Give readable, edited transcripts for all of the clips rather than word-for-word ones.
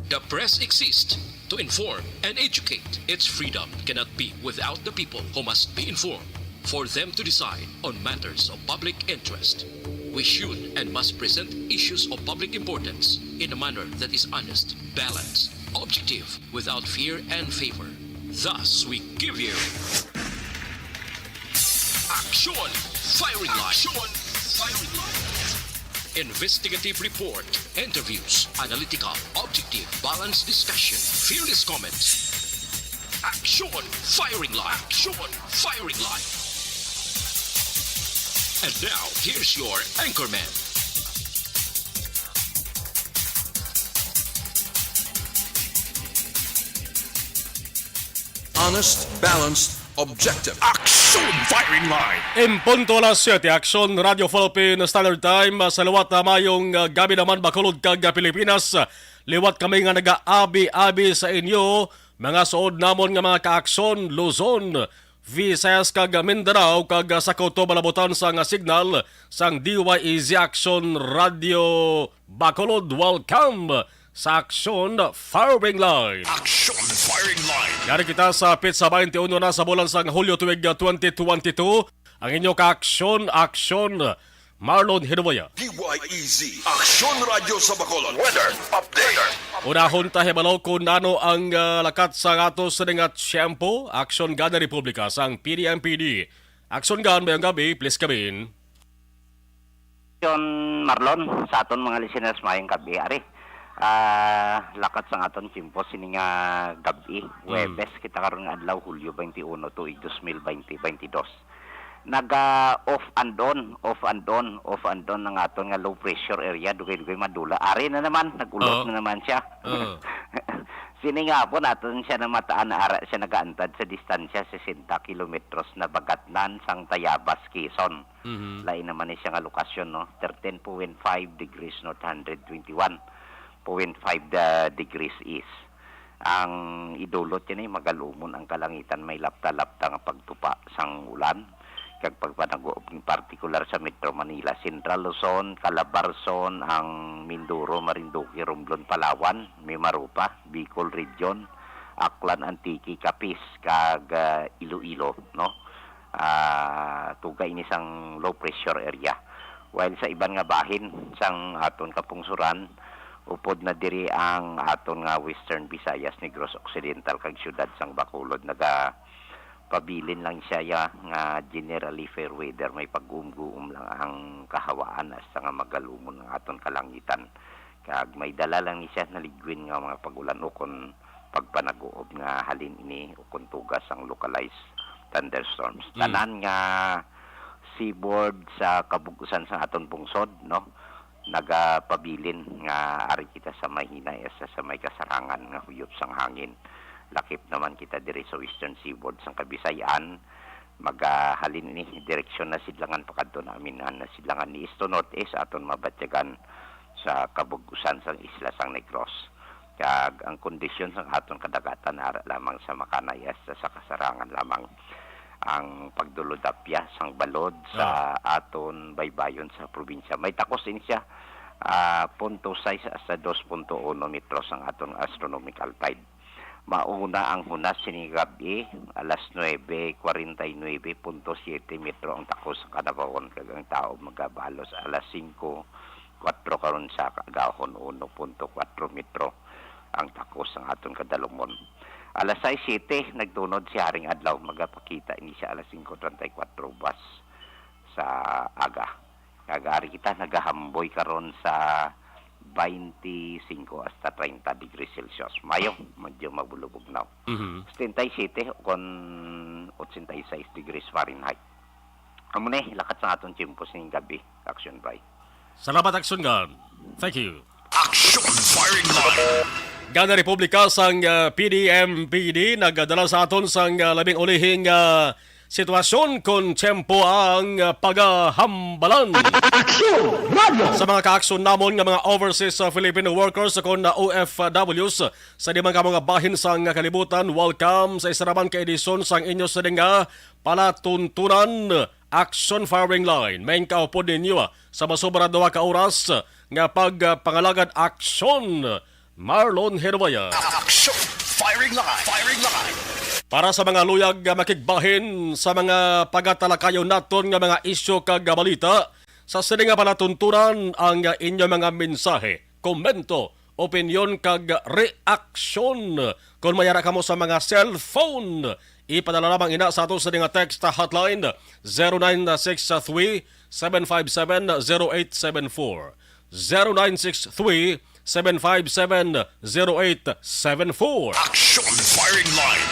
The press exists to inform and educate. Its freedom cannot be without the people who must be informed for them to decide on matters of public interest. We should and must present issues of public importance in a manner that is honest, balanced, objective, without fear and favor. Thus, we give you Action Firing Line. Action Firing Line. Investigative report, interviews, analytical, objective, balanced discussion, fearless comments. Action Firing Line. Action Firing Line. And now, here's your anchorman. Honest, balanced, objective. Action Firing Line! Impunto alas 7, Action Radio Philippine Standard Time. Sa liwat na mayong gabi naman bakulod kag Pilipinas. Liwat kami nga nag-aabi-abi sa inyo. Mga suod namon nga mga ka-aksyon, Luzon, Visayas kag Mindanao kag sa Kauto Balabutan sa nga signal sang DYEZ Action Radio Bacolod. Welcome sa Action Firing Line. Action Firing Line! Yari kita sa Pizza 21 na sa bulan sang Hulyo tuig 2022. Ang inyo ka-aksyon, Marlon Hinuboya. DYEZ Action Radio sa Bacolod. Weather update. Unahon tayo balaw kung ano ang lakat sa atos sa nga tiyempo. Action Gun na Republika sang PDMPD. Action Gun bayang gabi, please kabin. Yon Marlon, sa aton mga listeners mayang gabi, ari. Lakat sa aton tiyempo sini nga gabi, Webes, kita karon nga adlaw Hulyo 21 tuig 2022. Off and on ng aton nga low pressure area dugay-dugay madula. Ari na naman, nagulot na naman siya. Sini nga po natin siya na mataan na ara siya nagaantad sa distansya 60 kilometros na bagatnan sang Tayabas, Quezon. Lain naman siya nga lokasyon, no? 13.5 degrees north, 121.5 degrees east. Ang idulot yan ay magalumon ang kalangitan, may lapta-lapta nga pagtupa sang ulan kag pagpanaguob ng partikular sa Metro Manila, Central Luzon, Calabarzon, ang Mindoro, Marinduque, Romblon, Palawan, Mimarupa, Bicol Region, Aklan, Antique, Capiz, kag Iloilo, no? Tugay ni sang low pressure area. While sa iban nga bahin sang aton kapungsuran, upod na diri ang aton nga Western Visayas, Negros Occidental kag syudad sang Bacolod, pabilin lang siya nga generally fair weather, may pag-guum-guum lang ang kahawaan hasta nga magalumon ng aton kalangitan. Kag may dala lang ni siya naligwin nga mga pagulan o kon pagpanaguob nga halin ini o kon tugas ang localized thunderstorms. Tanan nga seaboard sa kabugusan sa aton pungsod, no? Nagapabilin nga ari kita sa mahina sa may kasarangan nga huyop sang hangin. Lakip naman kita diri sa Western Seaboard sang Kabisayan, maghalin ni direksyon na sidlangan pakadto namin na sidlangan ni East to Northeast aton mabatyagan sa kabugusan sang isla sang Negros. Kag ang kondisyon sang aton kadagatan ara lamang sa Macanayas sa kasarangan lamang ang pagdulodapya sang balod sa aton baybayon sa probinsya. May takos din siya 0.6 hasta 2.1 metros ang aton astronomical tide. Mauna ang hunas sini gabi, alas 9:49.7 metro ang takos sa kadabawon kag ang tao magabalos alas 5:04 karon sa kagahon 1.4 metro ang takos ang aton kadalumon. Alas 6:07 nagtunod si Haring Adlaw, magapakita ini siya alas 5:34 bus sa aga. Kagari kita nagahamboy karon sa 25 hasta 30 degrees Celsius. Mayo, medyo mabulubog na. 77 kon 86 degrees Fahrenheit. Amo ni lakat sa aton tiempo ning gabi, Action Bay. Salamat, Action Gun. Thank you. Action Firing Line! Gana Republika sang PDMPD nagdala sa aton sang labing ulihing sitwasyon kung tiyempo ang paghambalan. Sa mga ka-aksyon namon nga mga overseas Filipino workers kung OFWs sa di man ka mga bahin sang kalibutan, welcome sa isa naman ka edisyon sang inyo sa nga palatuntunan Action Firing Line. Main kaupod ninyo sa masobra 2 ka oras nga pagpangalagad aksyon Marlon Hervaya. Action! Firing line! Firing line! Para sa mga luyag nga makigbahin sa mga pagatalakayon naton nga mga isyu kag balita, sa sini nga palatuntunan ang inyo mga mensahe, komento, opinion kag reaksyon. Kung mayara ka mo sa mga cellphone, ipadala lamang ina sa ato sa nga text hotline 0963-757-0874. 0963-757-0874. Action! Firing line!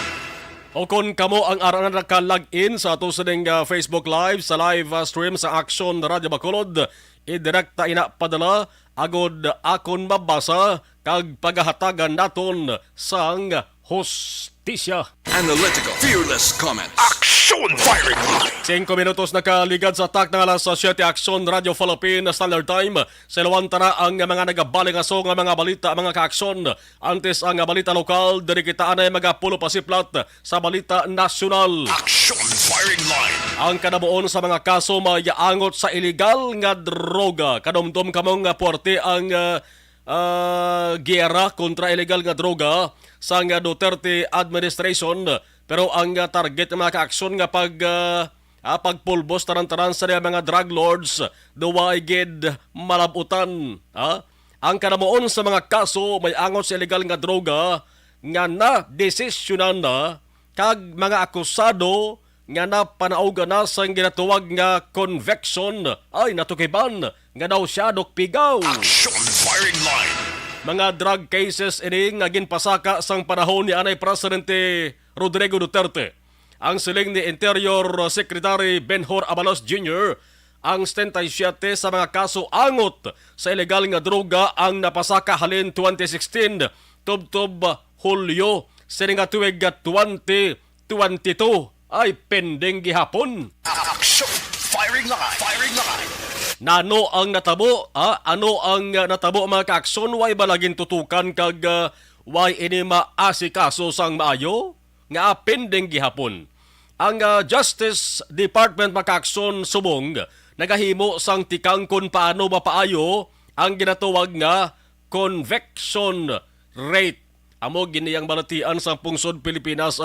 O kung kamo ang araw na naka-login sa ato sa Facebook Live sa live stream sa Action Radio Bacolod, idirekta ina padala agod akon mabasa kag paghahatagan naton sang hostisya. Analytical, fearless comment. Action! Firing line! 5 minutos nakaligad sa tak ng alas 7 Action Radio Philippine Standard Time. Sa tara ang mga nagabaling aso nga mga balita, mga ka-aksyon. Antes ang balita lokal, diri kita anay magapulo pasiplat sa balita nasyonal. Action! Firing line! Ang kanabuon sa mga kaso mayaangot sa illegal nga droga. Kadumdum kamong puwerte ang giyera kontra illegal nga droga sa nga Duterte administration. Pero ang target ng mga ka-aksyon nga pagpulbos taran-taran sa mga drug lords, duwa gid malabutan. Ang kanamuon sa mga kaso may angot sa illegal nga droga nga na desisyonan na kag mga akusado nga na panauga na sa ginatuwag nga conviction ay natukiban nga daw siya dokpigaw. Action! Firing line! Mga drug cases ini nga ginpasaka sang panahon ni Anay Presidente Rodrigo Duterte. Ang siling ni Interior Secretary Benhur Abalos Jr., ang 77 sa mga kaso angot sa ilegal nga droga ang napasaka halin 2016 tubtob Hulyo sining nga tuig 2022 ay pending gihapon. Action! Firing line! Firing line! Nano ang natabo? Ano ang natabo mga ka-aksyon? Way balagin tutukan kag way ini maasikaso sang maayo? Nga pending gihapon. Ang Justice Department mga ka-aksyon subong nagahimo sang tikang kung paano mapaayo ang ginatuwag nga conviction rate. Amo giniyang balatian sa pungsod Pilipinas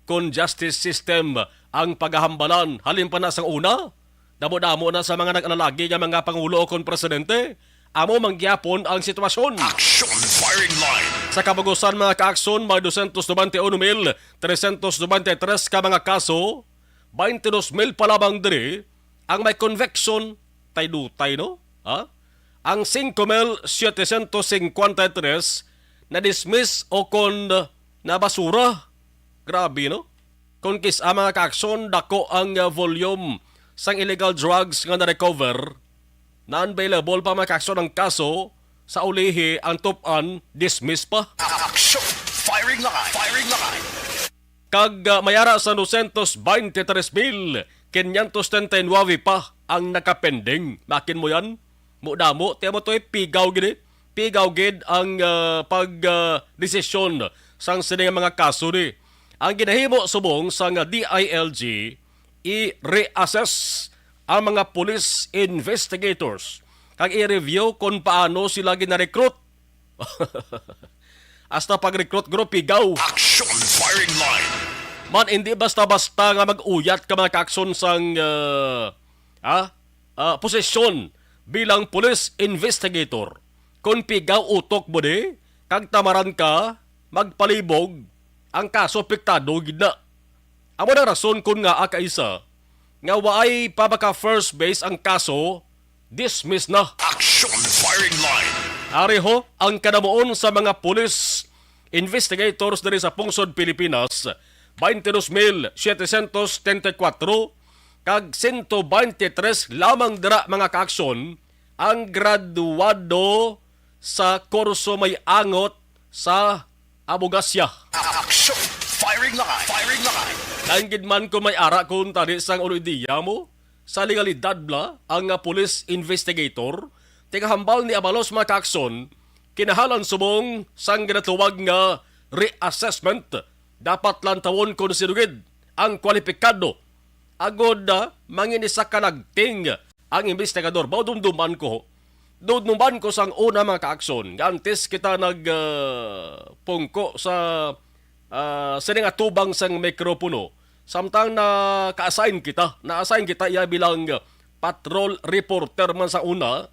kung justice system ang paghahambalan halin pa na sang una. Damo-damo na sa mga nag-alalagi ng mga pangulo o kon presidente. Amo mangyapon ang sitwasyon. Action! Firing line! Sa kabagusan mga ka-aksyon, may 291,393 ka mga kaso, 22,000 pa lamang diri, ang may conviction, tay dutay no? Ang 5,753 na dismiss o kon na basura. Grabe no? Kung kisa mga ka-aksyon, dako ang volume sang illegal drugs nga na-recover, non-available pa mga ka-aksyon ang kaso, sa ulihi ang top-an, dismiss pa. Action! Firing line! Firing line! Kag mayara sa 223,539 pa ang nakapending. Makin mo yan? Mudamo, tiyan mo to'y pigaw gini. Pigaw gid ang pag-desisyon sang sining mga kaso ni. Ang ginahimo subong sang DILG, i-reassess ang mga police investigators kag i-review kung paano sila gina-recruit. Hasta pag-recruit group pigaw. Action! Firing line! Man, hindi basta-basta nga mag-uyat ka mga ka-aksyon sang posisyon bilang police investigator. Kung pigaw utok mo di, kag tamaran ka, magpalibog, ang kaso piktado gina. Amo na rason kung nga akaisa, nga waay pa baka first base ang kaso, dismiss na. Action! Firing line! Ariho, ang kanamuon sa mga police investigators dari sa pungsod Pilipinas, 22,734 kag 123 lamang dira mga kaaksyon ang graduado sa kurso may angot sa abogasya. Action! Firing line! Firing line! Nanggid man ko may ara kung tani sang ulidiya mo, sa legalidad bla ang police investigator, tigahambal ni Abalos mga kaakson, kinahalan subong sang ginatuwag nga reassessment, dapat lang tawon kung sinugid ang kwalipikado. Agod mangin isa ka nagting ang investigador, baudumduman ko, Doon naman ko sang una mga kaaksyon, nga antes kita pungko sa sining atubang sang mikropono. Samtang na-assign kita iya bilang patrol reporter man sa una,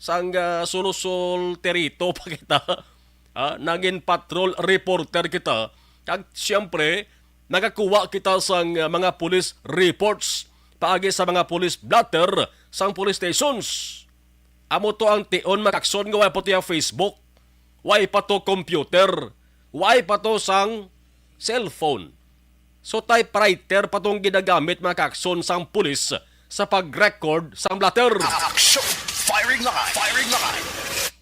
sang Sulusol Terito pa kita, naging patrol reporter kita. Kag siyempre, nagakuha kita sang mga police reports paagi sa mga police blotter sang police stations. Amo to ang tion makakson nga way pa to yung Facebook, way pa to computer, way pa to sang cellphone. So typewriter pa tong ginagamit makakson sang pulis sa pag-record sang blatter. Action! Firing line! Firing line!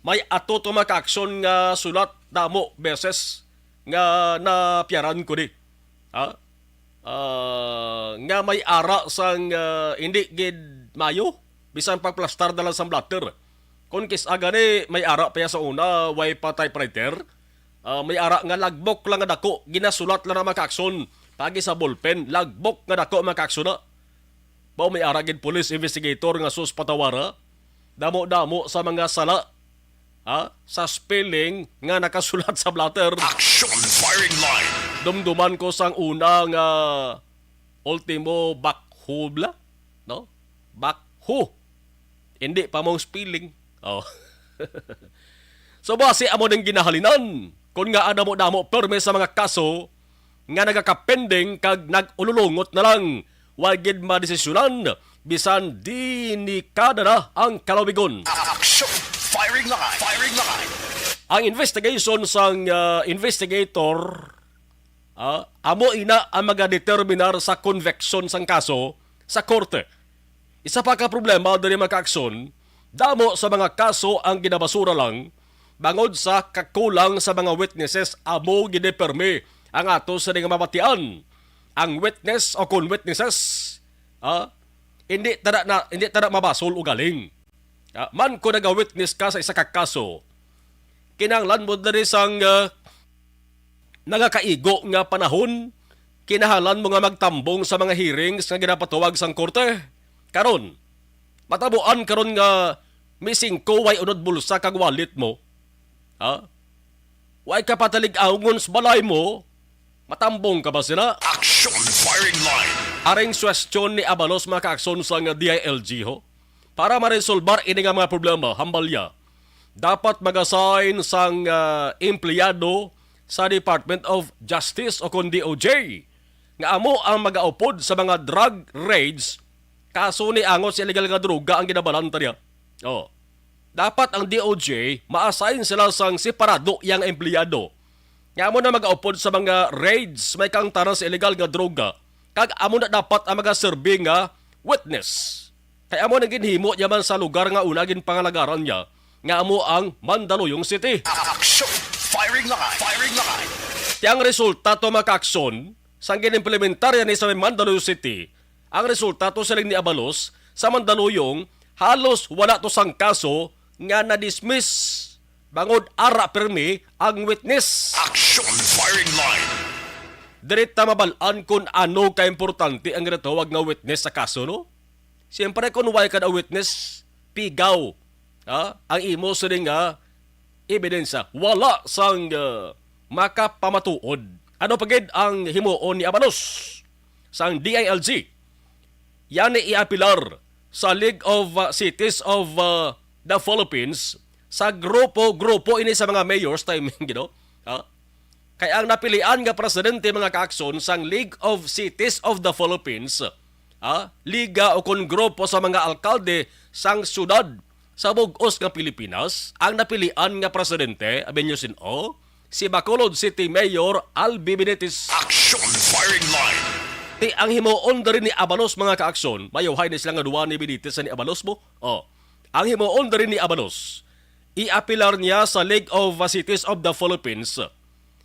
May ato to makakson nga sulat damo beses nga napiaran ko di. Nga may ara sang hindi gid mayo bisan pagplastar na lang sa blatter. Kung kis agani may ara pa sa una, way pa typewriter, may ara nga lagbok lang nga dako, ginasulat lang na makakson, pagi sa ballpen, lagbok nga dako makakson na. Bao may ara gid police investigator nga sus patawara, damo-damo sa mga sala, sa spelling nga nakasulat sa blatter. Action! Firing line! Dumduman ko sang una nga ultimo bakhubla, no? Bakhu. Hindi pa mong spelling. Oh. So base amo ng ginahalinan. Kung nga adamo-damo perme sa mga kaso nga nagakapending kag nag-ululungot na lang wagid madesisyonan bisan di ni kada na ang kalawigon. Action! Firing line! Firing line! Ang investigation sang investigator amo ina ang magadeterminar sa conviction sang kaso sa korte. Isa pa ka problema diri makakson, damo sa mga kaso ang ginabasura lang bangod sa kakulang sa mga witnesses amo gidepermi ang ato sa nga mabatian. Ang witness o kun witnesses hindi tada mabasol o galing. Man ko naga-witness ka sa isa ka kaso, kinahanglan mo diri sang nagakaigo nga panahon, kinahanglan mo nga magtambong sa mga hearings nga ginapatuwag sang korte. Karon, matabuan karon nga missing ko way unod bulsa kag wallet mo. Way ka patalig-angon sa balay mo, matambong ka ba sila? Action! Firing line! Aring suwestyon ni Abalos mga kaakson sa nga DILG ho. Para maresolbar ini nga mga problema, hambalya, dapat mag-assign sang empleyado sa Department of Justice o kun DOJ nga amo ang mag-aupod sa mga drug raids kaso ni angos sa illegal nga droga ang ginabalanta niya. Dapat ang DOJ ma-assign sila sang separado yang empleyado. Nga amo na mag-aupod sa mga raids may kang taran sa illegal nga droga kag amo na dapat ang mga-serve nga witness. Kaya amo na ginhimo yaman sa lugar nga unagin pangalagaran niya nga amo ang Mandaluyong City. Action! Firing line! Firing line! Tiyang resulta to makakson sang ginimplementarya ni sa Mandaluyong City. Ang resulta to siling ni Abalos sa Mandaluyong halos wala to sang kaso nga na-dismiss bangod ara permi ang witness. Action! Firing line! Dirita mabalaan kung ano ka-importante ang ginatawag nga witness sa kaso, no? Siyempre kung why ka na witness, pigaw. Ang imo sa nga ebidensya. Wala sang makapamatuod. Ano pagid ang himuon ni Abalos sang DILG? Yan ay iapilar sa League of Cities of the Philippines sa grupo ini sa mga mayors timing, Kaya ang napilian nga presidente mga kaakson sang League of Cities of the Philippines, liga o kun grupo sa mga alkalde sang syudad sa bug-os nga Pilipinas, ang napilian nga presidente, abinyo si Bacolod City Mayor Albi Benitez. Action! Firing line! Ti ang himuon rin ni Abalos mga kaakson, mayuhay na sila nga duwa ni Benitez sa ni Abalos mo. Ang himuon rin ni Abalos, iapilar niya sa League of Cities of the Philippines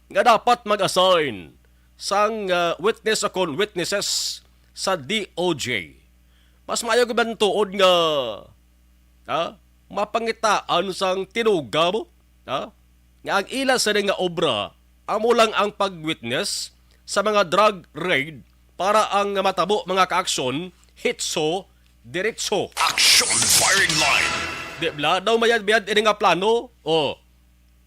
nga dapat mag-assign sang witness o kun witnesses sa DOJ. Mas maayo gyud tuod nga mapangitaan sang tinuga mo, nga ang ila sa nga obra amo lang ang pag-witness sa mga drug raid para ang matabo mga kaaksyon hitso diretso. Action! Firing line! Di bla, daw mayad-biyad ini nga plano. O,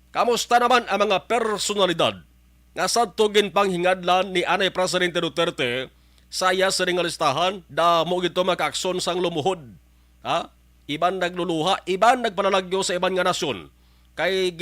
kamusta naman ang mga personalidad nga sadto ginpanghingadlan ni Anay Presidente Duterte saya sa ring listahan da mo gito makaaksyon sang lumuhod. Ha? Iban nagluluha, iban nagpanalagyo sa iban nga nasyon. Kay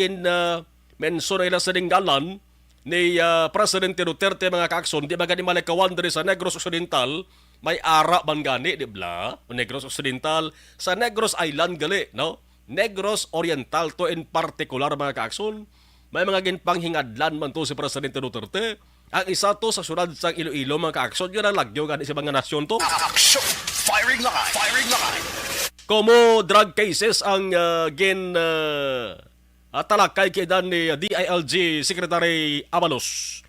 mention nila sa dinggalan ni Presidente Duterte mga kaaksyon, di ba gani malikawan diri sa Negros Occidental, may ara man gani, di ba? Negros Occidental, sa Negros Island gali, no? Negros Oriental to in particular mga kaaksyon, may mga ginpanghingadlan man to si Presidente Duterte. Ang isa to sa sunod sa Iloilo mga kaaksyon, yun ang lagyo gani sa mga nasyon to. Action! Firing line! Firing line! Como drug cases ang talakay kidan ni DILG Secretary Abalos.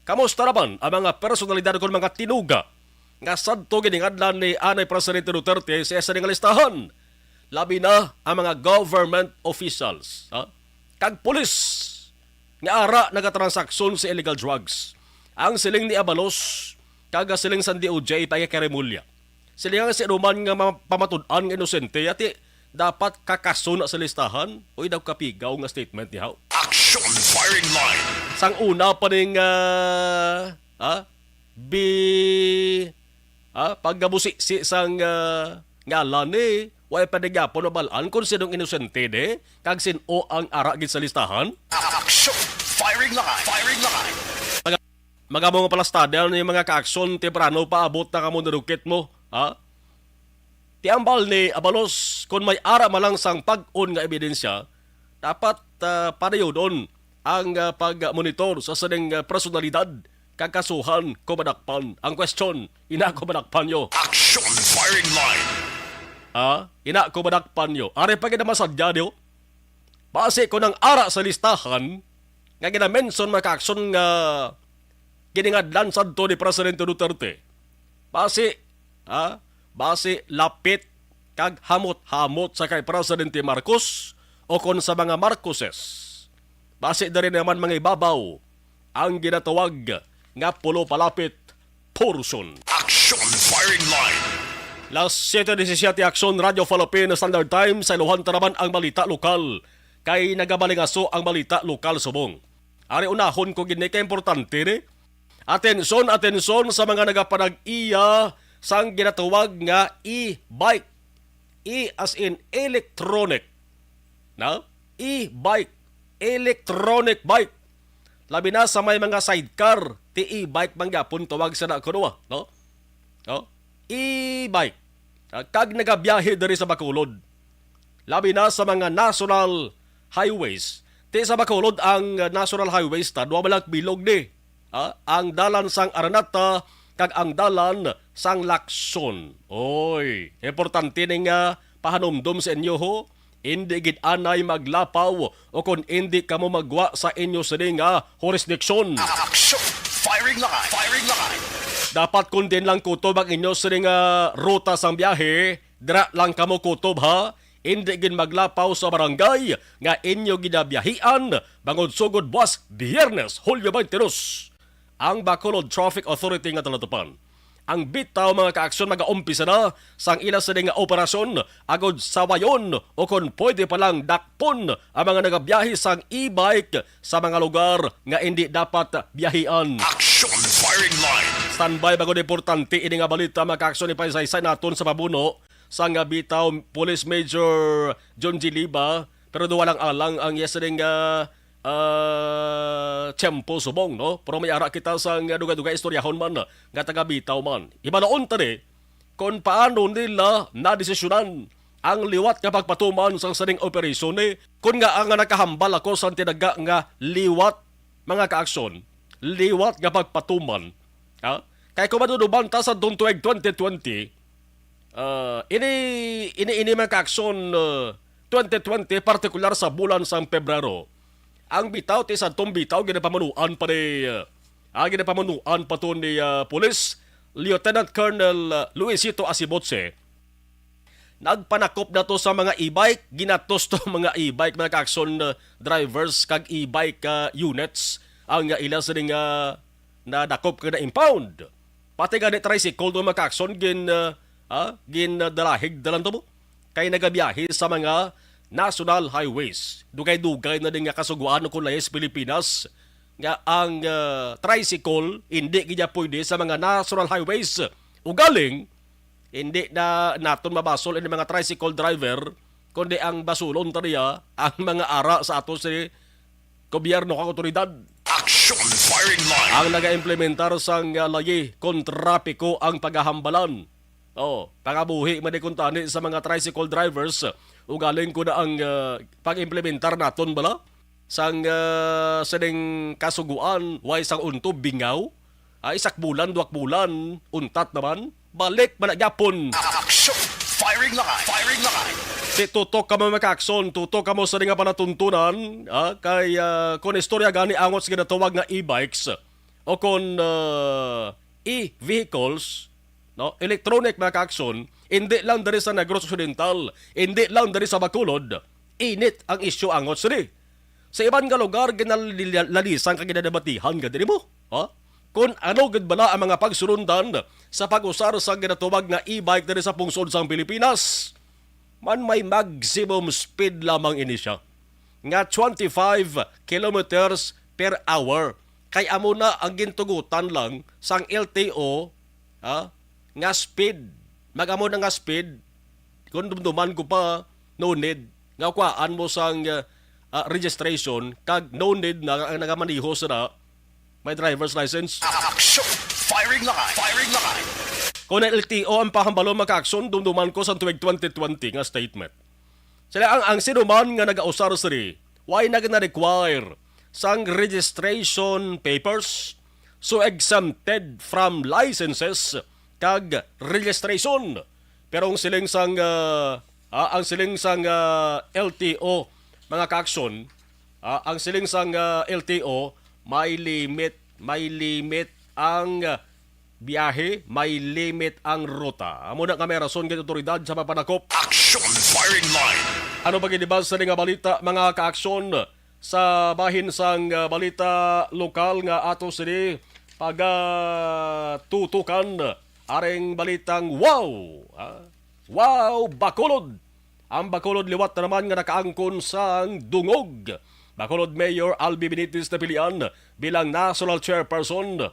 Kamusta naman ang mga personalidad kung mga tinuga nga sadto giningadlan ni Anay Presidente Duterte sa isa nga listahan? Labi na ang mga government officials, kag pulis nga ara nagatransaksyon sa illegal drugs. Ang siling ni Abalos kag siling sa DOJ pagkakaremulya. Sila nga si Roman nga pamatud-an nga inosente ati dapat kakasuna sa listahan o daw kapigaw nga statement ni How. Action! Firing line! Sang una pa ning paggabusi si sang ngalan ni way padigapon na balaan kung sinong inosente de kag sino ang ara gid sa listahan. Action! Firing line! Firing line! Magamo nga palastadel ni mga kaaksyon temprano paabot na kamo narukit mo. Tiambal ni Abalos kung may ara malang sang pag-on nga ebidensya, dapat panayodon ang pag-monitor sa saning personalidad kakasuhan kumadakpan. Ang question, ina kumadakpan nyo. Action! Firing line! Ina kumadakpan nyo. Are pa ginamasagya nyo? Base ko ng ara sa listahan, nga ginamenson makaaksyon nga giningadlan sadto ni Presidente Duterte. Base lapit kag hamot-hamot sa kay Presidente Marcos o kon sa mga Marcoses. Base na rin naman mga ibabaw ang ginatawag nga pulo palapit portion. Action! Firing line! Las 7:17 Action Radio Philippine Standard Time sa iluhan naman ang balita lokal kay nagabalingaso ang balita lokal subong. Ari unahon ko gini kay importante ni atensyon sa mga nagapanag-iya sang ginatawag nga e-bike. E as in electronic. No? E-bike. Electronic bike. Labi na sa may mga sidecar, ti e-bike mangyapon tawag sa nakuno, no? No? E-bike. Kag nagabiyahe diri sa Bacolod. Labi na sa mga national highways. Ti sa Bacolod ang national highways ta duwa balak bilog ni. Ang dalan sang Aranata kag ang dalan sang Lacson. Oy, importante ning pahanumdum sa inyo ho. Hindi gid anay maglapaw o kung hindi kamo magwa sa inyo sining jurisdiction. Action! Firing line! Firing line! Dapat kung din lang kutob ang inyo sining ruta sang biyahe, dira lang kamo kutob ha. Hindi gid maglapaw sa barangay nga inyo ginabiyahian bangod sugod buwas Biyernes, Hulyo 22. Ang Bacolod Traffic Authority nga talatupan. Ang bitaw mga kaaksyon mag-aumpisa na sang ila sa nga operasyon agod sa wayon o kung pwede palang dakpon ang mga nagabiyahe sang e-bike sa mga lugar nga hindi dapat biyahian. Action! Firing line! Standby bago importante ini nga balita mga kaaksyon ipasaysay naton sa pabuno sang bitaw Police Major John G. Liba pero duwa lang alang ang yesterday nga tiyempo subong, no? Pero may ara kita sa duga-duga istoryahon man nga taga-bitaw man. Iba noon tani, kung paano nila nadesisyonan ang liwat nga pagpatuman sa saning operasyon kung nga ang nakahambal ako sa tinaga nga liwat mga kaaksyon, liwat nga pagpatuman. Kaya kung maduduban ta sa tuig 2020, ini mga kaaksyon 2020, partikular sa bulan sang Pebrero, ang bitaw ti sa bitaw ginapamanuan pa ni ginapamanuan pa to ni Police Lieutenant Colonel Luisito Asibotse. Nagpanakop na to sa mga e-bike, ginatos to mga e-bike mga kaaksyon drivers kag e-bike units ang ila sa na dakop ka na impound. Pati ganit tricycle to mga kaaksyon gin dalahig dalan to mo. Kay nagabiyahe sa mga national highways. Dugay-dugay na din nga kasuguan kung layas Pilipinas nga ang tricycle hindi gaya pwede sa mga national highways. Ugaling, hindi na naton mabasol ang mga tricycle driver kundi ang basulon tariya ang mga ara sa ato si gobyerno kang otoridad. Action! Firing line! Ang naga-implementar sang layi kontrapiko ang paghahambalan. Pangabuhi man kung tani sa mga tricycle drivers. Ugaling ko na ang pag-implementar naton bala sang sining kasuguan way sang unto bingaw. Isak bulan, 2 bulan, untat naman. Balik man gyapon. Action! Firing line! Firing line! Di tutok ka mo makaakson, tutok ka mo sa nga panatuntunan, kay kung istorya gani angot sa ginatawag nga e-bikes o kung e-vehicles, no, electronic makaakson, hindi lang dari sa Negros Occidental, hindi lang dari sa Bacolod, init ang isyu angot sa di. Sa ibang nga lugar, ginalalisan ka ginadabatihan ka din mo. Kung ano gid bala ang mga pagsurundan sa pag-usar sa ginatawag nga e-bike dari sa pungsod sang Pilipinas. Man may maximum speed lamang ini siya. Nga 25 kilometers per hour. Kay amo na ang gintugutan lang sang LTO nga speed. Magamo na nga speed. Kung dumduman ko pa, no need. Nga kuhaan mo sang registration, kag no need na ang nagamaniho sa na may driver's license. Action! Firing line! Firing line! Kung ang LTO ang pahambalo makaakson, dumduman ko sa tuwig 2020 nga statement. Sila ang sinuman nga nag-ausar siri, why na-require sang registration papers so exempted from licenses kag registration. Pero ang siling sang LTO mga kaakson, ang siling sang LTO may limit ang biyahe, may limit ang ruta. Amo na kami rason kay otoridad sa papanakop. Action! Firing line! Ano ba ginibas sa nga balita mga kaaksyon sa bahin sang balita lokal nga ato sini pagatutukan aring balitang wow! Wow! Bacolod! Ang Bacolod liwat na naman nga nakaangkon sang dungog. Bacolod Mayor Albi Benitez na pilian bilang National Chairperson.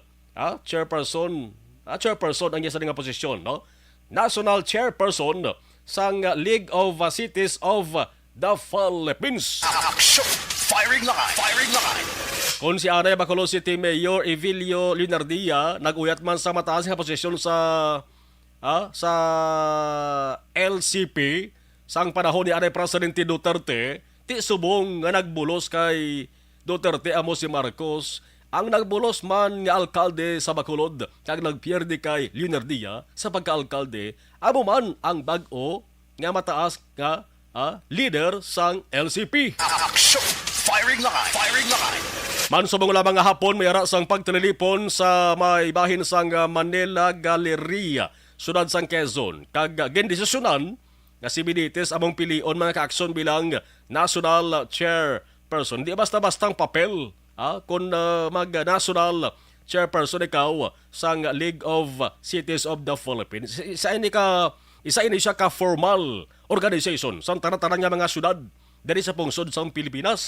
Chairperson ang isa nga posisyon, no? National Chairperson sang League of Cities of the Philippines. Action! Firing line! Firing line! Kung si Aray Bacolod City Mayor Evilio Lunardia nag-uyat man sa mataas nga posisyon sa LCP sang panahon ni Aray Presidente Duterte, ti subong nga nagbulos kay Duterte amo si Marcos. Ang nagbulos man nga alkalde sa Bacolod kag nagpierde kay Lunardia sa pagkaalkalde, amo man ang bag-o nga mataas nga leader sang LCP. Action! Firing line! Firing line! Mansubong lamang nga hapon may ara sang pagtililipon sa may bahin sang Manila Galleria, sudad sang Quezon. Kag gendesisyonan nga si Benitez among pilion mga kaakson bilang National Chairperson. Di basta-bastang papel. Kung mag-national chairperson ikaw sang League of Cities of the Philippines, isa ini siya ka formal organization sa tanan-tanan nga mga syudad diri sa pungsod sa Pilipinas.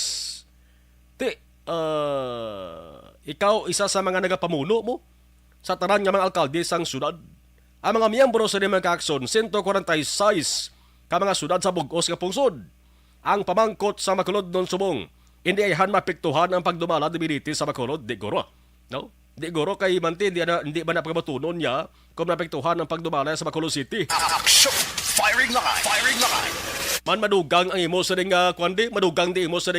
Ikaw isa sa mga nagapamuno mo sa tanan nga mga alkalde sang syudad. Ang mga miyembro sa mga kaakson 146 ka mga syudad sa bug-os nga pungsod. Ang pamangkot sa Bacolod non subong hindi ayhan mapiktuhan ang pagdumala ni Benitez sa Bacolod, di goro. No? Di goro kay Manti, hindi ba napagmatunon niya kung napiktuhan ang pagdumala sa Bacolod City. Action! Firing line! Firing line! Man madugang ang imo sa madugang di imo sa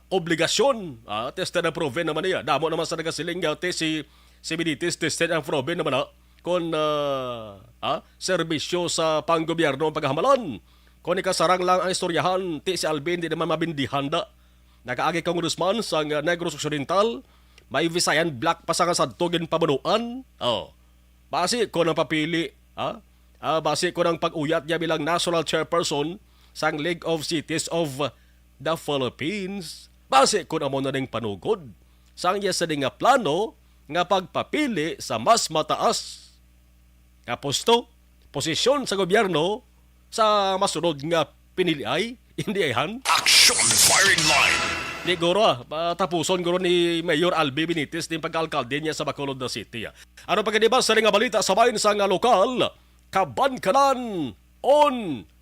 obligasyon. Tested ang proven naman niya. Damo naman sa nagasiling si Benitez, tested ang proven naman kung serbisyo sa panggobyerno ang paghamalan. Kung ikasarang lang ang istoryahan, si Alvin di naman mabindihan da. Nakaagi congressman sa Negros Occidental, may Visayan Black pa sa kasadtogin pamunuan. Basi ko ng papili, basi ko ng pag-uyat niya bilang National Chairperson sa League of Cities of the Philippines. Basi ko na mo na ning panugod sang iya sa nga plano nga pagpapili sa mas mataas nga posto, posisyon sa gobyerno sa masunod nga pinili ay, hindi ayhan. Action! Firing line. Ni Goro, tapuson guro ni Mayor Albi Benitez din pagkaalkalde niya sa Bacolod City. Ano pagkadiba sa ring balita sa bayan sa nga lokal, Kabankalan on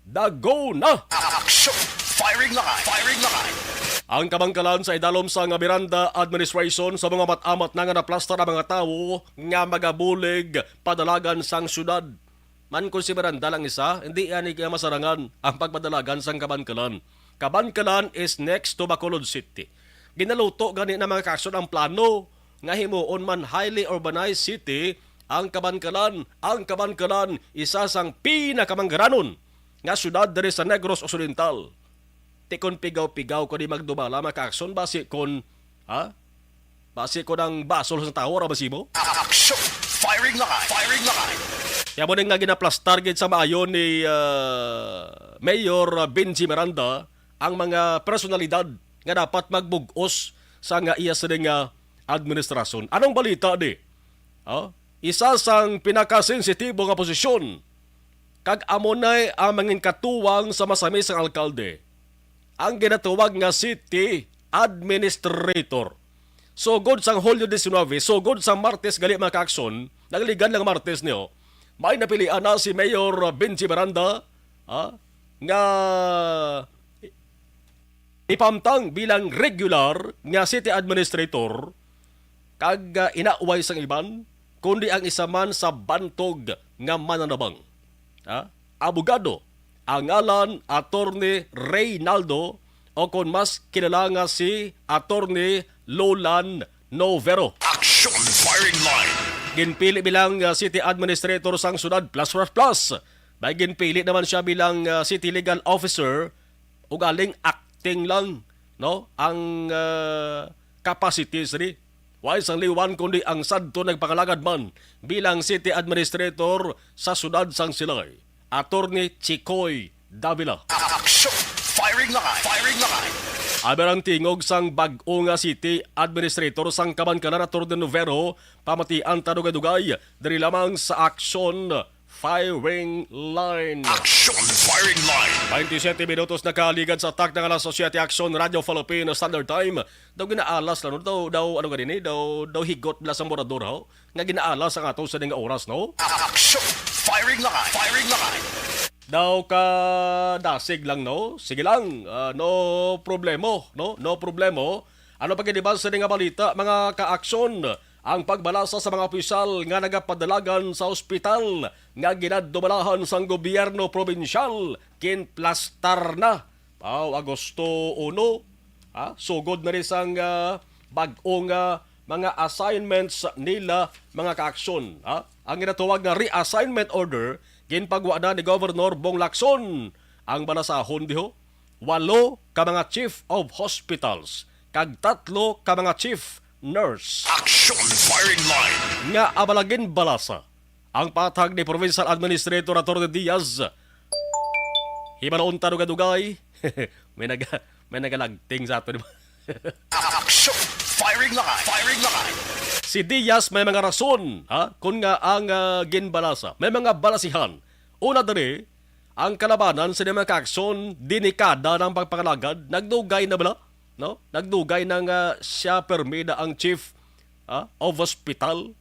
the go na! Action! Firing line. Firing line. Ang kabangkalan sa idalom sa nga Miranda administration sa mga matamat na nga naplastar ang mga tao nga magabulig padalagan sang syudad. Man kung si Miranda lang isa, hindi yan masarangan ang pagpadalagan sang kabangkalan. Kabankalan is next to Bacolod City. Ginaluto gani na mga kaksyon ang plano nga himuon man highly urbanized city ang Kabankalan. Ang Kabankalan isa sang pinakamanggaranon nga syudad diri sa Negros Occidental. Tikon pigaw-pigaw ko di magdumala makaakson basi kon basi kon ang basol sa tao ra basimo. Action! Firing line. Firing line. Kaya mo nga ginaplastar gid sa maayon ni Mayor Benji Miranda ang mga personalidad nga dapat magbugos sa nga iya sa nga administrasyon. Anong balita di? Isa sang pinakasensitibo nga posisyon kag amonay ang mangin katuwang sa masami sang alkalde. Ang ginatuwag nga city administrator. So good sang Hulyo 19, so good sang Martes gali mga kaakson, nagligan lang Martes niyo, may napilian na si Mayor Benji Miranda nga ipamtang bilang regular nga city administrator kag inauway sang iban, kundi ang isa man sa bantog nga mananabang. Abogado, ang ngalan Attorney Reynaldo o kung mas kilala nga si Attorney Lolan Novero. Action! Firing line. Ginpili bilang City Administrator sang syudad plus. May ginpili naman siya bilang City Legal Officer o galing acting lang no ang capacity sri. Why sang liwan kundi ang sadto nagpakalagad man bilang City Administrator sa syudad sang Silay. Attorney Chicoy Davila. Action! Firing line. Firing line. Aberang tingog sang bag-o nga City Administrator sang Kabankalan Attorney Novero pamatian tanugay-dugay diri lamang sa action firing line. Action! Firing line. 27 minutos na kaligad sa attack ng alas Society Action Radio Philippine Standard Time. Daw ginaalas lang daw ano ganini daw higot blas ang morador ho nga ginaalas ang ato sa nga oras no. Action! Firing line. Firing line. Daw ka dasig lang no. Sige lang, no problemo, no? No problemo. Ano pa gidiba sa nga balita mga kaaksyon? Ang pagbalasa sa mga opisyal nga nagapadalagan sa ospital nga ginadumalahan sang gobyerno probinsyal kinplastar na. Agosto 1, sugod na rin sang bag-o nga mga assignments nila mga kaaksyon. Ang ginatawag nga reassignment order ginpagwa na ni Governor Bong Lacson. Ang balasahon diho, 8 ka mga chief of hospitals kag 3 ka mga chief nurse. Action! Firing line. Nga abalagin balasa ang patag ni Provincial Administrator Atty. Diaz. Himalaon tanong-dugay. may nagalagting sa ato. Action! Firing line. Firing line. Si Diaz may mga rason kung nga ang ginbalasa. May mga balasihan. Una dali, ang kalabanan sa mga kaakson dinikada ng pagpakalagad. Nagdugay na bala? No? Nagdugay ng siya permida ang chief of hospital.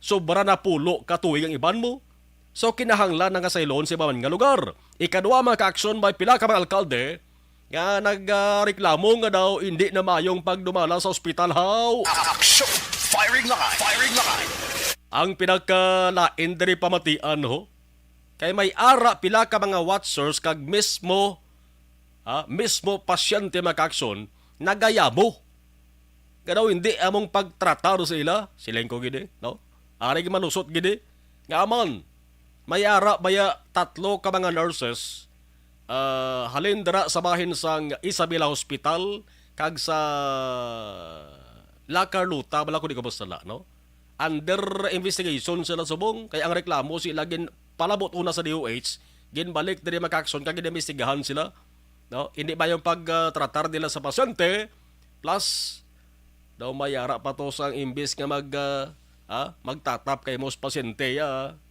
Sobra na pulo katuig ang iban mo. So kinahanglan ng kasaylon sa ibaman nga lugar. Ikadua mga kaaksyon may pila ka mga alkalde nga nagreklamo nga daw hindi na mayong pagdumala sa ospital how. Action! Firing line. Firing line. Ang pinakalain diri pamatian ho. Kay may ara pila ka mga watchers kag mismo pasyente makakson nagayamo. Kadaw hindi among pagtratar sa ila, sileng ko gidi, no? Ari malusot gidi. Nga aman, may ara baya 3 ka mga nurses halin dira sa bahin sang Isabela Hospital kag sa La Carlota, bala ko di ko bastala, no? Under investigation sila subong, kaya ang reklamo sila gin palabot una sa DOH, ginbalik diri makakson kag ginimestigahan sila, no? Hindi ba yung pagtratar nila sa pasyente plus daw mayara pa to sang imbis nga magtatap kay most pasyente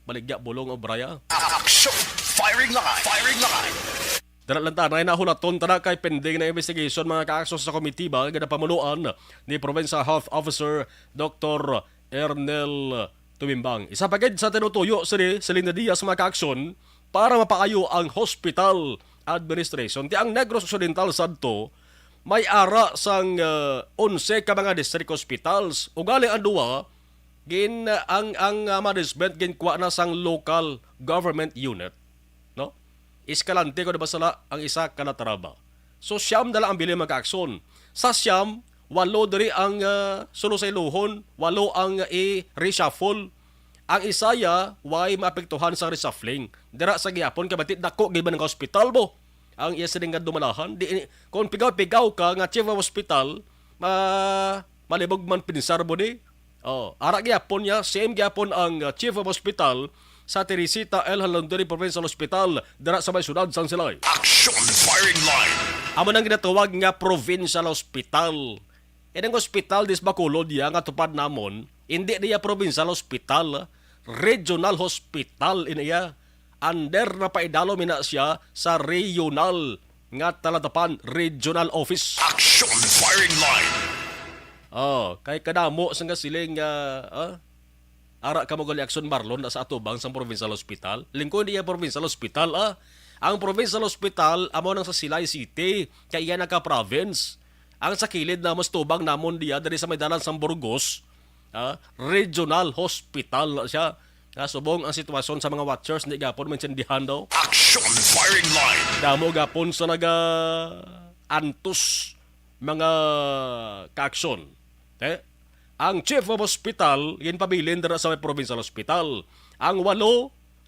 baligya bulong o braya. Action! Firing line. Firing line. Dara lang tanay na hulaton tara kay pending na investigation mga kaakso sa komitiba gada pamunuan ni Provincial Health Officer Dr. Ernel Tumimbang. Isa pagid sa tinutuyo sa Selena Diaz mga kaakson para mapaayo ang hospital administration. Ti ang Negros Occidental sadto may ara sang 11 ka mga district hospitals. Ugali ang duwa ang management ginkuha na sang local government unit. No? Iskalante ko diba sala ang isa kalataraba. So siyam dala ang bili mag-aksyon. Sa siyam, 8 diri ang sulusayluhon, 8 ang i-reshuffle. Ang isaya, way maapektuhan sa reshuffling. Dira sa gihapon, kabatit dako, giban ng hospital mo. Ang iya sining nga dumalahan. Kung pigaw-pigaw ka nga chief of hospital, malibog man pinsar mo ni. Ara gihapon niya, same gihapon ang chief of hospital sa Teresita L. Halanduri Provincial Hospital dira sa may syudad San Silay. Action firing line. Amo nang ginatawag nga provincial hospital. Ang hospital dis Bacolod ya nga tupad namon, hindi niya provincial hospital, regional hospital iniya. Under na paidalo mina siya sa regional nga talatapan regional office. Action firing line. Kay kadamo sa nga siling ara ka mo gali action Marlon sa atubang sa provincial hospital. Lingkod niya provincial hospital Ang provincial hospital amo nang sa Silay City kay iya naka province. Ang sa kilid na mas tubang namon diya diri sa may dalan sa Burgos, regional hospital na siya. Subong ang sitwasyon sa mga watchers ni gapon maintindihan daw. Action firing line. Damo gapon sa naga antos mga kaaksyon. Ang chief of hospital ginpabilin dira sa may provincial hospital. Ang 8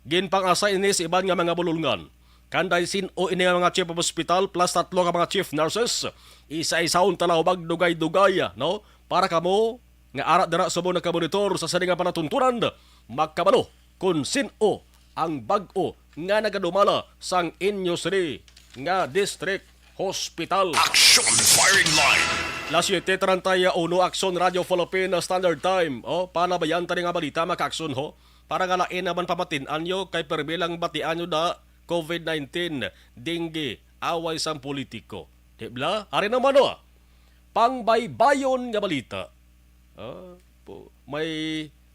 ginpang-assign ni sa iban nga mga bululngan. Kanday sin-o ini nga mga chief of hospital plus 3 ka mga chief nurses. Isa-isaon talawag dugay-dugay, no? Para kamo nga ara dira sa mo nagkamonitor sa sani nga panatuntunan, magkabalo kung sin-o ang bag-o nga nagadumala sang inyo siri nga district hospital. Action firing line. Las 7:31 Aksyon Radio Philippine Standard Time. Panabayan tani nga balita maka-aksyon ho. Para nga lain naman pamatin-an nyo kay perbilang batian nyo da COVID-19, dengue, away sang politiko. Dibla? Ari naman pangbaybayon nga balita.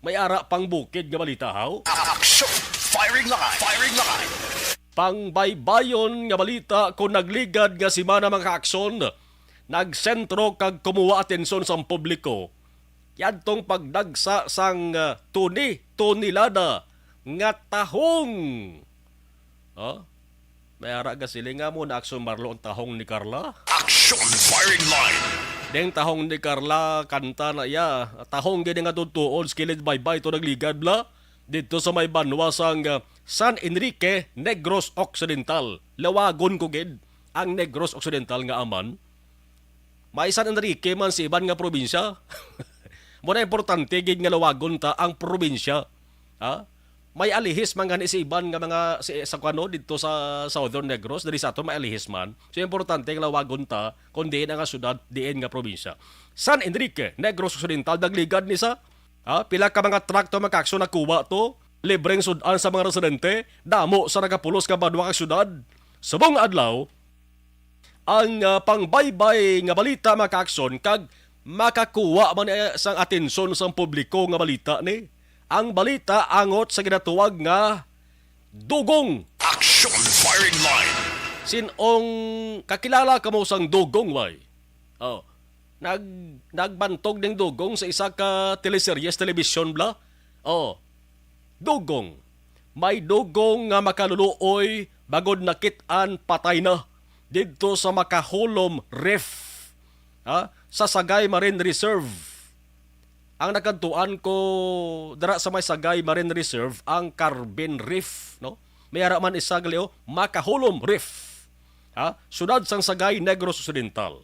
May ara pang bukid nga balita, haw? Action! Firing line! Firing line! Pangbaybayon nga balita kung nagligad nga si Mana mga aksyon, nagsentro kag kumuha atensyon sa publiko. Yadtong pagdagsa sang tunilada nga tahong. May ara ka sila nga mo na aksyon Marlo ang tahong ni Carla. Action firing line. Deng tahong ni Carla kanta na ya. Tahong gini nga tutuon skilid bye-bye to nagligad bla. Dito sa may banwa sang San Enrique, Negros Occidental. Lawagon ko gid ang Negros Occidental nga aman. May San Enrique man si iban nga probinsya. Muna importante gid nga lawagon ta ang probinsya. May alihis man gani si iban nga mga sa kuno dito sa Southern Negros diri sa ato may alihis man. So importante nga lawagon ta kun diin nga syudad diin nga probinsya. San Enrique, Negros Occidental dagligad ni sa pila ka mga traktor makakso na kuha to, libreng sudan sa mga residente, damo sa nagapulos ka badwa ka syudad. Subong adlaw ang pangbaybay nga balita makakson kag makakuha man sang atensyon sa publiko nga balita ni. Ang balita angot sa ginatuwag nga dugong. Action firing line. Sinong kakilala ka mo sang dugong way? Nagbantog ng dugong sa isa ka teleseryes television bla? Dugong. May dugong nga makaluluoy bagod nakitaan patay na dito sa Makahulom Reef. Sa Sagay Marine Reserve. Ang nakantuan ko dara sa may Sagay Marine Reserve ang Carbon Reef, no? May ara man isa galio Makahulom Reef. Syudad sang Sagay, Negros Occidental.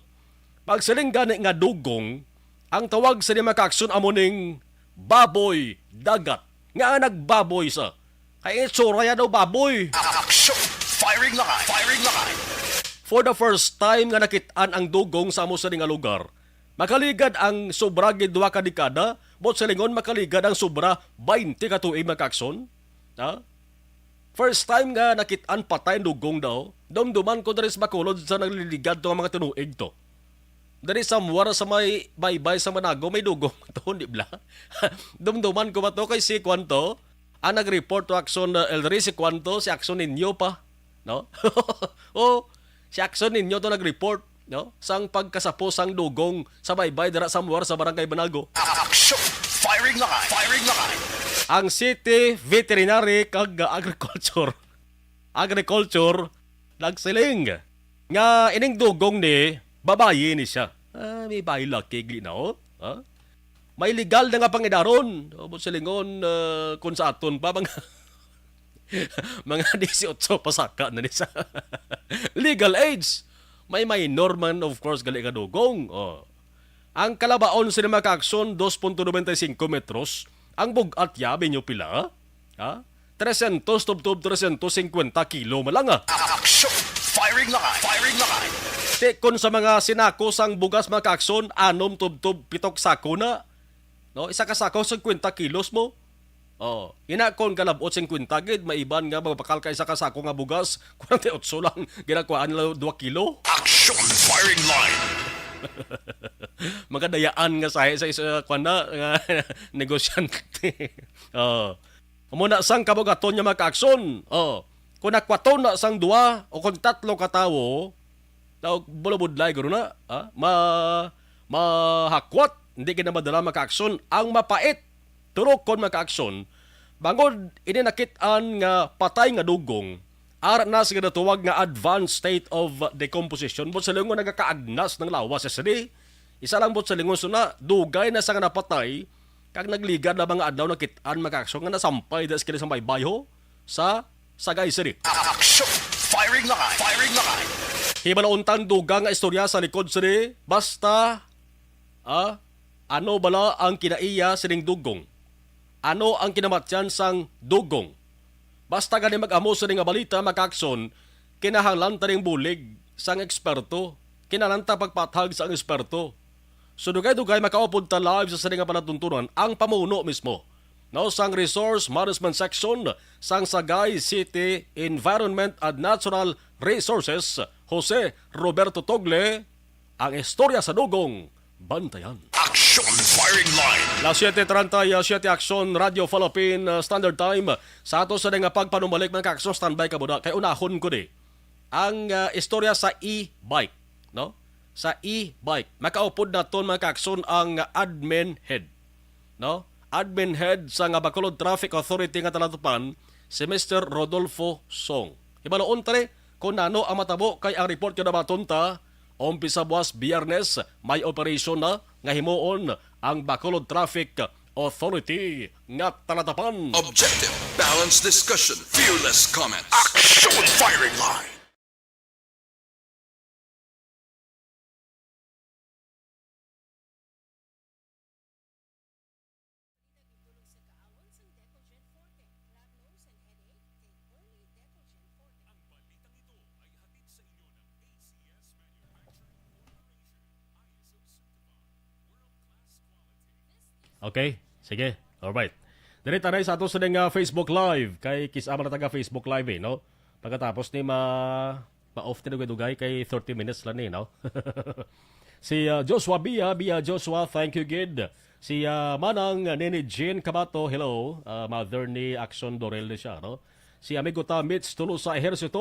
Pag siling gani nga dugong, ang tawag sa ni makaaksyon amo ning baboy dagat. Nga nagbaboy sa. Kay itsura ya daw baboy. Action! Firing line! Firing line! For the first time nga nakitaan ang dugong sa amo sa nga lugar. Makaligad ang sobra gid 2 ka dekada, bot sa lingon makaligad ang sobra 20 ka tuig makakson. First time nga nakitaan patay dugong daw, Dumduman ko diri sa Bacolod sa nagliligad to ang mga tinuig to. Dari sa muwara sa may baybay sa Manago, may dugong to, di ba? Dumduman ko ba to kay si Kwanto? Ang nag-report to Action Elri, si Kwanto, si Action Ninyo pa. No? Oh, si Action Ninyo to nag-report. No? Sang pagkasapo sang dugong sa baybay dira sa muwara sa Barangay Manago. Action! Firing line! Firing line! Ang City Veterinary kag Agriculture nagsiling nga ining dugong ni babayi ni siya. May bayi laki na ha? May legal na nga pangidaron. O silingon kung sa aton pa mga mga 18 pasaka na ni sa legal age. May minor man of course gali ka dugong. Ang kalabaon sa mga ka-aksyon 2.95 metros. Ang bugat yabi nyo pila. Ha? 300 tub 350 kilo malang Action! Firing line! Firing line! Tekon sa mga sinako sang bugas mga ka-aksyon, 6 tub 7 sako na. No, isa ka sako 50 kilos mo. Inakon ka labot 50 gid, maiban nga mapakal ka isa ka sako nga bugas, 48 lang ginakuan nila 2 kilo. Action! Firing line! Magandayaan nga sa isa kuana nga negosyante. Muna sang kabugaton niya maka-aksyon. Kung nakwaton na sang 2 o kung 3 katawo, bulabudlay guro na, mahakwat, hindi ka na madala maka-aksyon. Ang mapait, turok kon maka-aksyon, bangod ininakitaan nga patay nga dugong, ara na sa ginatuwag nga advanced state of decomposition, bot sa lingon nagkakaagnas ng lawas sa sari. Isa lang bot sa lingon suna, dugay na sa nga napatay, kag nagligad na mga adlaw nakitaan maka-aksyon nga nasampay da sa may bayho sa Sagay City. Action! Firing line! Firing line! Hibalauntan dugang nga istorya sa likod sini, basta ano bala ang kinaiya sining dugong? Ano ang kinamatyan sang dugong? Basta gani mag-amo sining nga balita maka-aksyon, kinahanglan taning bulig sang eksperto, kinalanta pagpatag sang eksperto. So dugay-dugay makaupod ta live sa sining nga palatuntunan ang pamuno mismo. No, sang Resource Management Section sang Sagay City Environment and Natural Resources, Jose Roberto Togle, ang istorya sa dugong bantayan. Action! Firing line! La 7:30, 7 Action Radio Philippine Standard Time. Sa ato sa nga pagpanumalik mga ka-aksyon, standby ka muna. Kay unahon ko di ang istorya sa e-bike, no? Sa e-bike, makaupod na ton mga ka-aksyon ang admin head, no? Admin head sa nga Bacolod Traffic Authority nga talatupan, si Mr. Rodolfo Song. Ibaloon tare kung nano ang matabo kay ang report yun na matunta, umpisa buwas Biyernes, may operation na nga himuon ang Bacolod Traffic Authority nga talatapan. Objective, balanced discussion, fearless comments. Action! Firing line! Okay, sige. Alright. Dili tanay sa ato sa Facebook Live kay kisama na taga Facebook Live no. Pagkatapos ni ma-off ti dugay kay 30 minutes lang no. Si Joshua Bia Joshua, thank you gid. Si Manang Nene Jean Cabato, hello. Mother ni Action Dorel ni siya no. Si amigo ta Mitch tulo sa ehersito.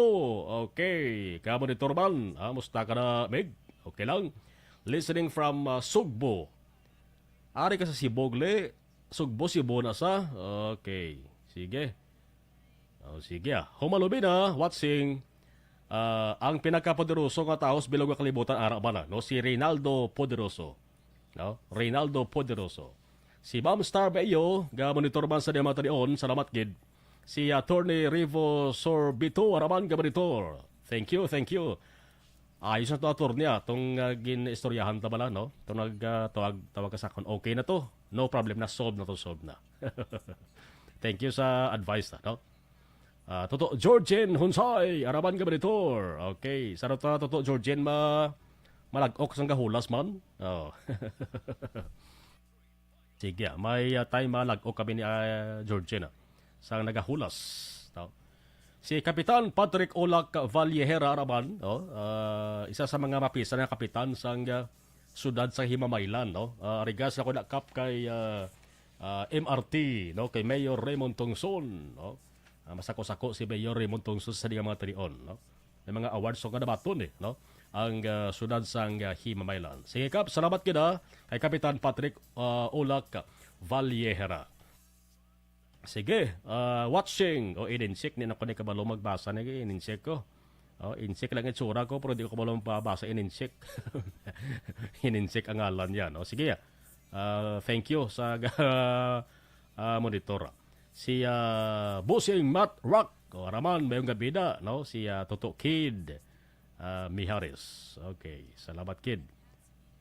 Okay, kamo ni Turban. Musta ka na, Meg? Okay lang. Listening from Sugbo. Ari ka sa Sibogle, Sugbo Sibo na sa. Okay, sige. Sige Humalubi na, watching ang pinakapoderoso nga taos bilog nga kalibutan ara ba na, no? Si Reynaldo Poderoso. No? Reynaldo Poderoso. Si Ma'am Star Bayo, ga monitor man sa dimata dion, salamat gid. Si Attorney Rivo Sorbito, araman ga monitor. Thank you. Ayos na to attorney itong gin-istoryahan ta bala, no? Itong tawag ka sa akin, okay na to. No problem na, solve na. Thank you sa advice na, no? Toto Georgian Hunsay, araban ka monitor. Okay, sa Toto Georgian malagok sang gahulas man. Sige, may time malagok kami ni Georgian sang nagahulas. No? Si Kapitan Patrick Olac Vallejera raman, no? Isa sa mga mapisa na kapitan sa sudad sa Himamaylan, no? Rigas ako nakap kay MRT, no? Kay Mayor Raymond Tongson, no? Masako-sako si Mayor Raymond Tongson sa mga tarion, no? May mga awards so kada baton no? Ang sudad sa Himamaylan. Sige kap, salamat kita kay Kapitan Patrick Olac Vallejera. Sige, watching o ininsik ni ako ni kabalo magbasa ni ininsik ko. Insik lang itsura ko pero di ko kabalo mabasa ininsik. Ininsik ang ngalan yan. Sige, thank you sa monitor. Si Busing Matt Rock Raman mayong gabi na, no? Si Toto Kid Miharis. Okay, salamat Kid.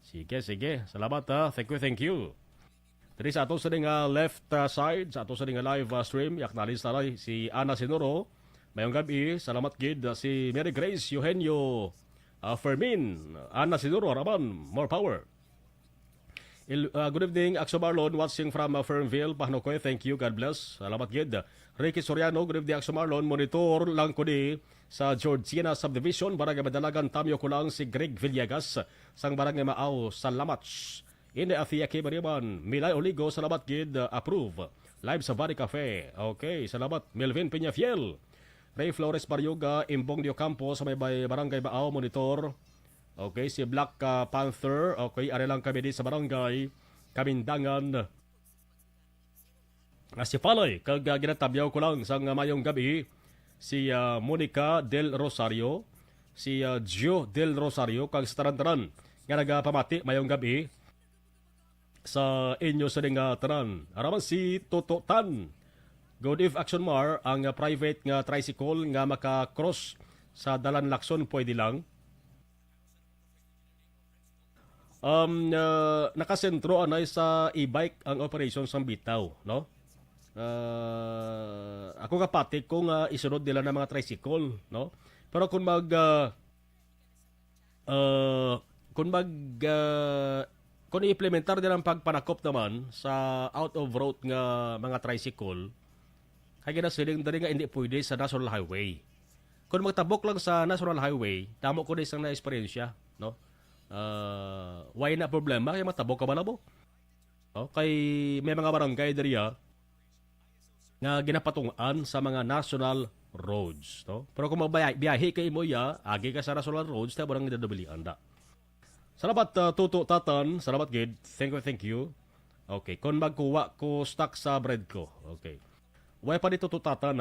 Sige, salamat thank you. Diri sa ato sa left side, sa ato sa live stream, yaknalis taray si Ana Sinoro. Mayong gabi, salamat gid si Mary Grace Eugenio Fermin. Ana Sinoro, Raman, more power. Good evening, Axo Marlon, watching from Fernville, Pahnokoy, thank you, God bless. Salamat gid. Ricky Soriano, good evening, Axo Marlon, monitor lang ko di sa Georgina Subdivision, barangay Madalagan, tamyo ko lang si Greg Villegas, sang barangay Maaw, salamat. In the Afiaki Mariman, Milay Oligo, salamat gid, approve. Live sa Valley Cafe. Okay, salamat. Melvin Peñafiel. Ray Flores Baryoga, Imbong Dio Campo, sa may barangay Maaw, monitor. Okay, si Black Panther. Okay, are lang kami di sa barangay Kamindangan. Si Paloy, kag ginatabyaw ko lang sa mayong gabi, si Monica Del Rosario, si Gio Del Rosario, kag sa taran-taran, nga nagapamati mayong gabi, sa inyo sa tanan. Araman si Toto Tan. Good if Action Mar, ang private nga tricycle nga maka-cross sa Dalan Lacson, pwede lang. Nakasentro anay sa e-bike ang operation sa Bitaw, no? Ako kapati kung isunod nila ng mga tricycle, no? Pero kung kung i-implementar din ang pagpanakop naman sa out of road nga mga tricycle, kaya ginasiling dali nga hindi pwede sa National Highway. Kung magtabok lang sa National Highway, tamo ko din isang na-experience, no? Why na problema? Kaya matabok ka ba na mo? Kay may mga barangay dariya nga ginapatungan sa mga national roads, no? Pero kung magbiyahe kay mo agi ka sa national roads, tayo barang nidadabilian da. Salamat Tuto Tatan, salamat gid. Thank you. Okay, kung magkuha ko stock sa bread ko. Okay. Way pa dito Tuto Tatan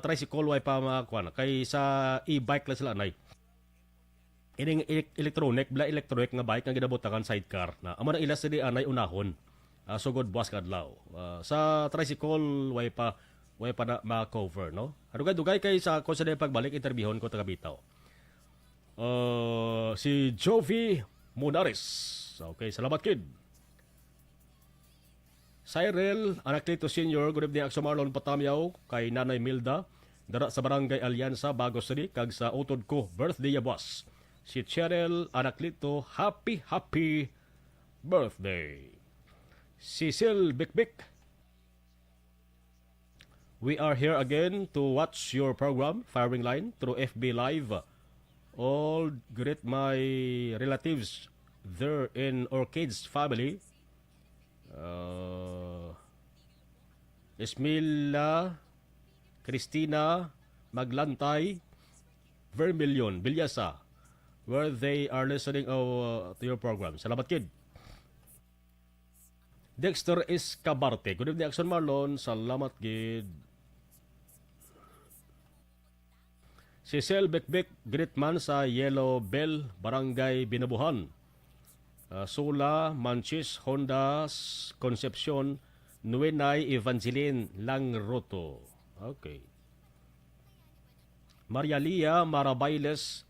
tricycle way pa makuha na. Kay sa e-bike lang sila nay. Ining electronic nga bike nga ginabutangan sidecar na amo na ilas di anay unahon. Sugod buwas kadlaw. Sa tricycle way pa na ma-cover, no? Dugay kay sa kung sa pagbalik interbiehon ko taga Bitaw. Si Jovi Munares. Okay, salamat kid. Cyril Anacleto Senior, good evening Axo Marlon Patamyaw, kay Nanay Milda, dara sa Barangay Alianza, Bagos City, kag sa utod ko, birthday ya boss. Si Cheryl Anacleto, happy birthday. Cecil Bikbik, we are here again to watch your program, Firing Line, through FB Live. All greet my relatives there in Orchids family. Esmila, Christina, Maglantay, Vermilion, Bilyasa, where they are listening to your program. Salamat kid. Dexter Escabarte, good evening Action Marlon, salamat kid. Si Sel Bekbek Gritman sa Yellow Bell, Barangay Binabuhan. Sula, Manchis, Honda, Concepcion, Nuenay, Evangeline, Langroto. Okay. Maria Lia Marabailes,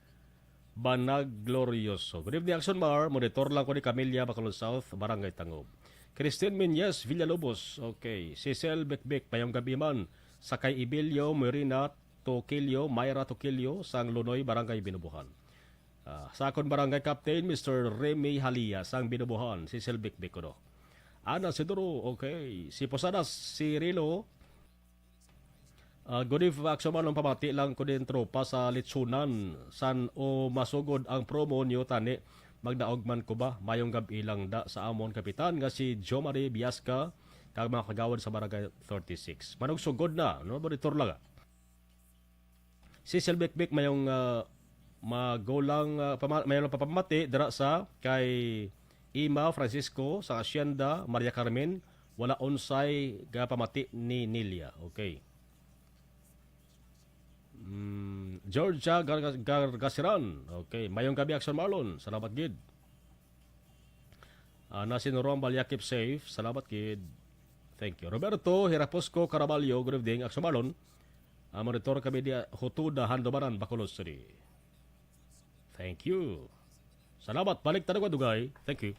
Banag Glorioso. Good evening, Action Mar. Monitor lang ko ni Camellia, Bacolod South, Barangay Tangob. Christine Menyes, Villalobos. Okay. Cecil Bekbek, Payong Gabi man. Sakay Ibilio, Marina, Tokilio, Mayra Tokilio, Sang Lunoy, Barangay Binubuhan. Sa akon Barangay Captain, Mr. Remy Halia, Sang Binubuhan, si Selbik Bikodo. Ana Sidoro, okay. Si Posadas, si Rilo, Good if action man pamati lang ko din tropa sa litsunan. San o masugod ang promo niyo tani. Magdaog man ko ba? Mayong gabi lang da sa amon kapitan nga si Jo Marie Biasca kag mga kagawad sa Barangay 36. Manog sugod na, no? Monitor lang. Si Selbekbek mayong magolang mayong papamati dira sa kay Ima Francisco sa Hacienda Maria Carmen wala onsay ga pamati ni Nilia. Okay. Georgia Gargasiran. Okay, mayong gabi Action Marlon. Salamat gid. Nasinuron Balyakip safe. Salamat gid. Thank you. Roberto Hiraposco Caraballo. Good evening Action Marlon. Monitor kami di Hutuda Handobaran Bacolod City. Thank you. Salamat. Balik tayo dugay. Thank you.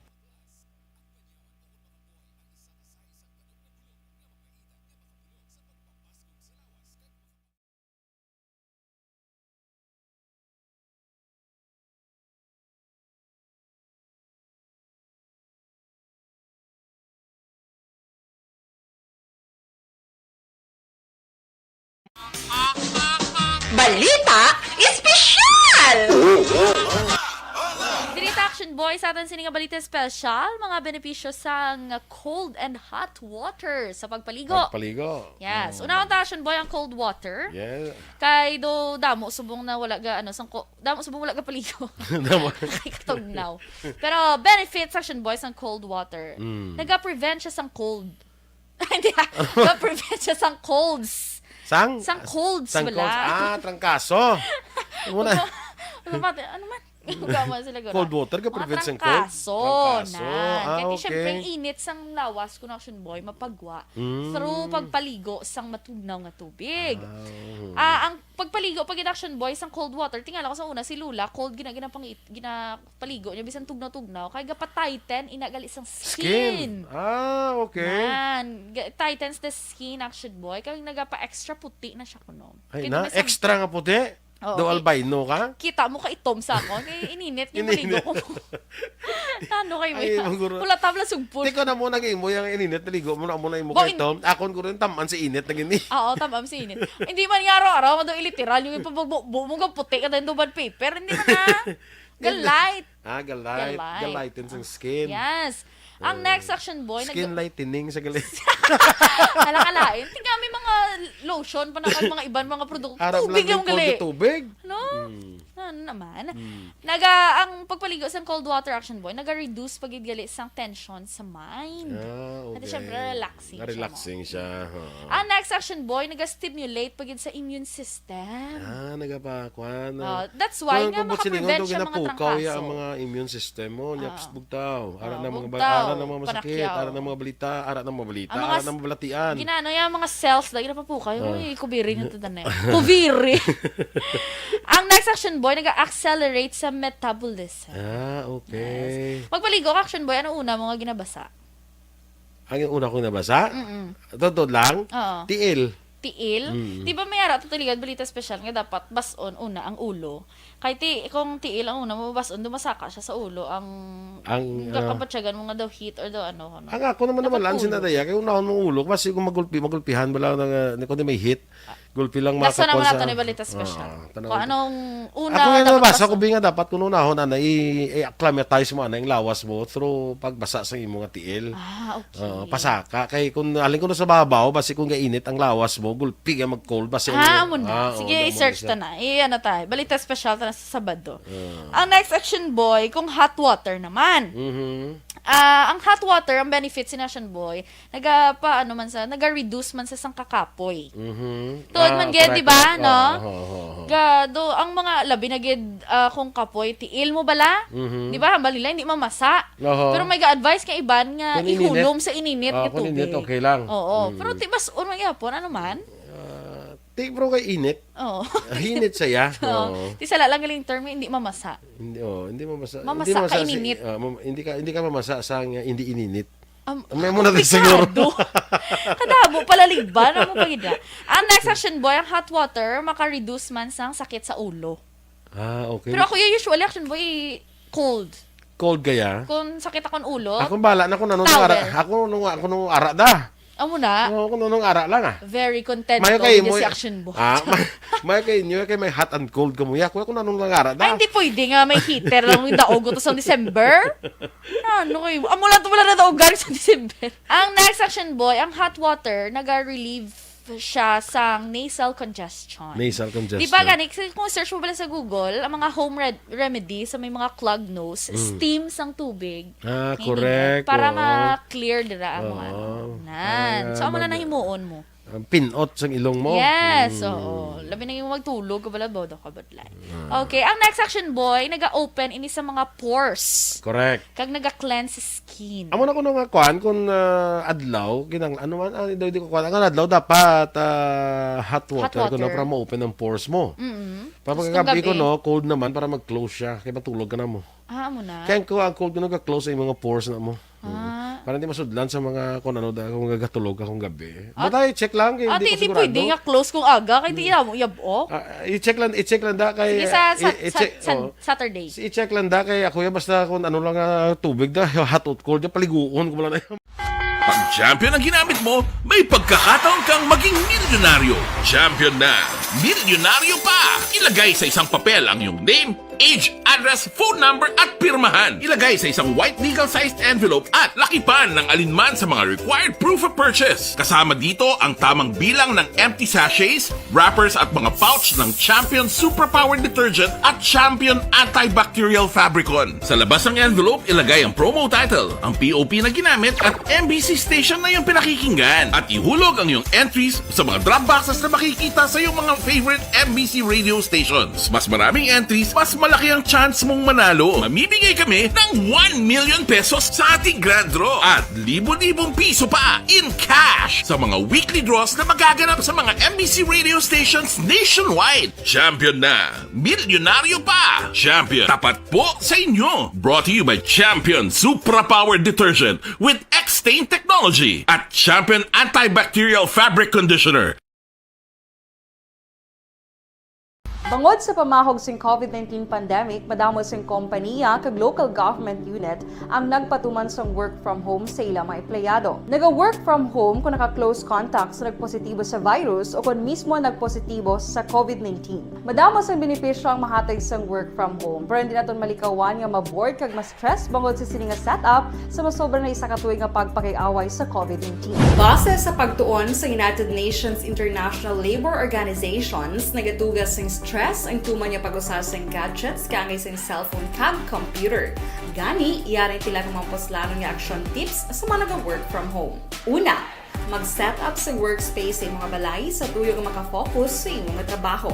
Balita Espesyal! Dirita Action Boy sa atin sininga balita espesyal, mga benepisyo sa cold and hot water sa pagpaligo. Paligo. Yes. Unang Action Boy ang cold water. Yeah. Kay do damo subong na wala ga damo subong wala ga paligo. Kay katugnaw. Pero benefits Action Boy ang cold water. Naga-prevent siya sang cold. Hindi. Naga-prevent siya sang colds. Sang Colds Sang wala. Colds. Trangkaso. Muna. Ano man? Gama sila gano'n. Cold water ka prevent sang cold? Trangkaso. Trangkaso. Kaya Okay. siyempre, init sang lawas kung Action Boy, mapagwa. Through pagpaligo sang matugnaw nga tubig. Ang pagpaligo, pag Action Boy, sang cold water, tingala ko sa una, si Lula, cold ginapaligo niya, bisan tugnaw-tugnaw, kaya gapa-tighten, inagali sang skin. Okay. Man, tightens the skin, Action Boy, kaya nagapa-extra puti na siya kuno. Ay na, extra nga puti. Oo, Do albino ka? Kita mo ka itom sa ako. Kaya ininit yung maligo ko. Ano kayo Ay, ba? maguro. Wala tabla sugpon. Di ko na mo naging mo yung ininit, naligo mo na mo na imo Bo, kay Tom. Akon ko rin taman si init na gini. Oo, tamam si init. Hindi man yung araw-araw, mado iliteral, yung ipabagbo mo ka puti ka din bad paper. Hindi man na. Galite. Galite. Galite. Galiten sang skin. Yes. Ang next Action Boy, Skin lightening sa galit. Alakalain. Tingnan may mga lotion pa na kag mga ibang mga produkto. Aram Tubig lang yung yung cold gali. na tubig. No? Ano naman? Ang pagpaligo sa cold water Action Boy, naga-reduce pagidgali sang tension sa mind. Okay. At syempre, relaxing siya mo. Relaxing siya. Ang next Action Boy, naga-stimulate pagid sa immune system. Nagapakwan. That's why nga makaprevent siya mga ginapukaw trangkaso. ang mga immune system mo. Nyaps bugtaw. Ara ng mga bugtaw, ara ng mga masakit, panakyaw. ara ng mga balita, ara ng mga balita, Ang mga ara ng mga balatian. Ginano yung mga cells na ginapapukaw. Uy, kubiri nyo ito na yun. Kubiri! Ang next Action Boy, naga-accelerate sa metabolism. Okay. Magpaligo ka, Action Boy, ano una mo nga ginabasa? Ang una kong nabasa? Totoo lang? Oo. Tiil. Tiil. Di ba may ara tutuligad balita special nga dapat bason una ang ulo. Kung tiil ang una mo bason dumasaka siya sa ulo ang kapatsyagan mo nga daw heat or daw ano. Ang ako naman Dapat naman lang ulo. sinadaya kay unahon mong ulo kasi kung magulpihan ba lang ng kundi may hit. Gulpi lang Nasa naman sa- nato ni balita special. tanaw- Kung anong una Ako nga dapat nabasa bason. ko binga dapat kung unahon na i-acclimatize mo na yung lawas mo through pagbasa sa imong nga tiil. Okay. Pasaka kay kung alin ko na sa babaw basi kung gainit ang lawas mo gulpi nga mag-cold basi Amo na. Sige, oo, i-search ta na. Ano tayo. Balita special ta na sa Sabado. Ang next Action Boy, kung hot water naman. Ang hot water, ang benefits ni Action Boy, naga-reduce man sa sang kakapoy. Tuod man gid, di ba, no? Gado, ang mga labi na gid kung kapoy, tiil mo bala? Di ba? Hambal nila, hindi mamasa. Oo. Pero may ga-advise kay iban nga Kung ininit. ihulom sa ininit nga Kung tubig. init, okay lang. Oo. Pero tibas, unang yapon, ano man? Take bro kay init. Oo. Hinit saya. Oo. Di sala lang galing term, hindi mamasa. Hindi mamasa. Mamasa hindi ka ininit. Hindi ka mamasa sa hindi ininit. May May muna tayo siguro. Kadabo pala ligban. Ano mo pagida? Ang next Action Boy, ang hot water, maka-reduce man sang sakit sa ulo. Okay. Pero ako yung usually Action Boy, cold. Cold kaya? Kung sakit akong ulo, Ako bala na ko nung Towel. ara. Ako nung ara da. Amo na, Kung nung ara lang very content May ko kay with mo. si Action Boy. May kay inyo kay may hot and cold ka mo. Ya, kung nung lang ara Ay, hindi pwede nga may heater lang yung daog to sa December. Ano kayo? Wala na daogan sa December. Ang next Action Boy, ang hot water, nag-relieve siya sa nasal congestion. Nasal congestion. Di ba gani, kung search mo pala sa Google, ang mga home remedy sa may mga clogged nose, steam sang tubig. Ah, Hinihinga. correct. Para Oo. ma-clear dira ang mga Oo. nan. So, amo na nahimuon mo. Ang pinot sa ilong mo. Yes, oo. Labi na yung magtulog, kabala bodo ka badlay. Okay, ang next Action Boy, naga-open ini sa mga pores. Correct. Kag naga-cleanse skin. Amo na ko nga kuan kung adlaw ginang ano man di ko kuan ang adlaw dapat hot water water. kuno para ma-open ang pores mo. Para Tapos pagkagabi ko gabi. no cold naman para mag-close siya kaya matulog ka na mo. Amo na. Kaya ko ang cold kuno ga-close ang mga pores na mo. Ah. Para hindi masudlan sa mga kung ano kung gagatulog akong gabi. Batay check lang kay Ate, hindi ko hindi sigurado. pwede nga close kung aga, kaya di mo yabok. i-check lang da kay Sige, sa i-check Saturday. i-check lang da kay ako ya basta kung ano lang tubig da hot or cold ya paliguon ko lang na. Pag champion ang ginamit mo, may pagkakataon kang maging milyonaryo. Champion na! Milyonaryo pa! Ilagay sa isang papel ang iyong name, age, address, phone number at pirmahan. Ilagay sa isang white legal-sized envelope at lakipan ng alinman sa mga required proof of purchase. Kasama dito ang tamang bilang ng empty sachets, wrappers at mga pouch ng Champion Superpower Detergent at Champion Antibacterial Fabricon. Sa labas ng envelope, ilagay ang promo title, ang POP na ginamit at MBC station na yung pinakikinggan. At ihulog ang iyong entries sa mga drop boxes na makikita sa iyong mga favorite MBC radio stations. Mas maraming entries, mas malaki ang chance mong manalo. Mamimigay kami ng 1 million pesos sa ating grand draw at libo-libong piso pa in cash sa mga weekly draws na magaganap sa mga MBC radio stations nationwide. Champion na! Milyonaryo pa! Champion, tapat po sa inyo! Brought to you by Champion Supra Power Detergent with X-Stain Technology at Champion Antibacterial Fabric Conditioner. Bangod sa pamahog sing COVID-19 pandemic, madamo sing kompanya kag local government unit ang nagpatuman sang work from home sa ilang mga empleyado. Naga-work from home kung naka-close contact sa nagpositibo sa virus o kung mismo nagpositibo sa COVID-19. Madamo sang benepisyo ang mahatag sang work from home, pero hindi naton malikawan nga ma-bored kag ma-stress bangod sa sini nga setup sa masobra na isa ka tuig nga pagpakiaway sa COVID-19. Base sa pagtuon sa United Nations International Labour Organizations, nagatugas sing stress ang tuman niya pag-usar sa gadgets kangay sa cellphone kag computer. Gani, iyarin tila ng mga poslanong nga action tips sa mga nag-work from home. Una, mag-set up sa workspace sa imong balay sa tuyo nga makafocus sa imong trabaho.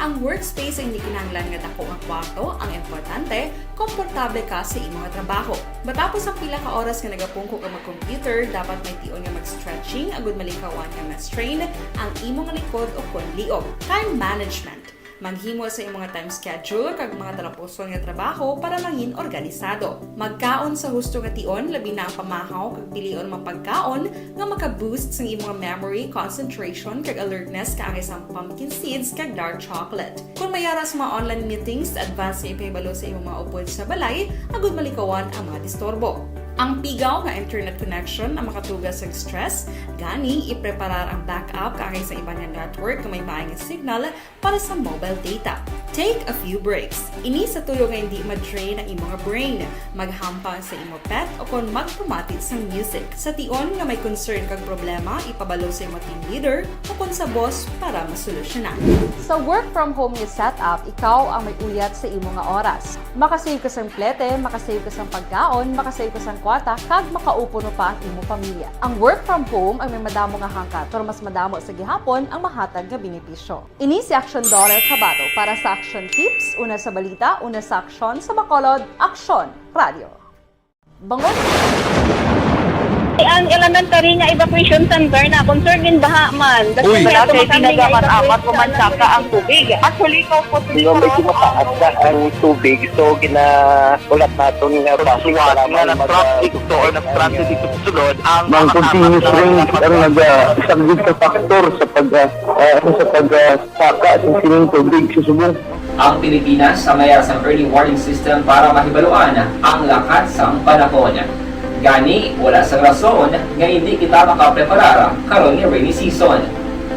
Ang workspace ay hindi kinahanglan nga dako nga kwarto, ang importante, komportable ka sa imong trabaho. Matapos ang pila ka oras nga nagapungko ka mag-computer, dapat may tion nga mag-stretching agud malikawan nga ma-strain ang imong likod o konliog. Time management. Maghimo sa imong time schedule kag mga talapuson nga trabaho para maging organisado. Magkaon sa husto nga tion, labi na ang pamahaw kag pilion mga pagkaon nga maka-boost sa imong memory, concentration kag alertness kaangay sa pumpkin seeds kag dark chocolate. Kung mayara sa mga online meetings, advance nga ipahibalo sa imong mga upod sa balay, agud malikawan ang mga disturbo. Ang pigaw nga internet connection ang makatugas sa stress, gani ipreparar ang backup kaangay sa ibang network na may maayong signal para sa mobile data. Take a few breaks. Ini sa tuyo nga hindi ma-drain ang imong brain, maghampang sa imong pet o kung magtumatid sa music. Sa tion nga may concern kag problema, ipabalo sa imong team leader o kung sa boss para masolusyonan. Sa work from home nga setup, ikaw ang may uyat sa imong nga oras. Makasave ka sa plete, makasave ka sa pagkaon, makasave ka sa kwata, kag makaupo no pa ang imong pamilya. Ang work from home ay may madamo nga hangkat, pero mas madamo sa gihapon ang mahatag nga benepisyo. Ini si Action Daughter Cabato para sa Action Tips, una sa balita, una sa aksyon, sa Bacolod, Aksyon Radio. Bangod! Ang elementary nga evacuation center na concern din baha man. Uy, kasi tinagaman apat pumansaka ang tubig. Actually, ko po Di ba medyo mataas na ang tubig, so ginaulat natin nga pasiwala nga ng traffic to or nag-transit dito sa sulod ang continuous rain ang nag-isagid sa factor sa pagsaka sa sining tubig sa subong. Ang Pilipinas sa mayas ang early warning system para mahibaluan ang lakas ng panahon. Gani, wala sa rason nga hindi kita makapreparar karon ni rainy season.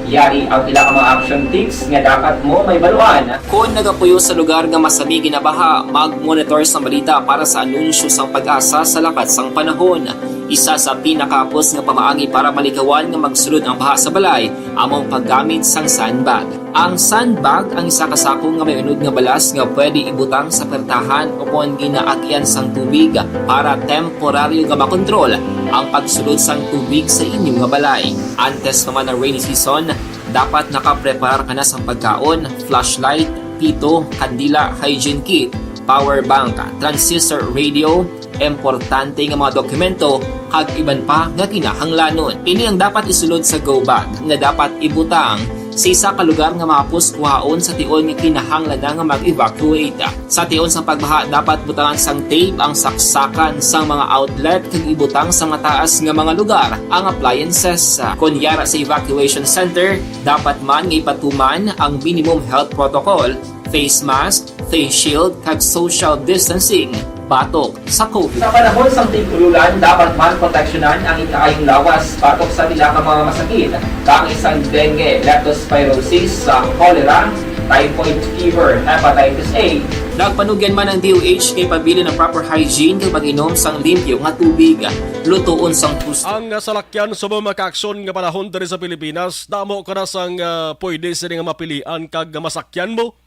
Yari ang pila ka mga action tips nga dapat mo may baluan. Kung nagapuyo sa lugar nga masabi ginabaha, mag-monitor sa balita para sa anunsyo sang pag-asa sa lakat sang panahon. Isa sa pinakapos nga pamaagi para malikawan nga magsulod ang baha sa balay, among paggamit sang sandbag. Ang sandbag ang isa kasakong nga may unod nga balas nga pwede ibutang sa pertahan upon ginaagyan sang tubig para temporaryo nga makontrol ang pagsulod sang tubig sa inyong nga balay. Antes naman ng rainy season, dapat nakaprepare ka na sa pagkaon, flashlight, pito, kandila, hygiene kit, power bank, transistor radio, importante nga mga dokumento, kag iban pa nga kinahanglanon. Ini ang dapat isulod sa go bag nga dapat ibutang sa isa ka lugar nga mapus kuhaon sa tion nga kinahanglan nga mag-evacuate. Sa tion sa pagbaha, dapat butangan sang tape ang saksakan sang mga outlet kag ibutang sa mataas nga mga lugar ang appliances. Kunyara sa evacuation center, dapat man nga ipatuman ang minimum health protocol, face mask, face shield kag social distancing batok sa COVID. Sa panahon sa tigululan, dapat man proteksyonan ang ikaayong lawas batok sa pila ka mga masakit, kang isang dengue, leptospirosis, cholera, typhoid fever, hepatitis A. Nagpanugyan man ang DOH kay pabili ng proper hygiene kay pag-inom sang limpyo nga tubig, lutuon sang pusto. Ang salakyan sa mga makaaksyon nga panahon diri sa Pilipinas, damo ka na sang pwede sila nga mapilian kag masakyan mo.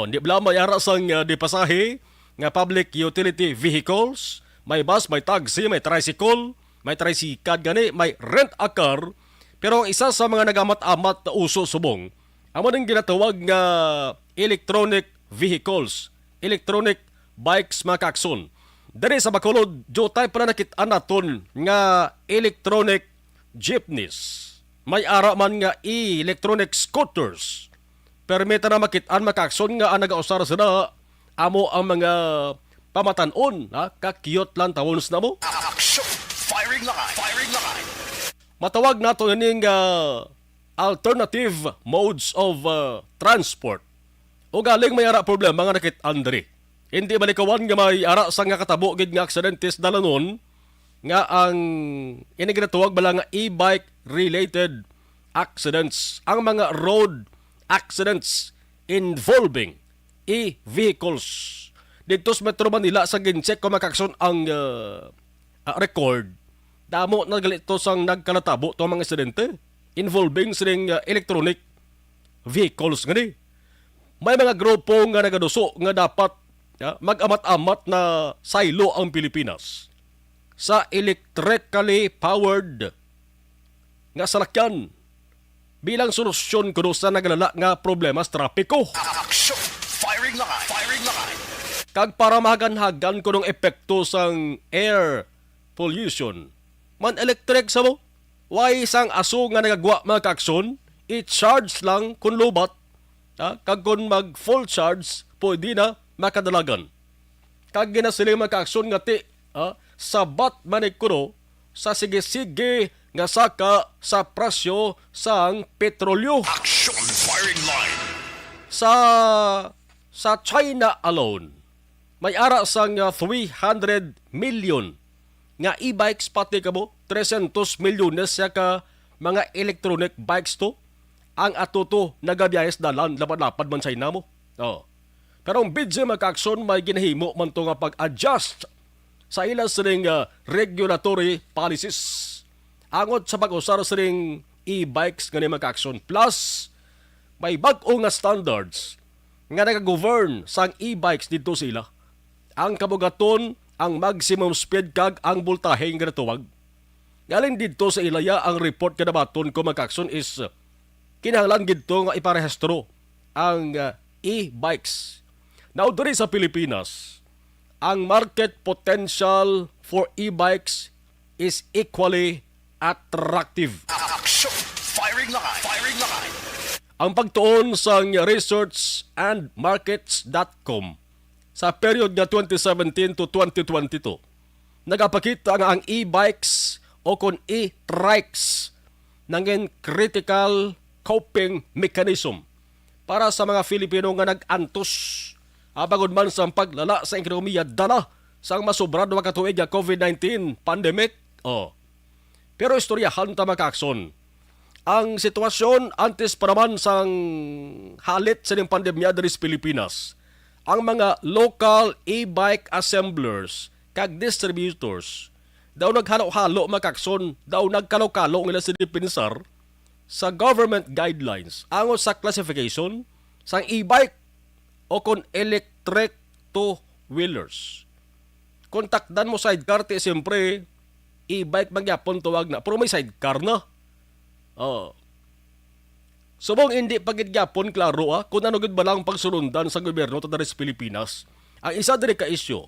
Di bala may ara sang dipasahe nga public utility vehicles, may bus, may taxi, may tricycle, may tricycad gani, may rent a car. Pero ang isa sa mga nagamat-amat na uso subong, amo ning ginatawag nga electronic vehicles, electronic bikes mga kakson. Dari sa Bacolod, jotay pa na nakit-an naton nga electronic jeepneys. May ara man nga electronic scooters. Permita na makit-an makakson nga ang nagausara sila amo ang mga pamatanon, kakiyot lang tawons na mo. Action! Firing line! Firing line! Matawag nato ning alternative modes of transport. O galing may ara problema nga nakit Andre. Hindi balikawan nga may ara sa nga katabo gid nga aksidentes dalanon nga ang iniginatuwag bala nga e-bike related accidents, ang mga road accidents involving e-vehicles. Dito sa Metro Manila sa gincheck ko makakson ang record. Damo na galito sang nagkalatabo to mga insidente involving sining electronic vehicles ngani. May mga grupo nga nagaduso nga dapat mag-amat-amat na silo ang Pilipinas sa electrically powered nga salakyan bilang solusyon kuno sa nagalala nga problema sa trapiko. Action! Firing line! Firing line! Kag para mahagan-hagan ko ng epekto sang air pollution. Man electric sa mo, why isang aso nga nagagwa mga kakson, i-charge lang kung lobat, kag kung mag full charge, pwede na makadalagan. Kag ginasiling mga kakson nga ti, sabat manig kuno, sa sige-sige nga saka sa presyo sang petrolyo. Action! Firing line! Sa China alone, may ara sang 300 million nga e-bikes pati kamo, 300 milyones siya ka mga electronic bikes to, ang atuto nagabiyayas dalan lapad-lapad man China mo. Pero ang bidyo magkakson may ginahimo man to nga pag-adjust sa ilang sining regulatory policies. Angot sa pag-usara sining e-bikes nga ni magkakson. Plus, may bag-o nga standards nga nag-govern sa e-bikes dito sila. Ang kabugaton, ang maximum speed kag ang voltahe nga natuwag. Galing dito sa ilaya ang report nga nabaton ko magkakson is kinahanglan dito nga iparehistro ang e-bikes. Now, diri sa Pilipinas, ang market potential for e-bikes is equally attractive. Action! Firing line! Firing line! Ang pagtuon sa researchandmarkets.com sa period nga 2017 to 2022, nagapakita nga ang e-bikes o kung e-trikes nangin critical coping mechanism para sa mga Filipino nga nag-antos abagod man sa paglala sa ekonomiya dala sang masubrad wa katuig nga COVID-19 pandemic. Pero istoryahan ta makaakson. Ang sitwasyon antes pa naman sang halit sa ning pandemya diri sa Pilipinas. Ang mga local e-bike assemblers kag distributors daw naghalo-halo makaakson, daw nagkalo-kalo nila sa dipinsar sa government guidelines angon sa classification sang e-bike o kon electric two-wheelers. Kontakdan mo sidecar ti siyempre e-bike magyapon tuwag na pero may sidecar na. Subong hindi pagigyapon klaro kung ano gud ba lang pagsulundan sa gobyerno ta sa Pilipinas. Ang isa diri ka isyu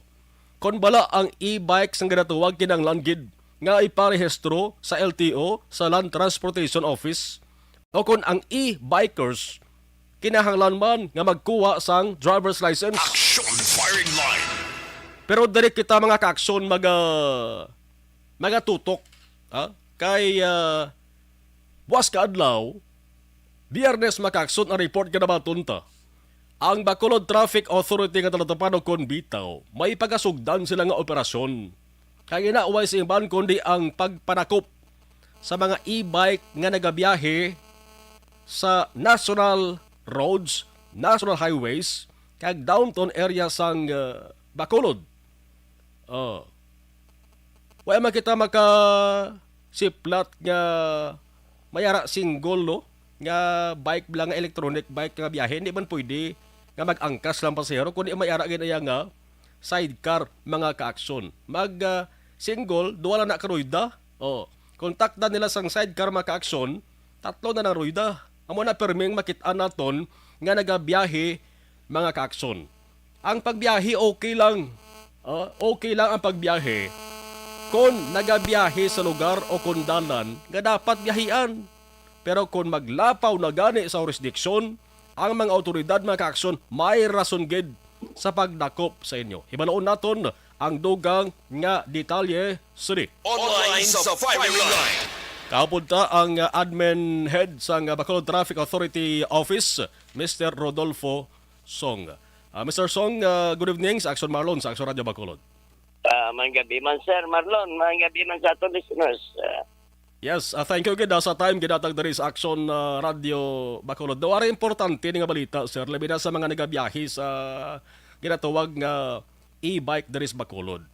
kon bala ang e-bike sang ginatuwag kinahanglan gid nga iparehistro sa LTO sa Land Transportation Office o kon ang e-bikers kinahanglan man nga magkuha sang driver's license. Action firing line. Pero diri kita mga kaaksyon mga tutok kay buwas ka adlaw Biyernes makaakson ang report ka naman tunta. Ang Bacolod Traffic Authority nga talatapano kon bitaw, may pagasugdan sila nga operasyon. Kaya inaaway sa iban kundi ang pagpanakop sa mga e-bike nga nagabiyahe sa national roads, national highways, kag downtown area sang Bacolod. Wala man kita siplat nga mayara single no? Nga bike lang nga electronic bike nga biyahe, hindi man pwede nga mag-angkas lang pasahero, kundi mayara ginaya nga sidecar mga kaaksyon. Single, duwala na karoyda. Kontakta nila sang sidecar mga kaaksyon, 3 na ng royda. Amo na perming makitaan naton nga nagabiyahe mga kaaksyon. Ang pagbiyahe okay lang. Okay lang ang pagbiyahe kung nagabiyahe sa lugar o kundalan nga dapat biyahian. Pero kung maglapaw na gani sa jurisdiksyon, ang mga otoridad mga kaaksyon may rason gid sa pagdakop sa inyo. Hibaloon naton ang dugang nga detalye sini. Online sa firing line. Kapunta ang admin head sa Bacolod Traffic Authority Office, Mr. Rodolfo Song. Mr. Song, good evening sa Action Marlon sa Action Radio Bacolod. Mangabi man Sir Marlon, mangabi man sa ating listeners. Yes, thank you gid sa time ginatag diri sa Action Radio Bacolod. Daw ari importante nga balita sir, labi na sa mga nagabiyahe sa ginatawag nga e-bike diri sa Bacolod.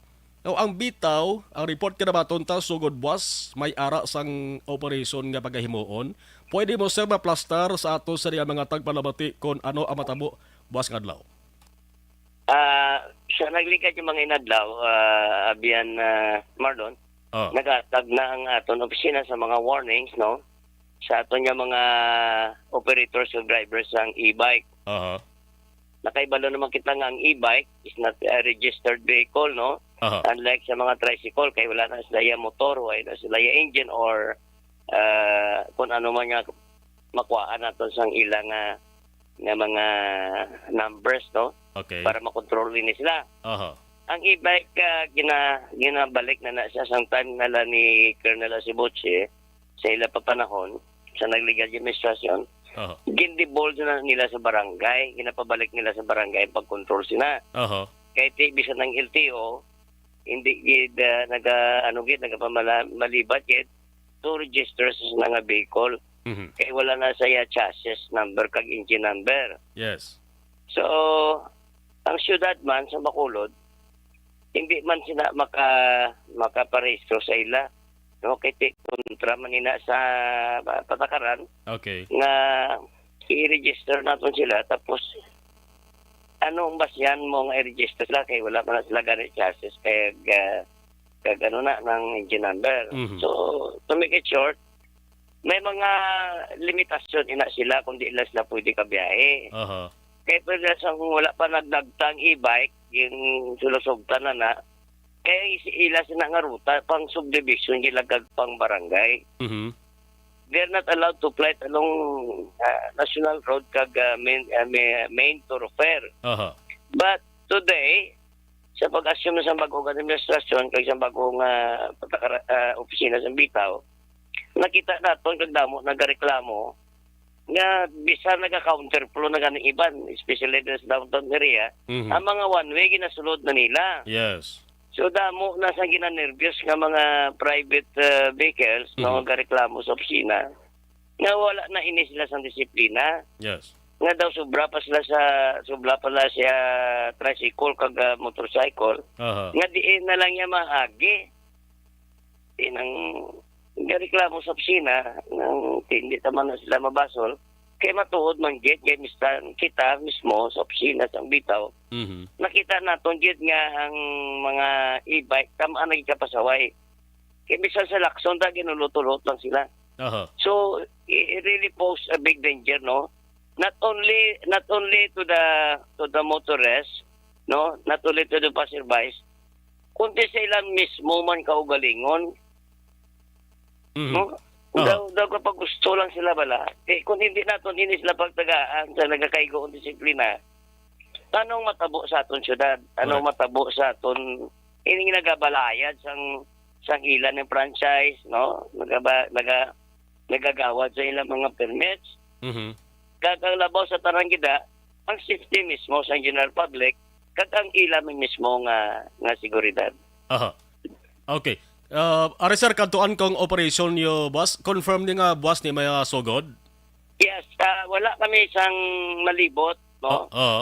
Now, ang bitaw, ang report kinabaton ta sugod buwas, may ara sang operation nga pagahimuon. Pwede mo sir maplastar sa ato sa mga tagpanabati kung ano ang matabo buwas nga adlaw. Siya naglikat yung mga inadlaw, abiyan Marlon. Nagatag na ang aton opisina sa mga warnings, no? Sa aton nga mga operators o drivers ng e-bike. Nakaibalo naman kita nga ang e-bike is not a registered vehicle, no? Unlike sa mga tricycle, kaya wala na sila yung motor, wala na sila yung engine, or kung ano man nga makuhaan natin sa ilang nga mga numbers, no? Okay. Para makontrol rin sila. Ang e-bike, ginabalik na siya sang time nala ni Colonel Asibuchi sa ila pa panahon, sa nagligal administrasyon. Gindibol na nila sa barangay, ginapabalik nila sa barangay pag-control sila. Kahit ibisa ng LTO, hindi nagapamalibat yet to register sa nga vehicle. Kaya wala na saya chassis number kag engine number. Yes. So, ang syudad man sa Bacolod, hindi man sila makaparehistro sa ila. No, kaya kontra man nila sa patakaran. Okay. Na i-register natin sila, tapos anong basyan mo nga i-register sila kaya wala man sila ganit chassis kaya ano na ng engine number. So, to make it short, may mga limitasyon ina sila kung di sila pwede kabiyahe. Kaya pwede wala pa nagdagtang e-bike, yung sulusugtan na, kaya ila sila nga ruta, pang subdivision, gilagag pang barangay. They're not allowed to flight along national road kag main thoroughfare. But today, sa pag-assume sa bagong administrasyon, kag sa bagong opisina sa Bitaw, nakita natin kag damo, nagareklamo, nga bisa nagka-counterflow na ganing iban, especially sa downtown area, ang mga one-way ginasulod na nila. Yes. So damo na sa ginanervyos nga mga private vehicles no gareklamo sa opisina nga wala na ini sila sa disiplina Yes. nga daw sobra pa siya tricycle kag motorcycle Aha. nga diin na lang niya maagi inang gareklamo sa opisina nang hindi taman na sila mabasol kay matuod man gid kay kita mismo sa opisina sa bitaw Mhm. nakita naton gid nga ang mga e-bike tama na gikapasaway kay bisan sa lakson ta ginulutulot lang sila. Aha. So it really pose a big danger, no? Not only to the motorist, no? Not only to the passerbys, kundi sa ilang mismo man kaugalingon, Mhm. no? Daw kapag gusto lang sila bala, kung hindi sila pagtagaan sa nagakaigo ang disiplina, anong matabo sa aton syudad? Anong matabo sa aton ini nagabalayad sang ilan ng franchise, no? Nagagawad sa ilang mga permits. Mhm. Kakalabaw sa tarangida, ang safety mismo sa general public, kag ang ilan mismo nga seguridad. Aha. Okay. Ari sir, kantuan kong operation yo, boss. Confirm ni nga, boss, ni may sugod? Yes, wala kami isang malibot, no? Oo.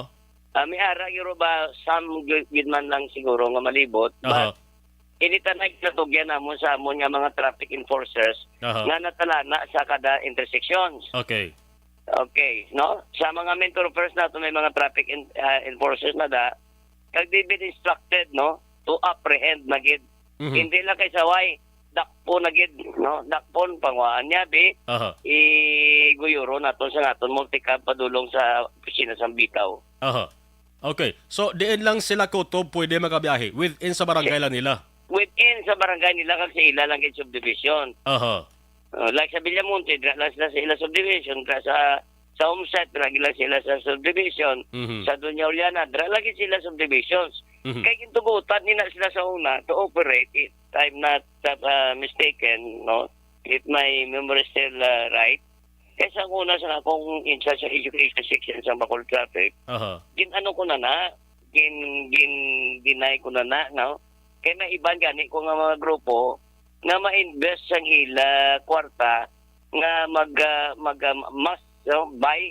May ara yun ba, some good man lang siguro nga malibot, Aha. but initanay natugyan namon sa amon nga mga traffic enforcers Aha. nga natalana sa kada intersections. Okay. Okay, no? Sa mga mentor first nato may mga traffic enforcers na da, kag di been instructed, no, to apprehend na gid. Mhm. Hindi lang kay saway, dakpo na gid, no? Dakpon pangwaan niya bi Aha. iguyuro naton sa naton multicab padulong sa opisina sa Bitaw. Aha. Okay. So, diin lang sila kutob pwede makabiyahe within sa barangay lang nila. Within sa barangay nila kag sa ila lang gid subdivision. Aha. Like sa Villamonte, dra lang sila sa ila subdivision, dra sa Homestead, dra lang sila sa subdivision. Mhm. Sa Dunya Uliana, dra lagi sila subdivisions. Mhm. Kaya kintugutan nila sila sa una to operate it. I'm not mistaken, no? If my memory is still right. Kaya sa una sa akong in-charge sa education section sa Bacolod Traffic, Aha. ginano ko na deny ko na, no? Kaya may iban gani ko nga mga grupo nga ma-invest sa ila kwarta nga mas buy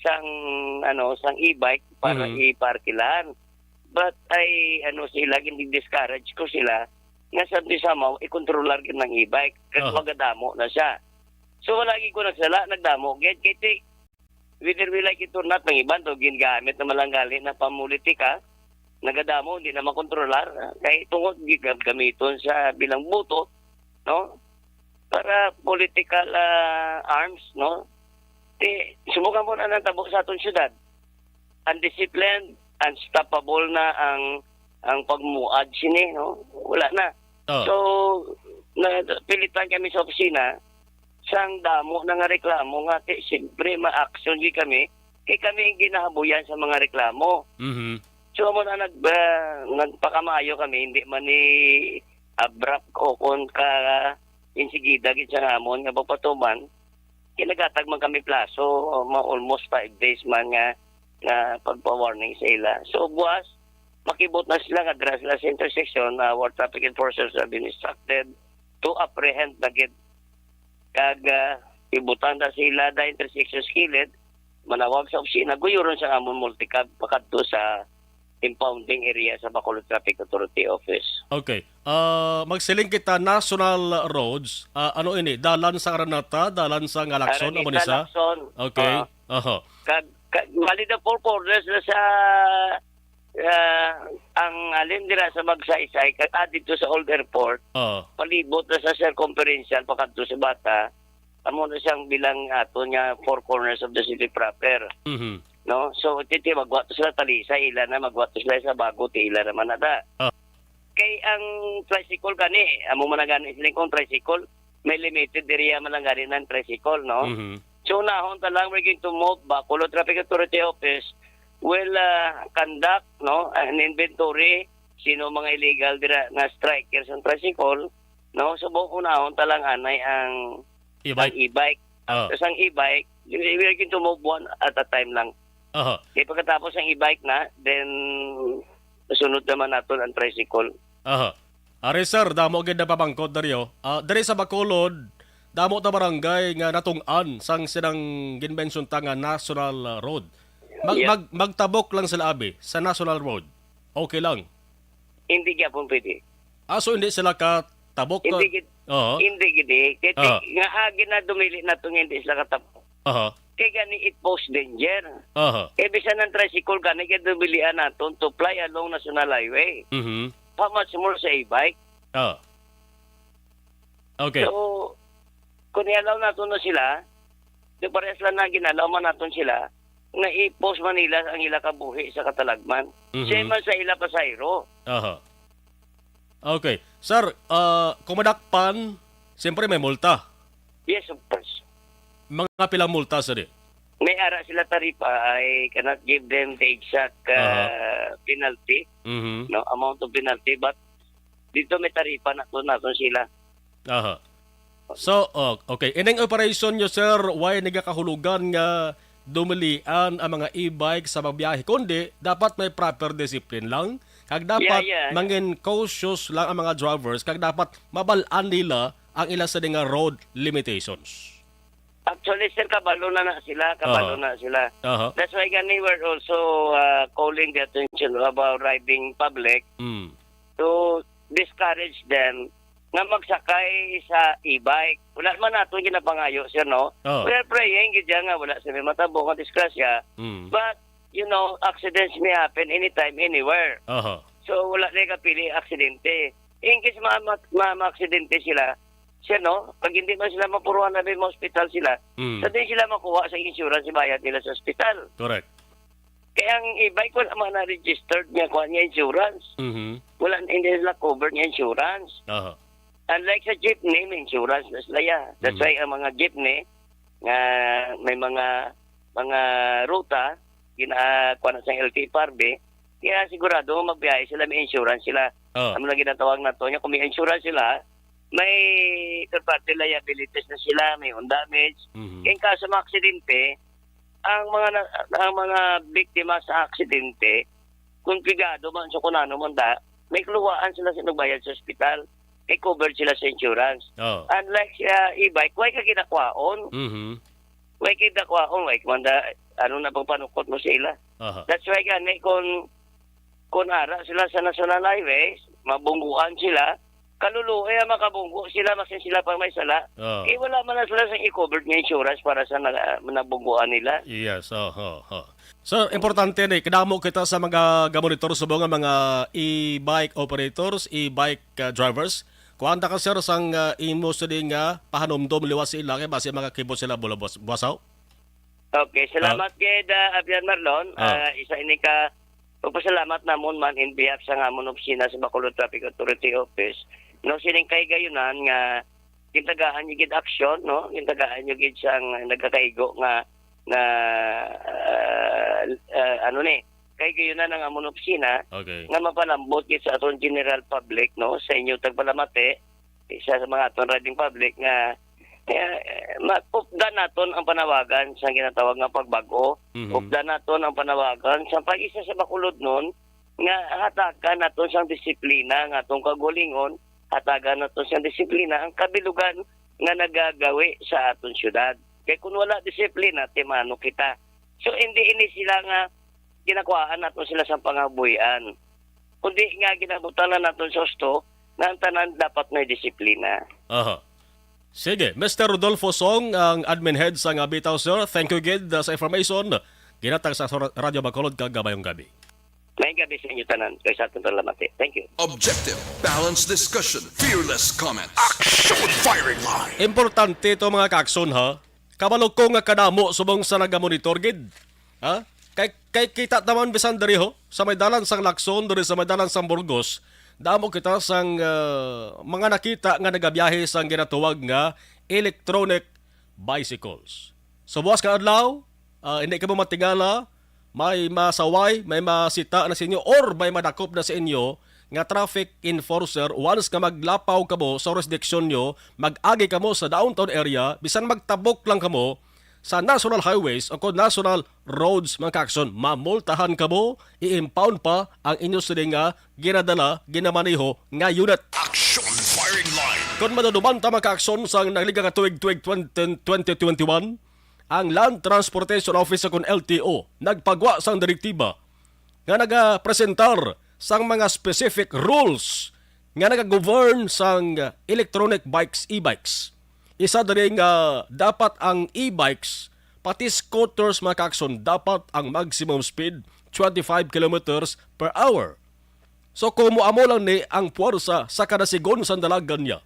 sang e-bike para iparkilan. But sila gindi discourage ko sila nga sa disamaw ikontrolar gid ng e-bike kasi magadamo na siya. So wala gid ko nagdamo gid kay whether we like it or not ng iban to gingamit na malanggali na pamulitika nagadamo hindi na makontrolar kay tungod gamiton sa bilang buto, no, para political arms, no. Sumukan mo na ng tabo sa aton syudad. Undisciplined, unstoppable na ang pagmuad sini, no. Wala na. So pilitan kami sa opisina sang damo na nga reklamo nga siyempre ma-action kami kay kami ginahabuyan sa mga reklamo. Mhm. So mo na nagpakamayo kami, hindi man ni abrupt o kon ka insigida gid sa amon nga pagpatuman. Kinagatag man kami plaso, almost 5 days man nga pagpa-warning sa ila. So buwas, makibot na sila nga dra sila sa intersection na our traffic enforcers have been instructed to apprehend na gid. Kag ibutan na sila da intersection skillet, manawag sa opisina, guyuron sa amon multicab pakadto sa impounding area sa Bacolod Traffic Authority Office. Okay. Magsiling kita national roads. Ano ini? Dalan sa Aranata, dalan sa Galakson, amo ni sa? Galakson. Okay. Aha. Bali the four corners na sa ang alin dira sa Magsaysay kag dito sa Old Airport. Palibot na sa circumferential pakadto sa Bata. Amo na siyang bilang ato niya four corners of the city proper. Mhm. No, so titi magwato sila talisa ila na magwato sila sa bago ti ila naman nada. Kay ang tricycle gani, amo man gani sila kung tricycle, may limited area man lang gani ng tricycle, no? Mhm. So nahon ta lang we're going to move Bacolod Traffic Authority Office will conduct, no, an inventory sino mga illegal dira na strikers ng tricycle, no? So buong unahon ta lang anay ang e-bike. Tapos ang e-bike, we're going to move one at a time lang. Kaya pagkatapos ang e-bike na, then sunod naman natin ang tricycle. Aha. Ari sir, damo gid na pabangkod dariyo. Diri sa Bacolod, damo ta barangay nga natung-an sang sinang ginmention ta nga National Road. Magtabok lang sila abi sa National Road. Okay lang. Hindi gyapon pwede. So hindi sila ka tabok ka? Hindi gid. Oo. Hindi gid. Kaya nga agi na dumili na tong hindi sila katapok. Aha. Kaya gani it pose danger. Aha. Bisan ng tricycle gani kaya dubilian naton to fly along National Highway. Mhm. How much more sa e-bike? Okay. So, kung ialaw naton na sila, di parehas lang na ginalaw man naton sila, nga i-post Manila ang ila kabuhi sa katalagman. Same man sa ila pasayro. Aha. Okay. Sir, kung madakpan, siyempre may multa. Yes, of course. Mga pilang multa, sir? May ara sila taripa, I cannot give them the exact penalty, no amount of penalty, but dito may taripa naton sila. Aha. So, okay. Ineng operation nyo, sir, why nagakahulugan nga dumilian ang mga e-bike sa magbiyahe? Kundi, dapat may proper discipline lang. Kag dapat mangin cautious lang ang mga drivers. Kag dapat mabalaan nila ang ila sa nga road limitations. Actually, sir, kabalo na sila. That's why gani we're also calling the attention about riding public to discourage them nga magsakay sa e-bike. Wala man nato ginapangayo, sir, no? We're praying, gidya nga, wala sa may matabong at disgrasya. But, you know, accidents may happen anytime, anywhere. So, wala na kapili aksidente. In case ma-aksidente sila, sir, no? Pag hindi man sila mapuruan na may hospital sila, so din sila makuha sa insurance, bayad nila sa hospital. Correct. Kaya ang e-bike, wala man na-registered niya, kuha niya insurance. Wala, hindi sila covered niya insurance. Unlike sa jeepney, may insurance na sila ya. That's why ang mga jeepney, nga may mga ruta, kuha na sa LTFRB, kaya sigurado magbiyahe sila, may insurance sila. Ang mga ginatawag na to, kung may insurance sila, may third party liabilities na sila, may own damage. Kaya kaso mga aksidente, ang mga biktima sa aksidente, kung pigado man sa kunano manda, may kluwaan sila sa nagbayad sa ospital. May covered sila sa insurance. Unlike sa e-bike, why ka kinakwaon? Why kinakwaon? Why kumanda, ano na bang panukot mo sila? That's why gani, kung ara sila sa National Highways, mabungguan sila, kaluluoy makabunggo sila, masin sila pang may sala, wala man na sila sa i-covered ng insurance para sa nabungguan nila. Yes, So, importante ni, kadamo kita sa mga gamonitor sa mga e-bike operators, e-bike drivers. Kuanta ka, sir, sang imo sa nga pahanomdom liwas sila kay base mga kibot sila buwasaw? Okay, salamat kay Abian Marlon. Isa ini ka pagpasalamat namon man in behalf sa ngamon opisina sa Bacolod Traffic Authority Office. No, sining kay gayunan nga kintagaan yung gid action, no? Kintagaan yung gid sang nagkakaigo nga na kay gayunan ang amon opisina nga mapalambot gid sa aton general public, no, sa inyo tagpalamate isa sa mga aton riding public nga updan naton ang panawagan sa ginatawag nga pagbago. Updan naton ang panawagan sa pag-isa sa Bacolod nun nga hatagan naton sang disiplina nga atong kagulingon, hatagan naton sang disiplina ang kabilugan nga nagagawi sa aton syudad. Kaya kung wala disiplina, timano kita. So, hindi sila nga ginakuhaan natin sila sa pangabuhian. Kundi nga ginabutan na natin sa gusto na ang tanan dapat may disiplina. Sige, Mr. Rodolfo Song, ang admin head sa Bitaw, sir. Thank you, Gid, sa information. Ginatag sa Radyo Bacolod kagabayong gabi. May gabi sa inyo tanan. Kaya sa ating talamati. Thank you. Objective, balanced discussion, fearless comments. Action firing line. Importante ito mga kakson, ha? Kabalog ko nga kadamo subong sa nagamonitor, Gid. Ha? Kay kita naman bisan diri ho sa may dalan sang Lacson, diri sa may dalan sang Burgos, damo kita sang mga nakita nga nagabiyahe sang ginatawag nga electronic bicycles. So buwas ka adlaw, hindi ka mo matingala, may masaway, may masita na sa inyo or may madakop na sa inyo nga traffic enforcer. Once ka maglapaw ka mo sa jurisdiction nyo, mag-agi ka mo sa downtown area, bisan magtabok lang ka mo, sa national highways o kung national roads mga kaakson, mamultahan ka mo, i-impound pa ang inyo sila nga ginadala, ginamaniho nga unit. Action firing line. Kung madudumanta mga kaakson sa nagliga ka tuig-tuig 2021, ang Land Transportation Office kung LTO nagpagwa sang direktiba nga nagapresentar sang mga specific rules nga nagagovern sang electronic bikes, e-bikes. Isa diri nga dapat ang e-bikes pati scooters mga kaakson dapat ang maximum speed 25 kilometers per hour. So kung muamo lang ni ang puwersa sa kada sigon sa dalagan niya,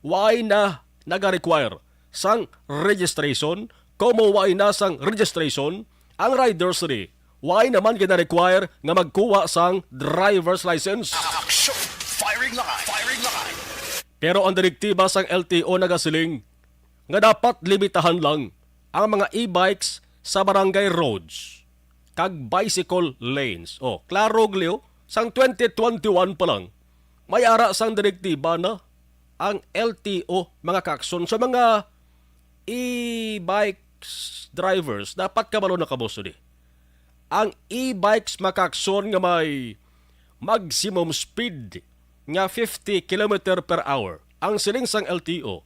why na naga-require sang registration, kung why na sang registration, ang riders ni, why naman gina-require nga magkuha sang driver's license. Action firing line. Firing line. Pero ang direktiba sang LTO nagasiling nga dapat limitahan lang ang mga e-bikes sa barangay roads kag bicycle lanes. O, klaro gliyo, sang 2021 pa lang, may ara sang direktiba na ang LTO mga kakson sa mga e-bikes drivers dapat kabalo na kaboso di. Ang e-bikes makakson nga may maximum speed nga 50 km per hour. Ang siling sang LTO,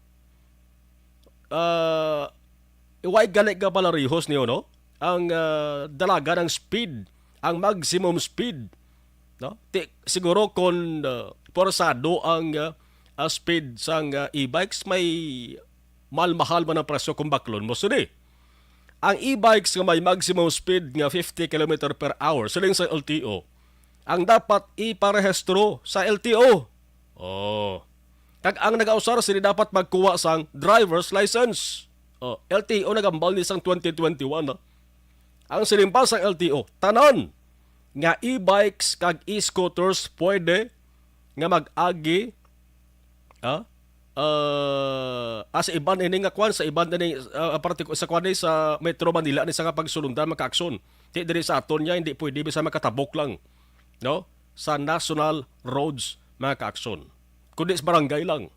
iway galit ka pala rihos niyo, no? Ang dalaga ng speed, ang maximum speed. No? Siguro kung porsado ang speed sang e-bikes, may mahal man ang presyo kung baklon mo. Sudi, ang e-bikes nga may maximum speed nga 50 km per hour, siling sa LTO, ang dapat iparehistro sa LTO. Oh. Kag ang nag-ausar sila dapat magkuha sang driver's license. Oh, LTO nagambal ni sang 2021. No? Ang silimpas sang LTO, tanan nga e-bikes kag e-scooters pwede nga mag-agi sa iban ini nga kwan sa iban ini sa kwan sa Metro Manila ni sa nga pagsulundan makaakson. Di diri sa aton niya hindi pwede bisa makatabok lang, no? Sa national roads mga kaakson. Kundi sa barangay lang.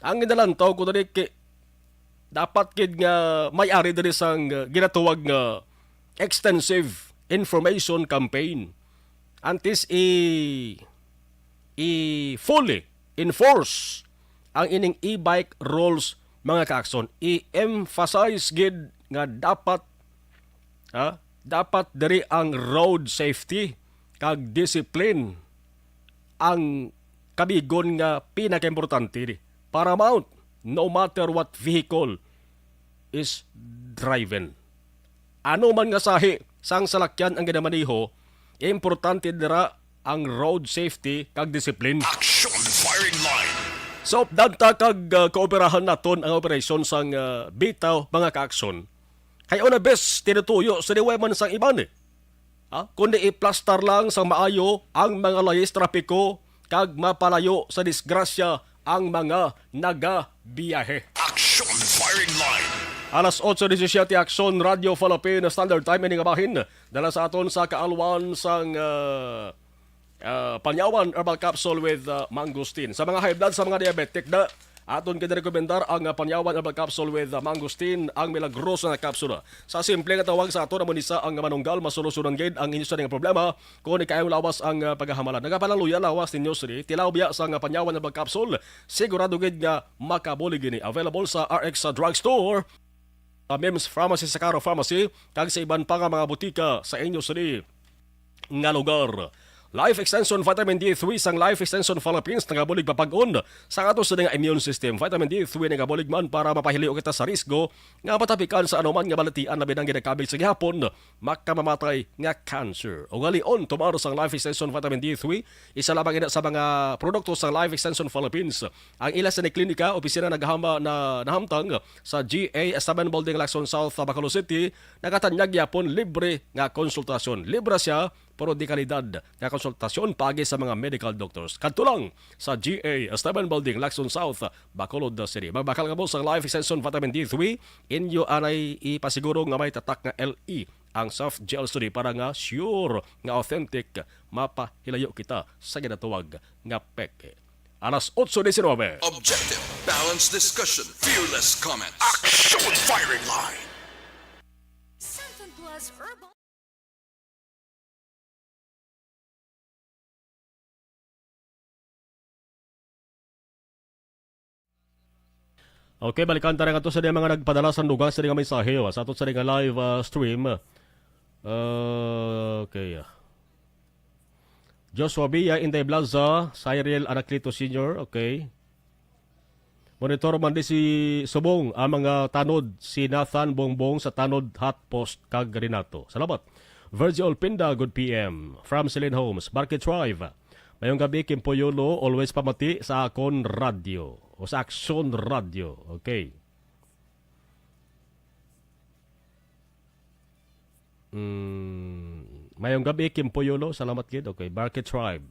Ang inalantaw ko dali dapat kid nga may-ari diri sang ginatuwag nga extensive information campaign antes fully enforce ang ining e-bike rules mga kaakson. I-emphasize gid nga dapat diri ang road safety kag discipline ang kabigon nga pinakaimportante paramount no matter what vehicle is driven. Ano man nga sahi sang salakyan ang ginamaniho, importante dira ang road safety kag discipline. Action firing line. So, dagta kag kooperahan naton ang operasyon sang bitaw mga kaakson. Kaya una bes, tinutuyo sa diway man sang iban kundi i-plaster lang sang maayo ang mga layis trapiko kag mapalayo sa disgrasya ang mga nagabiyahe. Action firing line. Alas 8:17 Action Radio Philippine Standard Time ini nga bahin dala sa aton sa kaalwan sang Panyawan Herbal Capsule with Mangosteen. Sa mga high blood, sa mga diabetic na aton kinarekomendar ang Panyawan Herbal Capsule with Mangosteen, ang milagroso na kapsula. Sa simple nga tawag sa aton naman isa ang manunggal, masolusunan gid ang inyo sa problema kung ikayong lawas ang paghahamalan. Nagapalaluya lawas ninyo siri, tilaw biya sa Panyawan Herbal Capsule, sigurado gid nga makabuli gini. Available sa RX Drugstore, Mims Pharmacy sa Caro Pharmacy, kag sa iban pa nga mga butika sa inyo siri nga lugar. Life Extension Vitamin D3 sang Life Extension Philippines nagabulig papag-on sa ato sa nga immune system. Vitamin D3 nagabulig man para mapahiliw kita sa risgo nga matapikan sa anuman nga balatian na binang ginakabil sa gihapon makamamatay nga cancer. O galion tumaro sang Life Extension Vitamin D3 isa lamang ina sa mga produkto sa Life Extension Philippines. Ang ila sa klinika opisina naghama na nahamtang sa GA Estaban Building, Lacson South, Bacolod City, nagatanyag yapon libre nga konsultasyon. Libre siya pero di kalidad nga konsultasyon pagi sa mga medical doctors. Kadto lang sa GA Esteban Building, Lacson South, Bacolod City. Magbakal ka mo sa Life Extension Vitamin D3, inyo anay ipasiguro nga may tatak nga LE ang soft gel study para nga sure nga authentic mapahilayo kita sa ginatuwag nga peke. Alas 8:19. Objective, balanced discussion, fearless comment. Action firing line. Okay, balikan tayo nga to sa mga nagpadala sa lugar sa mga mensahe sa ato sa mga live stream. Okay. Joshua Bia, Inday Blaza, Cyril Anaclito Sr., okay. Monitor man di si Subong ang mga tanod, si Nathan Bongbong sa tanod hot post kag Renato. Salamat. Virgil Pinda, good PM. From Celine Homes, Market Drive. Mayong gabi, Kim Poyolo, always pamati sa Akon Radio. O sa Action Radio. Okay. Mayong gabi, Kim Poyolo. Salamat kid. Okay. Market Tribe.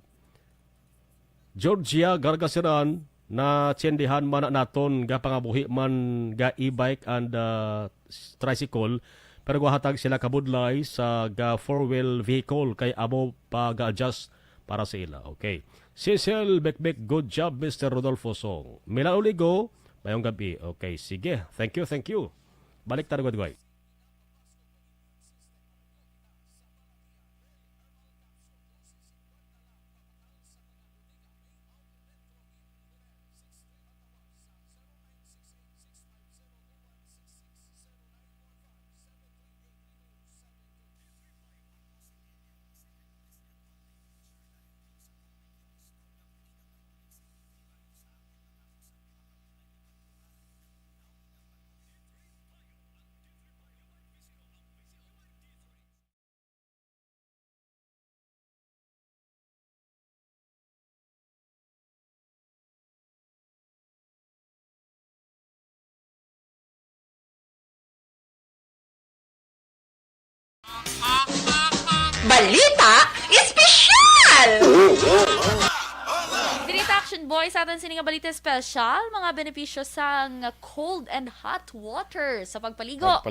Georgia Gargasiran na tsendihan man naton ga pangabuhi man ga e-bike and tricycle pero guhatag sila kabudlay sa ga four-wheel vehicle kay amo pa ga-adjust para sa ila. Okay. Cecil Bekbek, good job Mr. Rodolfo Song. Mila Uligo, mayong gabi. Okay, sige. Thank you. Balik tayo guys. Balita Espesyal! Direct Action Boy sa atin sininga balita special, mga benepisyo sa cold and hot water sa pagpaligo.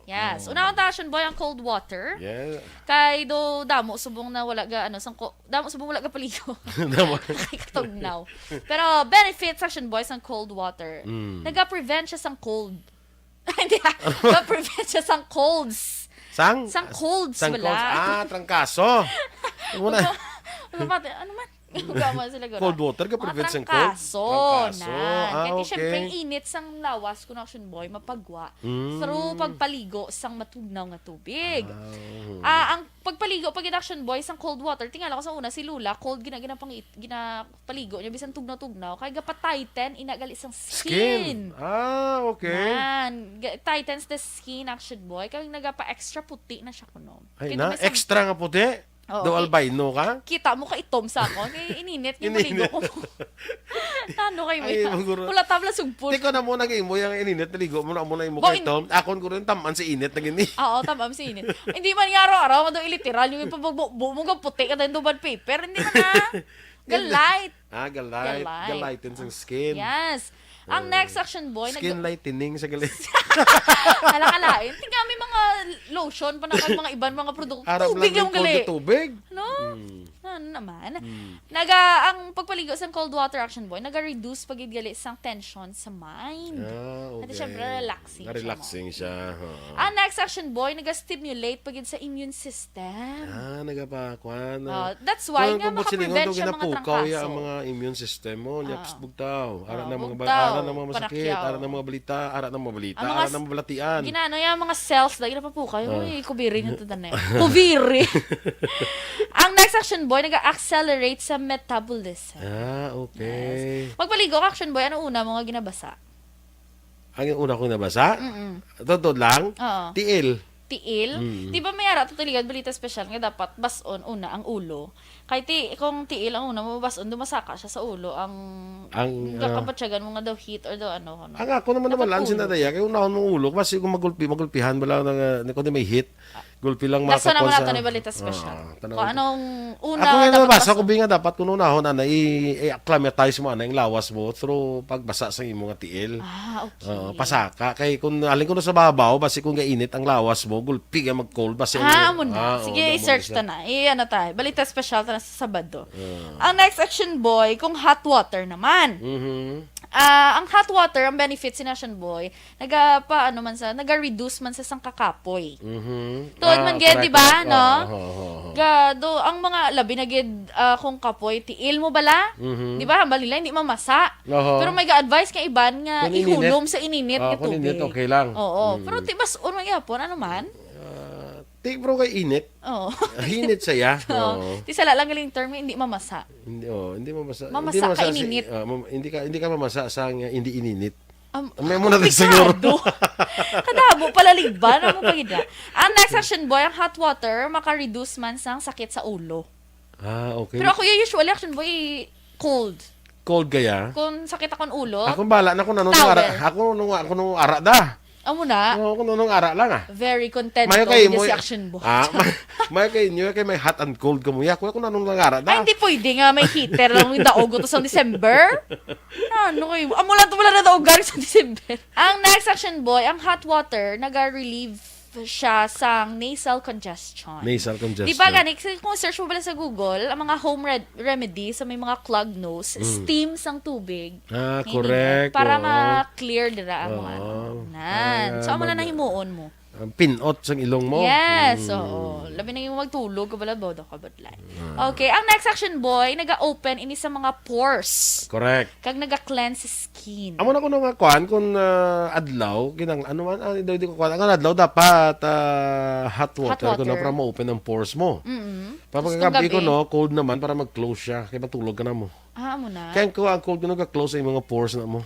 Yes. Unang Action Boy ang cold water. Yeah. Kay do damo subong na wala ga damo subong wala ga paligo. Kay katugnaw. Pero benefits Action Boy sa cold water. Naga-prevent siya sang cold. Hindi. Naga-prevent siya sang colds. Sang colds sang wala. colds. Trangkaso. Ano man? Gama sila gano'n. Cold water ka prevent sang cold. Trangkaso. Kaya Okay. syempre, init sang lawas kung Action Boy, mapagwa. Through pagpaligo sang matugnaw nga tubig. Ang pagpaligo, pag Action Boy, sang cold water, tingala ko sa una, si Lula, cold ginapaligo niya, bisan tugnaw-tugnaw, kaya gapa-tighten, inagali sang skin. Okay. Man, tightens the skin, Action Boy, kaya nagapa-extra puti na siya kuno. Ay na, extra nga puti. Do albino ka? Kita mo ka itom sa ako. Kaya ininit yung maligo ko. Ano kayo mo? Wala tabla sugpon. Hindi ko na muna mo yung ininit. Naligo mo na muna yung mukha ito. Akon ko rin taman si init na gini. Oo, tamam si init. Hindi man nga araw-araw, mado iliteral yung ipabugbo mo puti ka din duban paper. Hindi man na. Galite. Galighten sa skin. Yes. Ang next Action Boy, skin lightening sa galit. Alakalain. Tingnan may mga lotion pa na mga ibang mga produkto. Tubig yung gali. Tubig? No? Ano naman? Ang pagpaligo sa cold water Action Boy, naga-reduce pagidgali sang tension sa mind. Okay. At syempre, relaxing siya. Ang next Action Boy, naga-stimulate pagid sa immune system. Nagapakwan. That's why nga makaprevent siya mga trangkaso. Ang mga immune system mo, nyaps bugtaw. Ara na mga masakit, ara na mga balita, ara na mga balatian. Ginano yung mga cells, lagi na pa po kayo. Uy, kubiri nyo ito na yun. Kubiri! Ang next Action Boy, nag-accelerate sa metabolism. Okay. Yes. Magpaligo ka, Action Boy, ano una mo nga ginabasa? Ang una kong nabasa? Totoo lang? Oo. Tiil. Di ba may ara tutaligan balita special nga dapat bason una ang ulo. Kay kung tiil ang una mo bason dumasaka siya sa ulo ang kapatsagan mo nga daw heat or daw ano. Ang ako naman lansin na daya kay unahon mong ulo kasi kung magulpihan ba lang kung may hit. Gulpi lang makapon sa... Nasa naman natin ni balita special. Kung anong una ako nga nabasa ko binga dapat kung unahon na i-acclimatize mo yung lawas mo through pagbasa sa imong tiil. Okay. Pasaka kay kung alin ko na sa babaw basi kung gainit ang lawas mo gulpi ka mag-cold basi. Amo na. Sige, i-search ta na. Ano tayo? Balita special ta na sa Sabado. Ang next Action Boy, kung hot water naman. Ang hot water, ang benefits si Nation Boy, naga-reduce man sa sang kakapoy. Tuod man gid, di ba, no? Gado, ang mga labi na gid kung kapoy, tiil mo bala? Di ba, hambal nila, hindi mamasa. Pero may ga-advise kay iban nga Kung ininit. ihulom sa ininit nga Kung tubig. init, okay lang. Oo. Pero tibas, unang yapon, ano man? Take bro kay init. Oo. Hinit saya. Oo. Di sala lang galing term, hindi mamasa. Hindi mamasa. Mamasa hindi ka ininit. Hindi ka mamasa sa hindi ininit. May muna tayo siguro. Kadabo pala liban. Ano mo pagida? Ang next action boy, ang hot water, maka-reduce man sang sakit sa ulo. Okay. Pero ako usually action boy, cold. Cold kaya? Kung sakit akong ulo, Ako bala na kung anong Towel. ara. Ako nung ara da. amo na, Ako nung ara lang very content Mayo ko kay with mo. si action boy. May kay inyo kay may hot and cold kamuya. Ako nung ara da. Ay, hindi pwede nga may heater lang yung daog to sa December. Ano kayo? Amo lang ito wala na daog galing sa December. Ang next action boy, ang hot water, naga-relieve siya sa nasal congestion. Nasal congestion. Di ba gani, kung search mo pala sa Google, ang mga home remedy sa may mga clogged nose, steam sang tubig. Correct. Para oo. ma-clear dira ang mga ano. Nan. So, amo na nahimuon mo. Pinot sang ilong mo. Yes, oo. Labi na yung magtulog, kabala bodo ka badlay. Okay, ang next action boy, naga-open ini sa mga pores. Correct. Kag naga-cleanse skin. Amo na ko nga kuan kung adlaw ginang ano man di ko kuan ang adlaw dapat hot water ko na para ma-open ang pores mo. Para pagkagabi ko no cold naman para mag-close siya kaya matulog ka na mo. Amo na. Kaya ko ang cold ko nag-close ang mga pores na mo.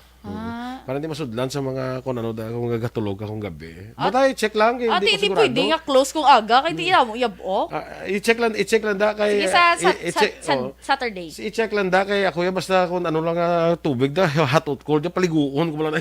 Para hindi masudlan sa mga kung ano da kung gagatulog akong gabi. Butay check lang kay Ate, hindi hindi ko sigurado. pwede nga close kung aga, kaya di mo yabo. I-check lang da kay Sige, sa Saturday. Saturday. I-check lang da kay ako ya basta kung ano lang tubig da hot or cold ya paliguon ko wala na.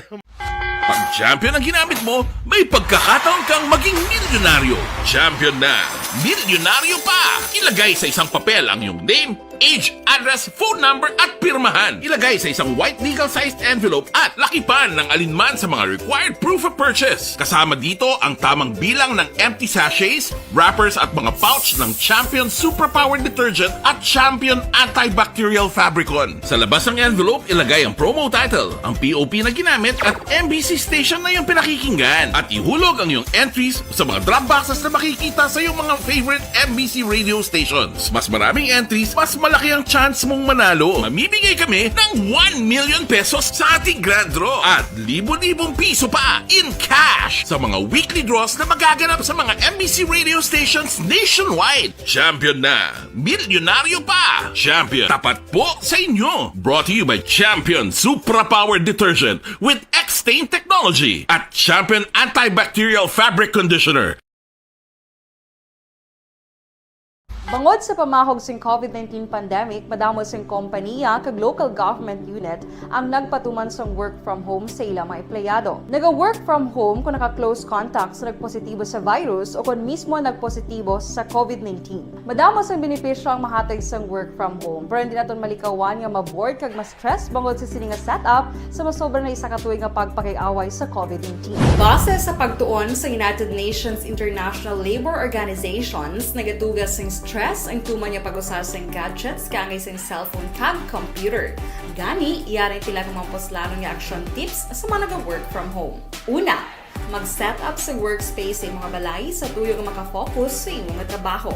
Pag champion ang ginamit mo, may pagkakataon kang maging milyonaryo. Champion na, milyonaryo pa! Ilagay sa isang papel ang iyong name, age, address, phone number at pirmahan. Ilagay sa isang white legal-sized envelope at lakipan ng alinman sa mga required proof of purchase. Kasama dito ang tamang bilang ng empty sachets, wrappers at mga pouch ng Champion Superpower Detergent at Champion Antibacterial Fabricon. Sa labas ng envelope, ilagay ang promo title, ang POP na ginamit at MBC station na yung pinakikinggan. At ihulog ang iyong entries sa mga drop boxes na makikita sa iyong mga favorite MBC radio stations. Mas maraming entries, mas malaki ang chance mong manalo. Mamimigay kami ng 1 million pesos sa ating grand draw at libo-libong piso pa in cash sa mga weekly draws na magaganap sa mga MBC radio stations nationwide. Champion na, milyonaryo pa. Champion, tapat po sa inyo. Brought to you by Champion Superpower Detergent with X-Stain Technology at Champion Antibacterial Fabric Conditioner. Bangod sa pamahog sing COVID-19 pandemic, madamo sing kompanya kag local government unit ang nagpatuman sang work from home sa ilang mga empleyado. Naga-work from home kung naka-close contacts na nagpositibo sa virus o kung mismo nagpositibo sa COVID-19. Madamo sang benepisyo ang mahatag sang work from home, pero hindi naton malikawan nga maboard kag ma-stress bangod sa sini nga setup sa masobra na isa ka tuig nga pagpakiaway sa COVID-19. Base sa pagtuon sa United Nations International Labour Organizations, nagatugas sing stress ang tuman niya pag-usar sa gadgets kangay sa cellphone kag computer. Gani, iyaring tila ng mga poslanong nga action tips sa mga nag-work from home. Una, mag-set up sa workspace sa mga balay sa tuyo nga makafocus sa imong trabaho.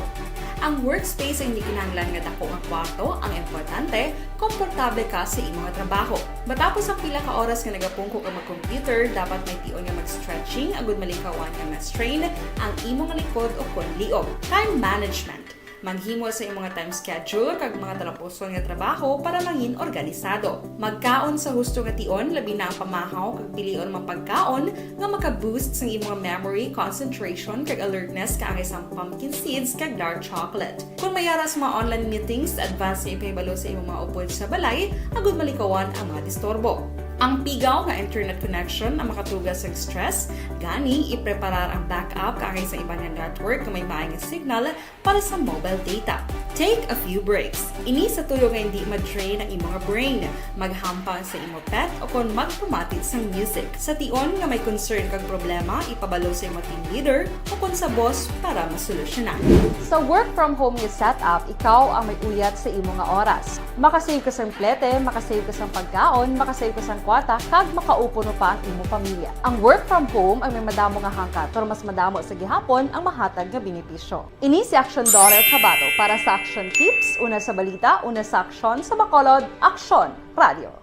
Ang workspace ay hindi kinahanglan nga dako nga kwarto, ang importante, komportable ka sa imong trabaho. Matapos ang pila ka oras nga nagapungko ka mag-computer, dapat may tion nga mag-stretching agud malikawan nga ma-strain ang imong likod o konliog. Time management. Maghimo sa imong time schedule kag mga talapuson nga trabaho para mangin organisado. Magkaon sa husto nga tion, labi na ang pamahaw kag pilion mang pagkaon nga maka-boost sa imong memory, concentration kag alertness kaangay sang pumpkin seeds kag dark chocolate. Kung mayaras mga online meetings, advance nga ipahibalo sa imong mga upod sa balay, agud malikawan ang mga disturbo. Ang pigaw nga internet connection ang makatugas sa stress, gani ipreparar ang backup kaangay sa ibang network na may maayong signal para sa mobile data. Take a few breaks. Ini sa tuyo nga hindi ma-drain ang imong brain. Maghampang sa imo pet o kon magpumatid sa music. Sa tion nga may concern kag problema, ipabalo sa imo team leader o kon sa boss para masolusyonan. Sa work from home nga setup, ikaw ang may uyat sa imo nga oras. Makasave ka sa plete, makasave ka sa pagkaon, makasave ka sa kwata, kag makaupo no pa ang imo pamilya. Ang work from home ay may madamo nga hangkat, pero mas madamo sa gihapon ang mahatag nga benepisyo. Ini si Action Daughter Kabato para sa Action Tips, una sa balita, una sa aksyon, sa Bacolod, Action Radio.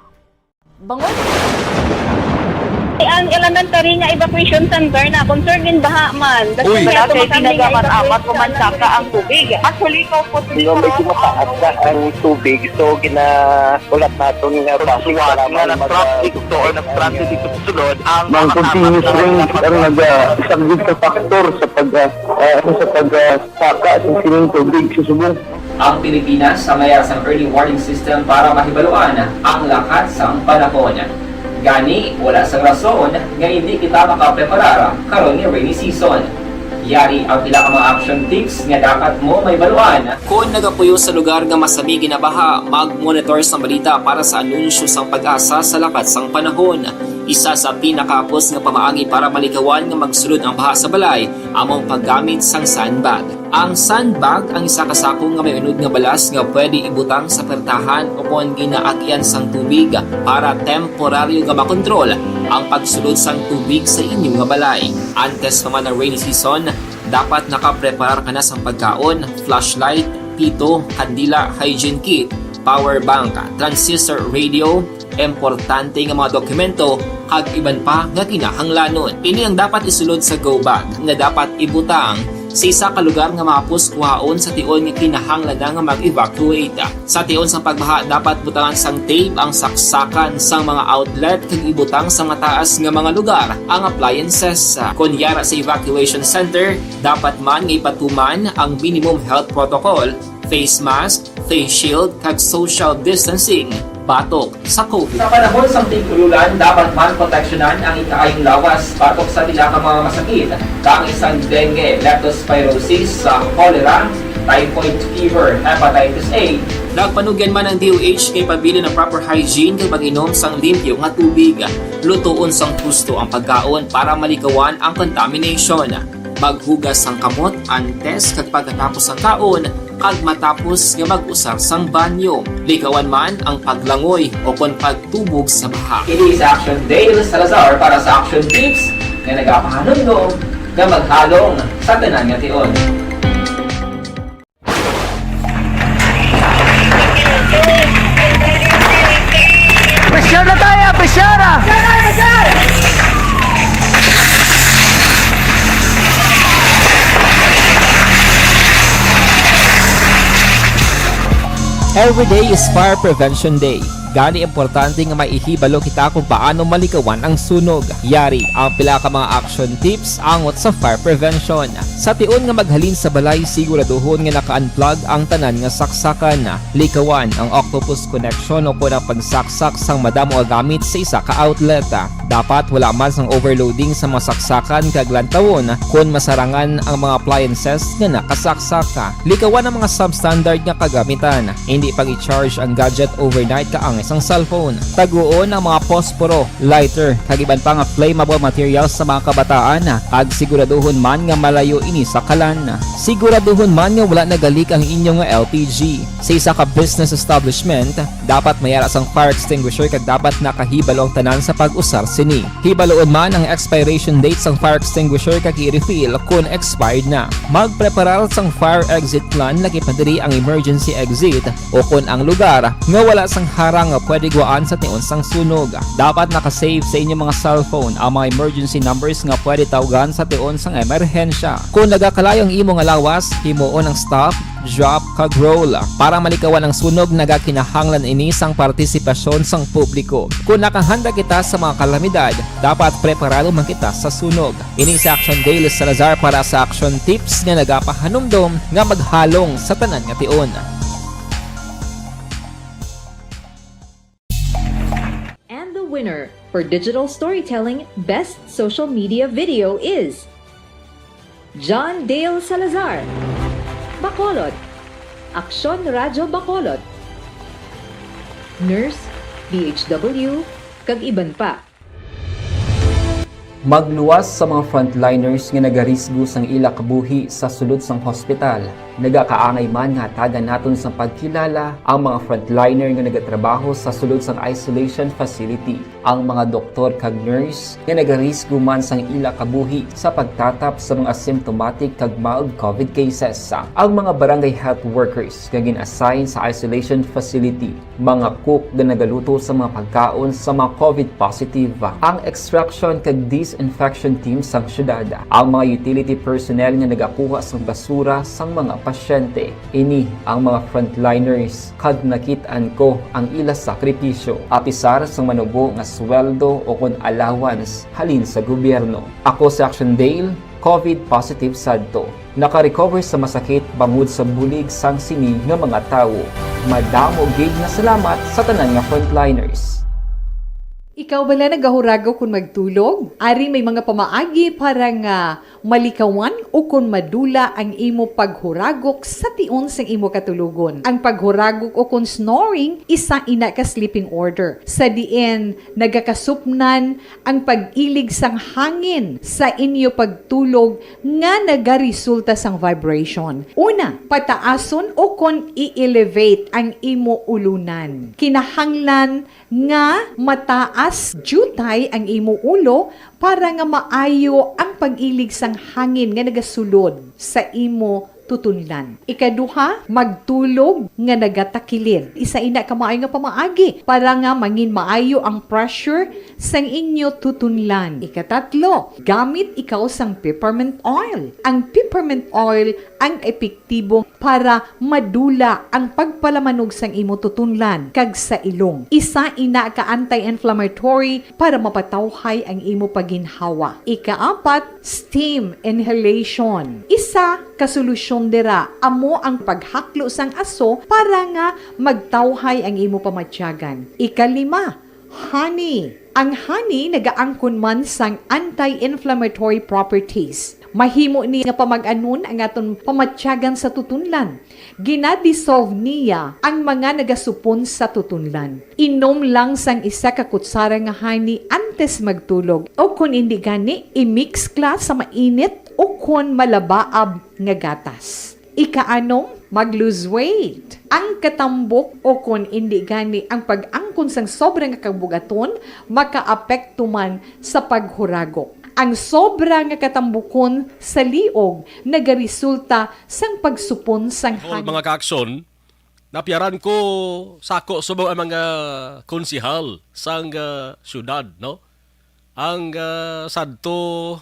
Bangod. Ang elementary nga evacuation center na concern din baha man. Uy, kaya pinagamat-amat kumansaka ang tubig. Actually, ikaw po Medyo mataas na ang tubig, so ulat natin nga pasiwala nga ng traffic or ng traffic dito sa sulod ang continuous rain ang nag-isang sa factor sa pagsaka sa sining tubig sa subong. Ang Pilipinas sa mayroon sa early warning system para mahibaluan ang lakas ng panahon. Gani, wala sa rason nga hindi kita makapreparar karon ni rainy season. Yari ang pila ka mga action tips nga dapat mo may baluan. Kung nagapuyo sa lugar nga masabi ginabaha, mag-monitor sa balita para sa anunsyo sang pag-asa sa lakas sang panahon. Isa sa pinakapos nga pamaagi para malikawan nga magsulod ang baha sa balay, among paggamit sang sandbag. Ang sandbag ang isa ka sako nga may unod nga balas nga pwede ibutang sa pertahan o kung ginaagyan sang tubig para temporaryo nga makontrol ang pagsulod sang tubig sa inyong nga balay. Antes naman ng rainy season, dapat nakapreparar ka na sang pagkaon, flashlight, pito, kandila, hygiene kit, power bank, transistor radio, importante nga mga dokumento kag iban pa nga kinahanglanon. Ini ang dapat isulod sa go bag nga dapat ibutang sa isa ka lugar nga mapus kuhaon sa tion nga kinahanglan nga mag-evacuate. Sa tion sa pagbaha dapat butangan sang tape ang saksakan sang mga outlet kag ibutang sa mataas nga mga lugar ang appliances. Kunyara sa evacuation center, dapat man nga ipatuman ang minimum health protocol, face mask, face shield kag social distancing batok sa COVID. Sa panahon sa tig-ululan, dapat man proteksyonan ang ikaayong lawas batok sa tila ka mga masakit, kang isang dengue, leptospirosis, cholera, typhoid fever, hepatitis A. Nagpanugyan man ang DOH kay pabili ng proper hygiene kay pag-inom sang limpyo nga tubig. Lutuon sang gusto ang pagkaon para malikawan ang contamination. Maghugas sang kamot antes kag pagkatapos ang kaon kag matapos nga mag-usar sang banyo. Likawan man ang paglangoy o kon pagtubog sa baha. It is Action Dale Salazar para sa Action Tips nga nagapahanundong nga maghalong sa tanan nga tion. Pressure na tayo! Pressure! Every day is Fire Prevention Day. Gani importante nga maihibalo kita kung paano malikawan ang sunog. Yari ang pila ka mga action tips angot sa fire prevention. Sa tion nga maghalin sa balay, siguraduhon nga naka-unplug ang tanan nga saksakan. Likawan ang octopus connection o kung ang pagsaksak sang madamo nga gamit sa isa ka outlet. Dapat wala man sang overloading sa mga saksakan kag lantawon kung masarangan ang mga appliances nga nakasaksaka. Likawan ang mga substandard nga kagamitan. Hindi pag i-charge ang gadget overnight kaang isang cellphone. Taguon ang mga posporo, lighter, kag iban pa nga flammable materials sa mga kabataan. Kag siguraduhon man nga malayo ini sa kalan. Siguraduhon man nga wala nagalik ang inyong LPG. Sa isa ka business establishment, dapat mayara sang fire extinguisher kag dapat nakahibalo ang tanan sa pag-usar sini. Hibaloon man ang expiration date sang fire extinguisher kag i-refill kung expired na. Magpreparar sang fire exit plan lagi pa diri ang emergency exit o kung ang lugar nga wala sang harang nga pwede guaan sa tion sang sunog. Dapat nakasave sa inyong mga cellphone ang mga emergency numbers nga pwede tawagan sa tion sang emerhensya. Kung nagakalayo ang imong lawas, himuon ang stop, drop kag roll para malikawan ang sunog. Nagakinahanglan ini sang partisipasyon sang publiko. Kung nakahanda kita sa mga kalamidad, dapat preparado man kita sa sunog. Ini sa Action Dale Salazar para sa Action Tips nga nagapahanumdom nga maghalong sa tanan nga tion. And the winner for Digital Storytelling Best Social Media Video is John Dale Salazar, Bacolod. Aksyon Radyo Bacolod, Nurse, DHW, kag iban pa. Magluwas sa mga frontliners nga nagarisgo sang ila kabuhi sa sulod sang hospital. Nagakaangay man nga tagan naton sa pagkilala ang mga frontliner nga nagatrabaho sa sulod sang isolation facility. Ang mga doktor kag nurse nga nagarisgo man sang ila kabuhi sa pagtatap sa mga asymptomatic kag mild COVID cases. Ang mga barangay health workers nga gin-assign sa isolation facility, mga cook nga nagaluto sa mga pagkaon sa mga COVID positive, ang extraction kag disinfection team sang syudad, ang mga utility personnel nga nagakuha sang basura sang mga pasyente. Ini ang mga frontliners kag nakit-an ko ang ila sakripisyo apisar sang manubo nga sweldo o kon allowance halin sa gobyerno. Ako si Action Dale, COVID positive sadto. Naka-recover sa masakit bangod sa bulig sang sini nga mga tawo. Madamo gid na salamat sa tanan nga frontliners. Ikaw bala nagahurago kung magtulog? Ari may mga pamaagi para nga malikawan o kung madula ang imo paghuragok sa tion sang imo katulugon. Ang paghuragok o kung snoring, isa ina ka sleeping order. Sa diin, nagakasupnan ang pag-ilig sang hangin sa inyo pagtulog nga nagaresulta sang vibration. Una, pataason o kung i-elevate ang imo ulunan. Kinahanglan nga mataas jutay ang imo ulo para nga maayo ang pag-ilig sang hangin nga nagasulod sa imo tutunlan. Ikaduha, magtulog nga nagatakilid. Isa ina ka maayo nga pamaagi para nga mangin maayo ang pressure sang inyo tutunlan. Ikatatlo, gamit ikaw sang peppermint oil. Ang peppermint oil ang epektibo para madula ang pagpalamanog sang imo tutunlan kag sa ilong. Isa ina ka anti-inflammatory para mapatawhay ang imo paginhawa. Ikaapat, steam inhalation. Isa ka solusyon dira amo ang paghaklo sang aso para nga magtawhay ang imo pamatyagan. Ikalima, honey. Ang honey nagaangkon man sang anti-inflammatory properties. Mahimo ni nga pamag-anon ang aton pamatyagan sa tutunlan. Ginadissolve niya ang mga nagasupon sa tutunlan. Inom lang sang isa ka kutsara nga honey antes magtulog. O kung hindi gani, i-mix kla sa mainit o kung malabaab nga gatas. Ikaanong, mag-lose weight. Ang katambok o kung hindi gani ang pag-angkon sang sobrang kabugaton, makaapekto man sa paghuragok. Ang sobra nga katambukon sa liog nagaresulta sang pagsupon sang hangin. Mga kaaksyon, napiaran ko sako subong ang mga konsihal sang syudad, no? Ang sadto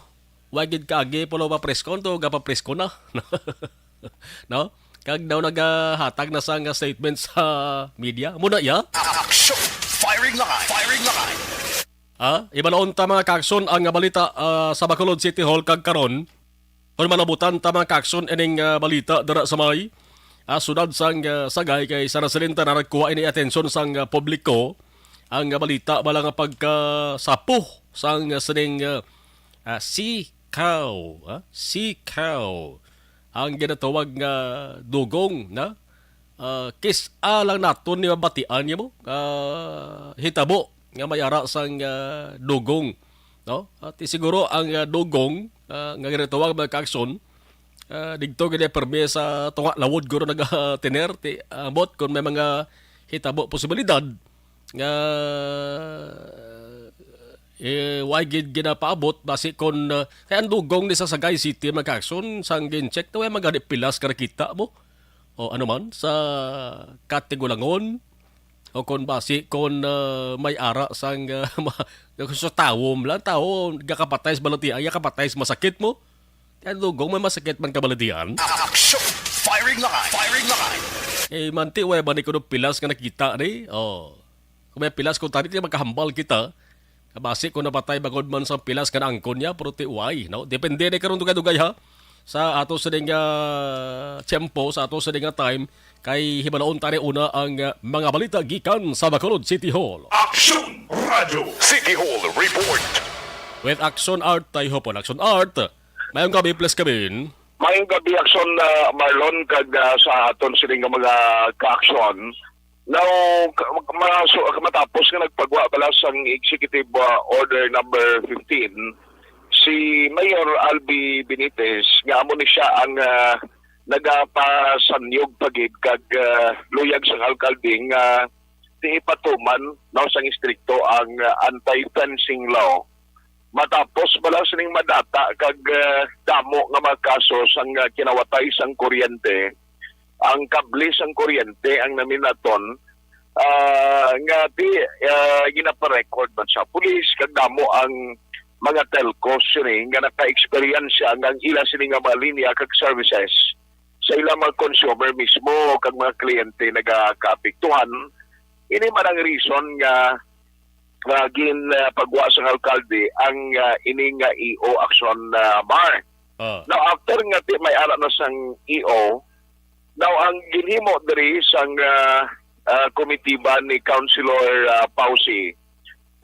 wagid kaagi pulo pa preskon to gapa presko na. No? Kag daw nagahatag na sang statement sa media. Muna ya? Action! Firing line! Firing line! Ibalaon ta mga kakson ang balita sa Bacolod City Hall kag karon. Kung manabutan ta mga kakson ining balita dara sa may sudad sang Sagay kay sarasilenta na nagkuha ini atensyon sang publiko ang balita bala nga pagkasapo sang sining sea cow. Sea cow. Ang ginatawag nga dugong na kis-a lang naton ni mabatian niya mo hitabo nga may ara sang dugong, no? At siguro ang dugong nga ginatawag mga kaakson digto gid perme sa tunga lawod guro naga-tener ti amot kon may mga hitabo posibilidad nga wagid ginapaabot basi kon kay ang dugong ni sa Sagay City mga kaakson sang gin-check to ay magadi pilas karakita mo o ano man sa Katigulangon o kon basi kon may ara sang sa tawom lang tao gakapatay sa balatian gakapatay sa masakit mo kaya dugong may masakit man kabalatian. Action! Firing line! Firing line! Manti way ba ni kuno pilas nga nakita ni kung may pilas kung tani magkahambal kita basi kung napatay bagod man sa pilas ka na angkon niya pero ti uway, no? Depende na karon dugay-dugay ha sa ato sa ding tempo sa ato sa ding time kay hibalaon tani una ang mga balita gikan sa Bacolod City Hall. Action! Radyo City Hall Report! With Action Art tayo po. Action Art mayroon kami plus kami Mayong gabi aksyon na Marlon kag sa aton sining nga mga ka-aksyon. Now, matapos nga nagpagwa pala sang Executive Order number 15, si Mayor Albi Benitez, nga amo ni siya ang nagapasanyog pagid kag luyag sang alkalde nga di ipatuman no, sang istrikto ang anti-fencing law. Matapos pala sining madata kag damo nga mga kaso sang kinawatay sang kuryente, ang kable sang kuryente ang naminaton nga di ginaparecord man sa pulis kag damo ang mga telcos sini nga naka-experience nga ang ila sini nga mga linya kag services sa ilang mga consumer mismo kag mga kliyente nagakaapektuhan. Ini man ang reason nga pagwa sa alkalde ang ini nga EO action bar. Now after nga may ara na sang EO, now ang ginhimo diri sang komitiba ni Councilor Pausi,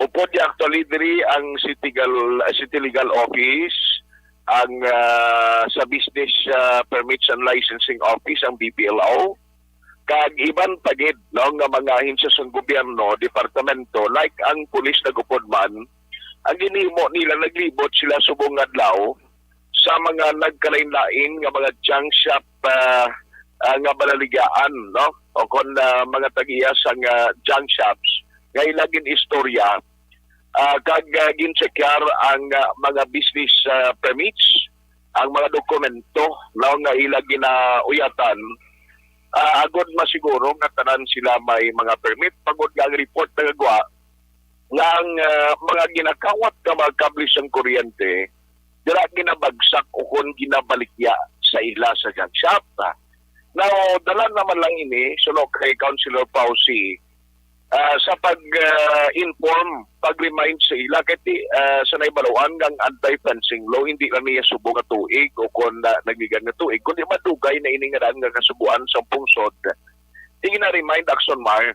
upod di actually diri ang City Legal Office, ang sa Business Permits and Licensing Office, ang BPLO, kag iban pagid no, nga mga ahensya sa gobyerno, departamento, like ang pulis na gupod man, ang ginhimo nila naglibot sila subong adlaw sa mga nagkalain-lain nga mga junk shop nga balaligaan, no? O kon mga tagiya sa junk shops nga ilagin istorya kag ginchekyar ang mga business permits, ang mga dokumento no, nga ilagin na uyatan. Agod masiguro nga tanan sila may mga permit, pagod nga ang report na gagawa nga ang mga ginakawat ka mga kablis ng kuryente dira ginabagsak o kung ginabalikya sa ila sa junk shop. Now, dala naman lang ini sunod kay Councilor Pausi sa pag-inform, pag-remind sa ila kati sa naibaluan ng anti-fencing law, hindi lang niya subo nga tuig o kung nagligan nga tuig, kundi madugay na iningaran nga kasubuan sa pungsod. Tingin na remind action mar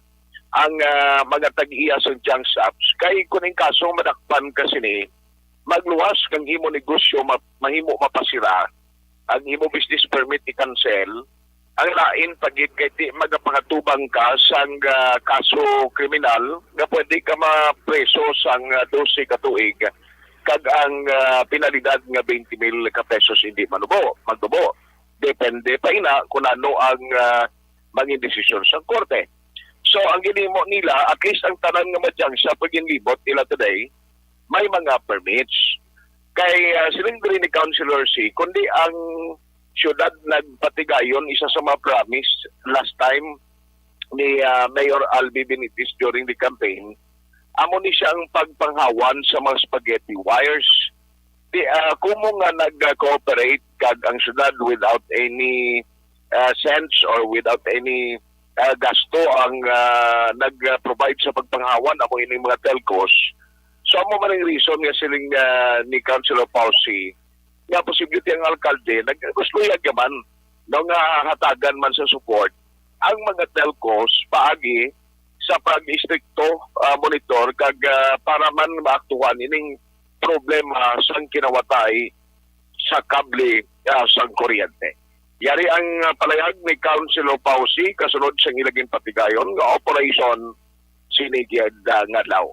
ang mga tag-iya sa junk shops kay kuning kasong madakpan kasi ni magluwas kang imo negosyo mahimo mapasira, ang imo business permit i-cancel, ang lain pagit kay ti magapangatubang ka sang kaso kriminal nga pwede ka mapreso sang 12 ka tuig kag ang penalidad nga 20,000 ka pesos hindi magdubo. Depende pa ina kung ano ang maging desisyon sa korte. So ang ginimo nila, at least ang tanan nga madyang sa paginlibot nila today, may mga permits. Kay silindri ni Councilor C, kundi ang syudad nagpatigayon, isa sa mga promise last time ni Mayor Albi Benitez during the campaign, amo ni siyang pagpanghawan sa mga spaghetti wires. Kung nga nag-cooperate kag ang syudad without any sense or without any gasto ang nag-provide sa pagpanghawan amo ini mga telcos, so amo man ang reason nga siling ni Councilor Pausi nga posibility ang alkalde naggusluyag yaman no, nga hatagan man sa support ang mga telcos paagi sa pag-istrikto monitor kag para man maaktuhan ining problema sang kinawatay sa kable sa kuryente. Yari ang palayag ni Councilor Pausi kasunod sa ilaging patigayon nga operation sinigyan ngadlaw.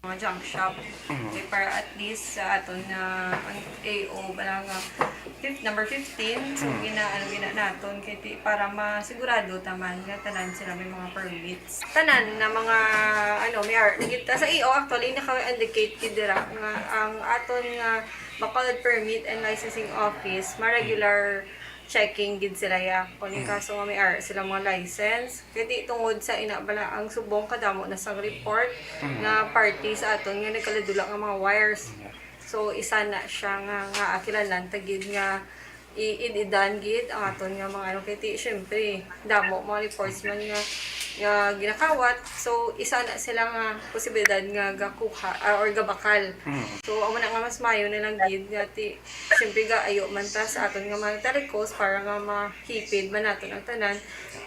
Mga junk shop. Okay, para at least sa aton na ang AO balang number 15, so gina naton kay para masigurado taman nga tanan sila may mga permits. Tanan na mga may nagita sa AO actually naka-indicate dira nga ang aton nga Bacolod Permit and Licensing Office ma-regular checking gid sila ya kung kaso nga may sila mga license kaya tungod sa inabala ang subong kadamo na sang report na party sa aton nga nagkaladula nga mga wires, so isa na siya nga akilanlan tagid nga iidan gid ang aton nga mga kaya syempre damo mga reports man nga ginakawat, so isa na sila nga posibilidad nga gakuha or gabakal. So amo na nga mas mayo na lang gid nga ti syempre ayo man ta sa aton nga mga telcos para nga mahipid man naton ang tanan.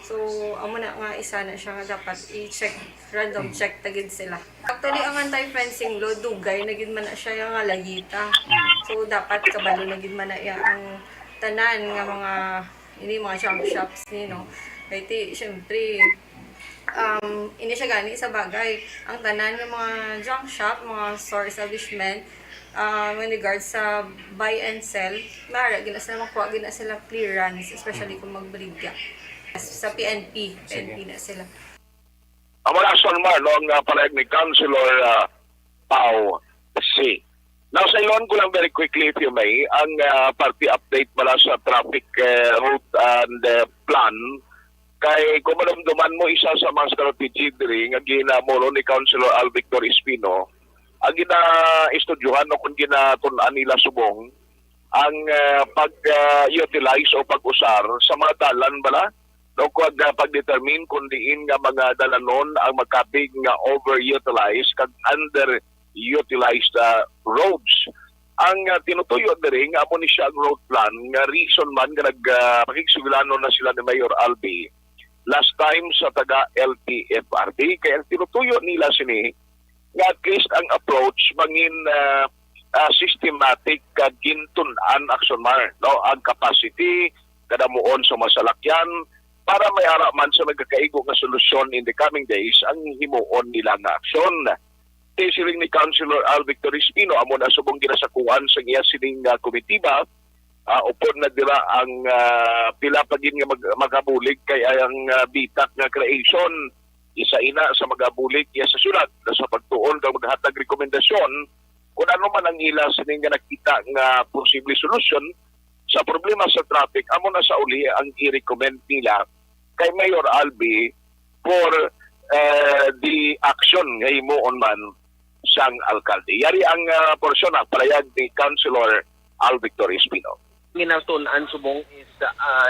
So amo na nga isa na siya nga dapat i-check, random check tagid sila. Actually ang anti-fencing law dugay na gid man na siya nga layita. So dapat kabalo na gid man na iya ang tanan nga mga mga junk shops ni no. Kay ti syempre ini siya gani sa bagay ang tanan ng mga junk shop, mga store establishment in regards sa buy and sell, mara gina sila makuha gina sila clearance, especially kung magbrigya sa PNP na sila. Ang mga action man, no, ang palayag ni Councilor Pao C. Now, sa ilon ko lang very quickly, if you may, ang party update mula sa traffic route and plan. Kay kung malumduman mo isa sa mga strategy diri nga ginamolo ni Councilor Al Victor Espino, ang gina-estudyuhan o kung ginatunan nila subong, ang pag-utilize o pag-usar sa mga dalan bala, no, kung pag-determine kung diin nga mga dalanon ang magkabig nga overutilized kag underutilized roads. Ang tinutuyo diri nga amo ni siya ang road plan nga reason man nga nagpakigsugilano na sila ni Mayor Albi last time sa taga LTFRB kaya ang tinutuyo nila sini nga at least ang approach mangin systematic gintunan action man, no, ang capacity kadamuon sa masalakyan para may ara man sa nagkakaigo nga solusyon in the coming days ang himuon nila nga aksyon. Siling ni Councilor Al Victor Espino amo na subong ginasakuan sa iya sining komitiba, upod na dira ang pila pa gin nga magabulig kay ang bitak nga creation isa ina sa magabulig iya sa syudad sa pagtuon kag maghatag rekomendasyon kung ano man ang ila sining nga nakita nga posible solusyon sa problema sa traffic. Amo na sa uli ang i-recommend nila kay Mayor Albi for the action nga himuon man sang alkalde. Yari ang porsyon na palayag ni Councilor Al Victor Espino. Ginatunan subong is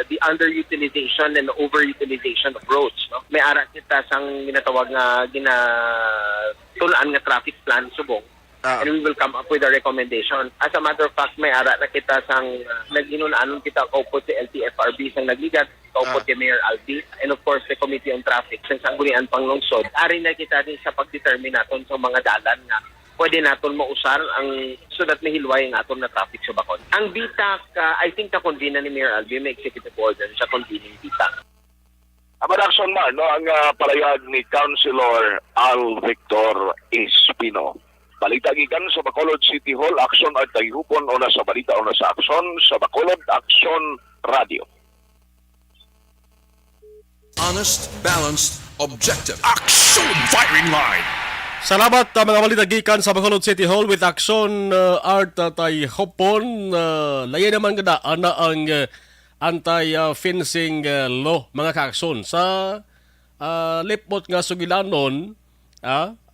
the underutilization and overutilization of roads. No? May ara kita sang ginatawag nga ginatunan nga traffic plan subong. And we will come up with a recommendation. As a matter of fact, may ara na kita sang nag-inunanon kita kaupod si LTFRB sang nagligat, kaupod si Mayor Albi, and of course the Committee on Traffic sang sanggunian panglungsod. Ari na kita din sa pag-determine naton sa mga dalan nga pwede naton mausar ang so that mahilway ang aton na traffic sa bakod. Ang bitak, I think na-convene na ni Mayor Albi, may executive order sa convening bitak. Action man, no, ang palayag ni Councilor Al Victor Espino. Balita gikan sa Bacolod City Hall, aksyon at tayhupon o na sa balita o na sa aksyon sa Bacolod Action Radio. Honest, balanced, objective. Action Firing Line! Salamat mga balita gikan sa Bacolod City Hall with action art tayhupon. Layan naman kada ana ang anti-fencing law mga kaakson sa lipot nga sugilanon.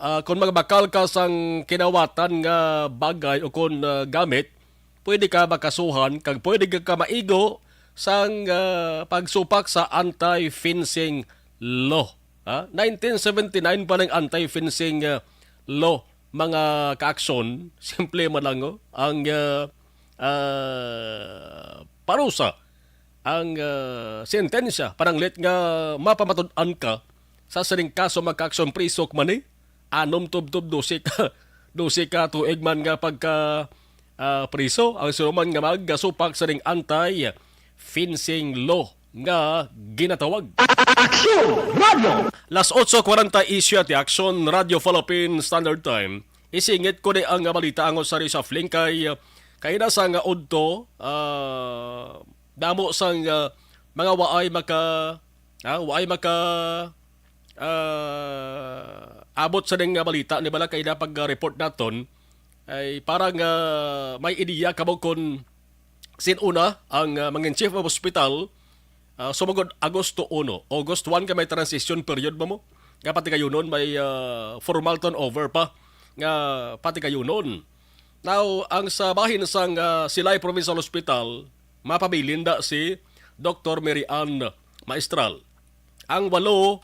Kung magbakal ka sang kinawatan nga bagay o kung gamit, pwede ka makasuhan kag pwede ka maigo sang pagsupak sa anti-fencing law. 1979 pa lang anti-fencing law mga kaakson. Simple man lang ang parusa, ang sentensya, parang let nga mapamatud-an ka sa sining kaso magka-aksyon prisok man anom tub-tub 12 ka tuig man nga pagka priso ang suman nga magasupak sa ring anti-fencing law nga ginatawag. Action Radio! Las 8:40 isyu at Action Radio Philippine Standard Time. Isingit ko ang balita ang sa reshuffling kay na sa nga udto damo sang mga waay maka abot sa nga balita ni bala kay na pag-report naton ay parang may ideya kamo kung sinuna ang mga chief of hospital sumugod Agosto 1. August 1 ka may transition period mo nga pati kayo nun may formal turnover pa nga pati kayo nun. Now ang sa bahin sang Silay Provincial Hospital mapabilin da si Dr. Mary Ann Maestral. Ang walo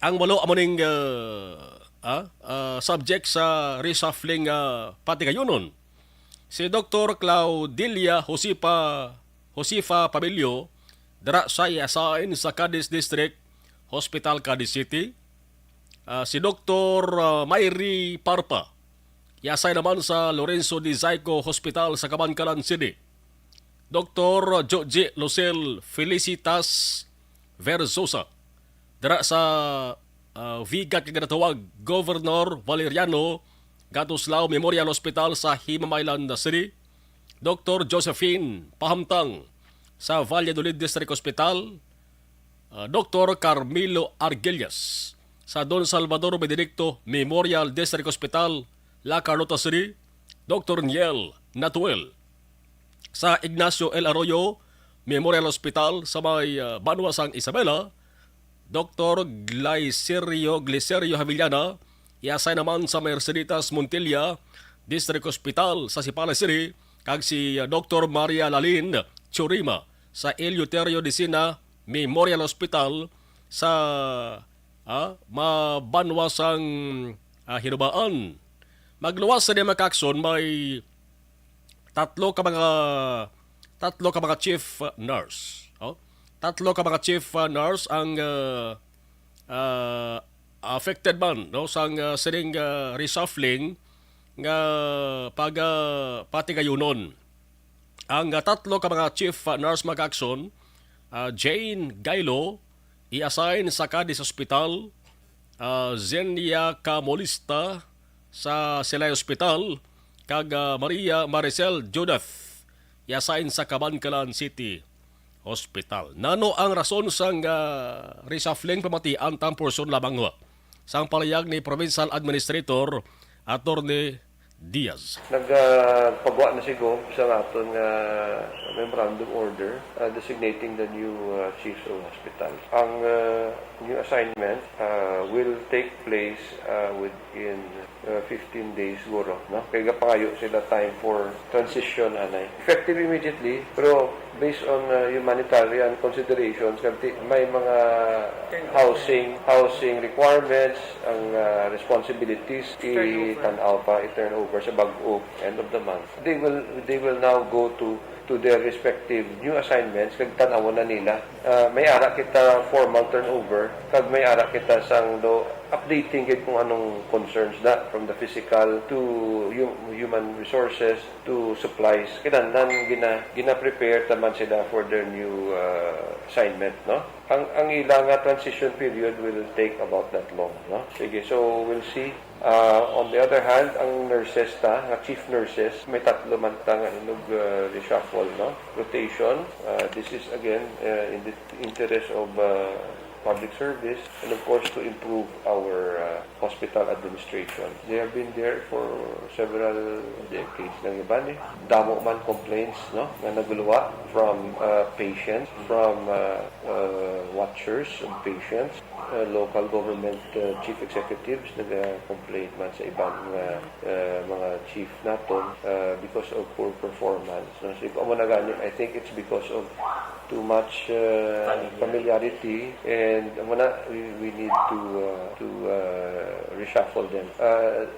amoning subject sa reshuffling pati kayo nun. Si Dr. Claudilia Josefa Pabilio dara sa i-assign sa Cadiz District Hospital, Cadiz City. Si Dr. Mayri Parpa Iasay naman sa Lorenzo de Zayco Hospital sa Kabankalan City. Dr. Joji Lucel Felicitas Versosa. Dara sa Vigat kaganatawag Governor Valeriano Gatuslao Memorial Hospital sa Himamaylan City. Dr. Josephine Pahamtang sa Valladolid District Hospital. Dr. Carmelo Argelias sa Don Salvador Benedicto Memorial District Hospital, La Carlota City. Dr. Niel Natuel sa Ignacio L. Arroyo Memorial Hospital sa may Banwasang Isabela. Dr. Glicerio Havillana, iasay naman sa Merceditas Montilla District Hospital sa Sipala City. Kag si Dr. Maria Lalin Churima sa Eleuterio de Sina Memorial Hospital sa Mabanwasang Hinubaan. Magluwas sa mga kakson, may tatlo ka mga chief nurse. Tatlo ka mga chief nurse ang affected man sang sining reshuffling nga patigayunon. Ang tatlo ka mga chief nurse mag-action, Jane Gailo, i-assign sa Cadiz Hospital, Zenia Camolista sa Silay Hospital, kag Maria Maricel Judith, i-assign sa Cabancalan City Hospital. Nano ang rason sang reshuffling pamatian tam porson lamang ho? Sang palayag ni Provincial Administrator Attorney Diaz. Nagpagawa na sigo sa aton memorandum order designating the new chiefs of hospital. Ang new assignment will take place within 15 days siguro, no? Kaya pangayo sila time for transition anay. Effective immediately, pero based on humanitarian considerations, may mga housing requirements, ang responsibilities i-tanaw pa, i-turn over sa bag-o end of the month. They will now go to their respective new assignments, kag tanaw na nila. May ara kita formal turnover, kag may ara kita sang updating kung anong concerns na from the physical to human resources to supplies. Kinahanglan gina-prepare taman sila for their new assignment, no? Ang ilang transition period will take about that long, no? Sige, so we'll see. On the other hand, ang nurses chief nurses, may tatlo man nga reshuffle, no? Rotation. This is again in the interest of public service and of course to improve our hospital administration. They have been there for several decades ng iban eh. Damo man complaints, no, na naguluwa from patients, from watchers of patients, local government chief executives nag-complain man sa ibang mga chief naton because of poor performance. No? So, I think it's because of too much familiarity, and we need to reshuffle them.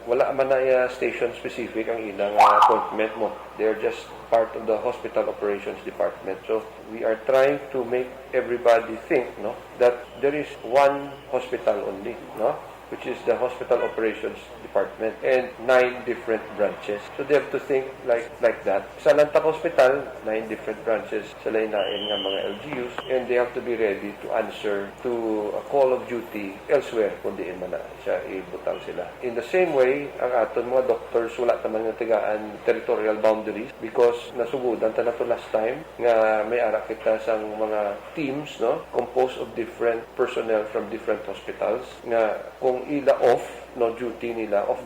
Wala man na station specific ang ilang appointment mo. They're just part of the hospital operations department. So we are trying to make everybody think, no, that there is one hospital only, no, which is the hospital operations department, and 9 different branches. So they have to think like that. Sa Lantak Hospital, 9 different branches sa lain-lain nga mga LGUs, and they have to be ready to answer to a call of duty elsewhere kung diin man na siya ibutang sila. In the same way, ang aton mga doctors wala naman nga tigaan territorial boundaries because nasugudan ta na to last time nga may ara kita sang mga teams, no, composed of different personnel from different hospitals nga kung ila off